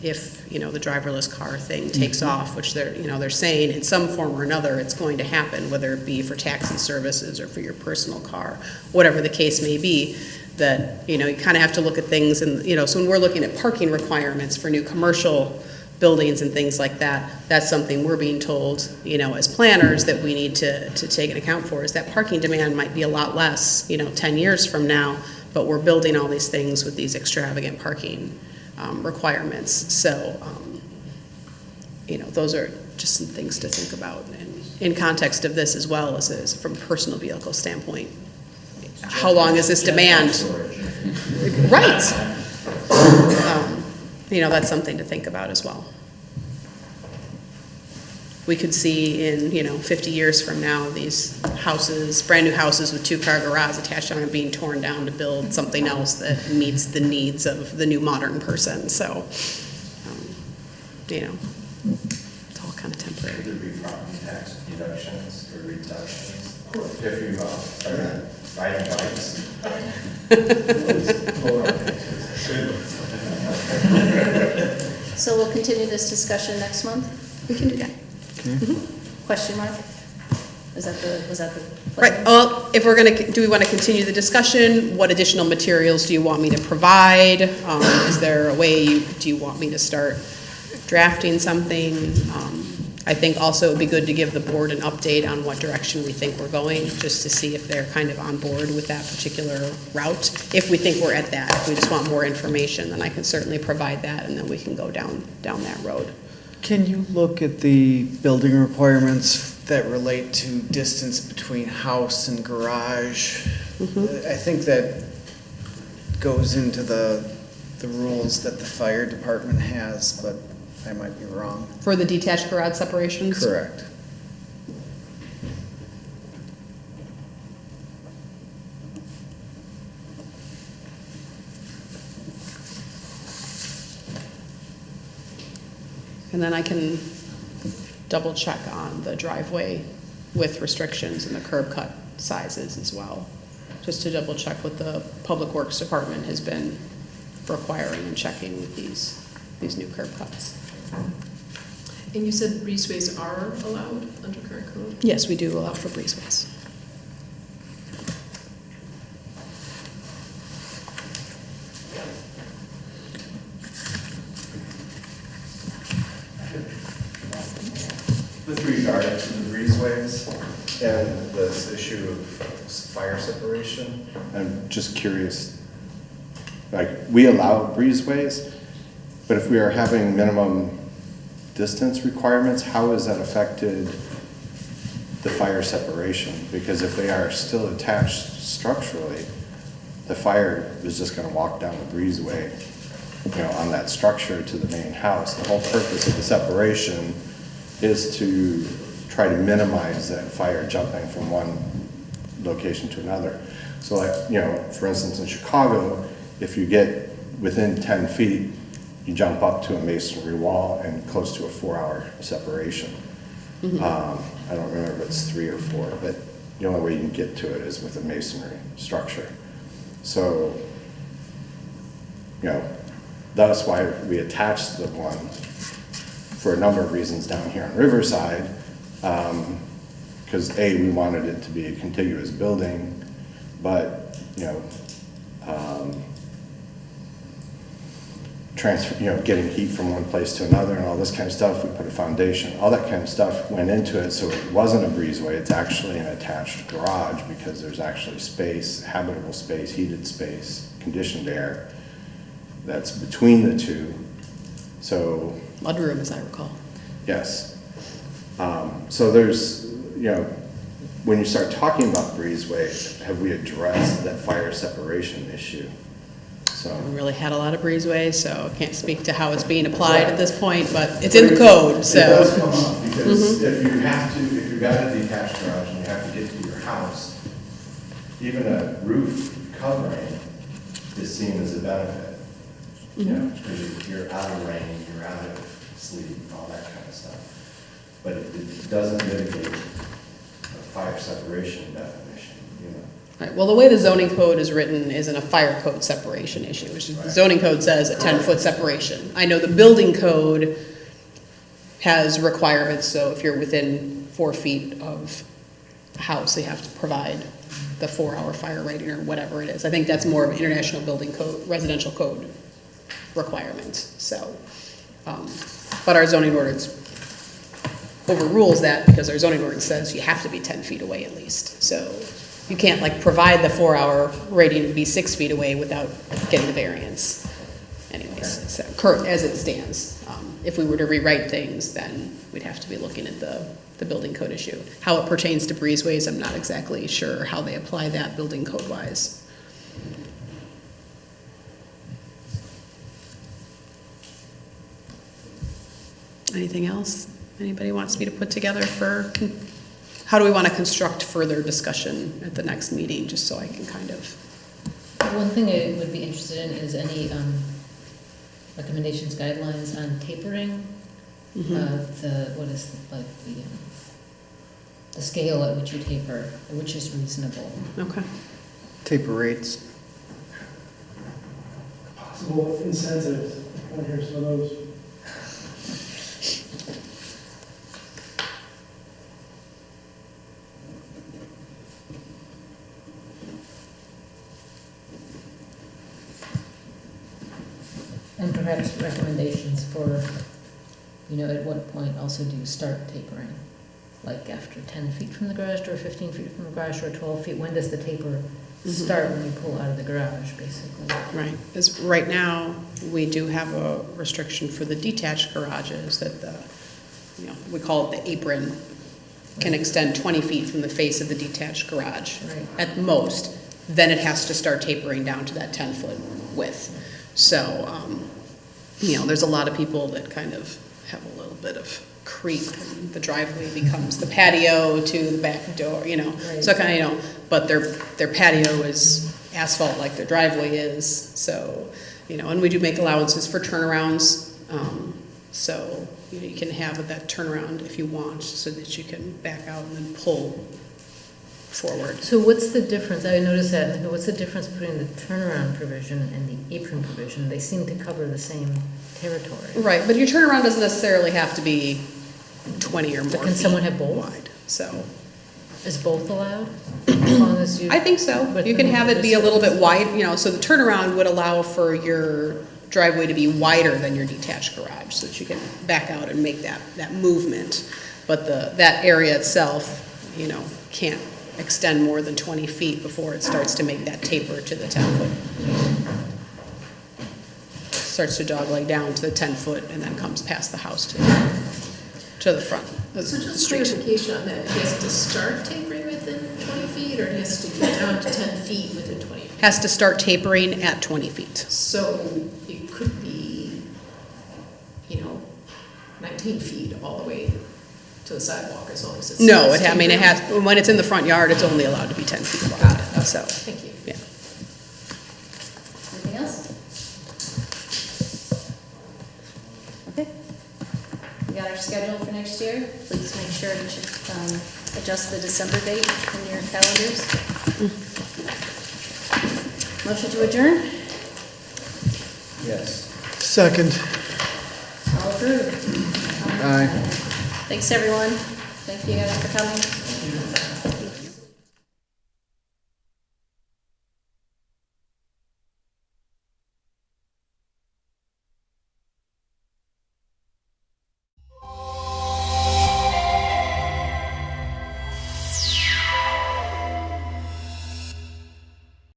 if the driverless car thing takes off, which they're saying in some form or another it's going to happen, whether it be for taxi services or for your personal car, whatever the case may be. That you kind of have to look at things, and so when we're looking at parking requirements for new commercial buildings and things like that, that's something we're being told, as planners, that we need to take into account for, is that parking demand might be a lot less, 10 years from now, but we're building all these things with these extravagant parking requirements. So, those are just some things to think about, and in context of this as well as from a personal vehicle standpoint. How long is this demand? Right. That's something to think about as well. We could see in, 50 years from now, these houses, brand new houses with two-car garage attached on them being torn down to build something else that meets the needs of the new modern person. So, it's all kind of temporary. Could there be property tax deductions or reductions if you are riding bikes? So we'll continue this discussion next month? We can do that. Question mark? Was that the? Right, well, if we're do we want to continue the discussion? What additional materials do you want me to provide? Is there a way, do you want me to start drafting something? I think also it would be good to give the board an update on what direction we think we're going, just to see if they're kind of on board with that particular route. If we think we're at that, if we just want more information, then I can certainly provide that, and then we can go down that road. Can you look at the building requirements that relate to distance between house and garage? I think that goes into the rules that the fire department has, but I might be wrong. For the detached garage separations? Correct. And then I can double check on the driveway with restrictions and the curb cut sizes as well, just to double check what the Public Works Department has been requiring and checking with these new curb cuts. And you said breezeways are allowed under current code? Yes, we do allow for breezeways. With regard to the breezeways and this issue of fire separation, I'm just curious, like, we allow breezeways, But if we are having minimum distance requirements, how has that affected the fire separation? Because if they are still attached structurally, the fire is just gonna walk down the breezeway, you know, on that structure to the main house. The whole purpose of the separation is to try to minimize that fire jumping from one location to another. So like, you know, for instance, in Chicago, if you get within 10 feet, you jump up to a masonry wall and close to a 4-hour separation. I don't remember if it's 3 or 4, but the only way you can get to it is with a masonry structure. So, you know, that's why we attached the one for a number of reasons down here on Riverside, because A, we wanted it to be a contiguous building, but, you know, getting heat from one place to another and all this kind of stuff. We put a foundation, all that kind of stuff went into it, so it wasn't a breezeway. It's actually an attached garage because there's actually space, habitable space, heated space, conditioned air that's between the two. So Mudroom, as I recall. yes. So there's, you know, when you start talking about breezeway, have we addressed that fire separation issue? So We really had a lot of breezeways, so I can't speak to how it's being applied at this point, but it's in the code, so. it does come up, because if you've got a detached garage and you have to get to your house, even a roof covering is seen as a benefit. You know, because you're out of rain, you're out of sleet, all that kind of stuff. But it doesn't mitigate a fire separation definition, you know. Right, well, the way the zoning code is written isn't a fire code separation issue. It's just the zoning code says a 10-foot separation. I know the building code has requirements, so if you're within 4 feet of a house, they have to provide the 4-hour fire rating or whatever it is. I think that's more of an international building code, residential code requirement, so. But our zoning ordinance overrules that because our zoning ordinance says you have to be 10 feet away at least. So you can't like provide the 4-hour rating and be 6 feet away without getting the variance. Anyways, so as it stands, if we were to rewrite things, then we'd have to be looking at the building code issue. How it pertains to breezeways, I'm not exactly sure how they apply that building code wise. Anything else anybody wants me to put together for, how do we want to construct further discussion at the next meeting, just so I can kind of. One thing I would be interested in is any recommendations, guidelines on tapering. The scale at which you taper, which is reasonable. Okay. Taper rates. Possible incentives, I want to hear some of those. And perhaps recommendations for, you know, at what point also do you start tapering? Like after 10 feet from the garage door, 15 feet from the garage door, 12 feet? When does the taper start when you pull out of the garage, basically? Right, because right now, we do have a restriction for the detached garages that the, you know, we call it the apron, can extend 20 feet from the face of the detached garage at most. Then it has to start tapering down to that 10-foot width. So, you know, there's a lot of people that kind of have a little bit of creep, and the driveway becomes the patio to the back door, you know. So kind of, you know, but their patio is asphalt like their driveway is. So, you know, and we do make allowances for turnarounds. So, you know, you can have that turnaround if you want, so that you can back out and then pull forward. So what's the difference? I noticed that. What's the difference between the turnaround provision and the apron provision? They seem to cover the same territory. Right, but your turnaround doesn't necessarily have to be 20 or more But can someone have both? wide. So Is both allowed? As long as you. I think so. You can have it be a little bit wide, you know, so the turnaround would allow for your driveway to be wider than your detached garage, so that you can back out and make that movement. But that area itself, you know, can't extend more than 20 feet before it starts to make that taper to the 10-foot. starts to dogleg down to the 10-foot and then comes past the house to the front of the So just street. clarification on that, he has to start tapering within 20 feet, or he has to get down to 10 feet within 20 feet? Has to start tapering at 20 feet. So it could be, 19 feet all the way to the sidewalk as long as it's. No, it has, when it's in the front yard, it's only allowed to be 10 feet Got wide, it, okay, so, thank you. yeah. Anything else? Okay. We got our schedule for next year. Please make sure to adjust the December date in your calendars. Motion to adjourn? Yes. Second. All approved. Aye. Thanks, everyone. Thank you guys for coming.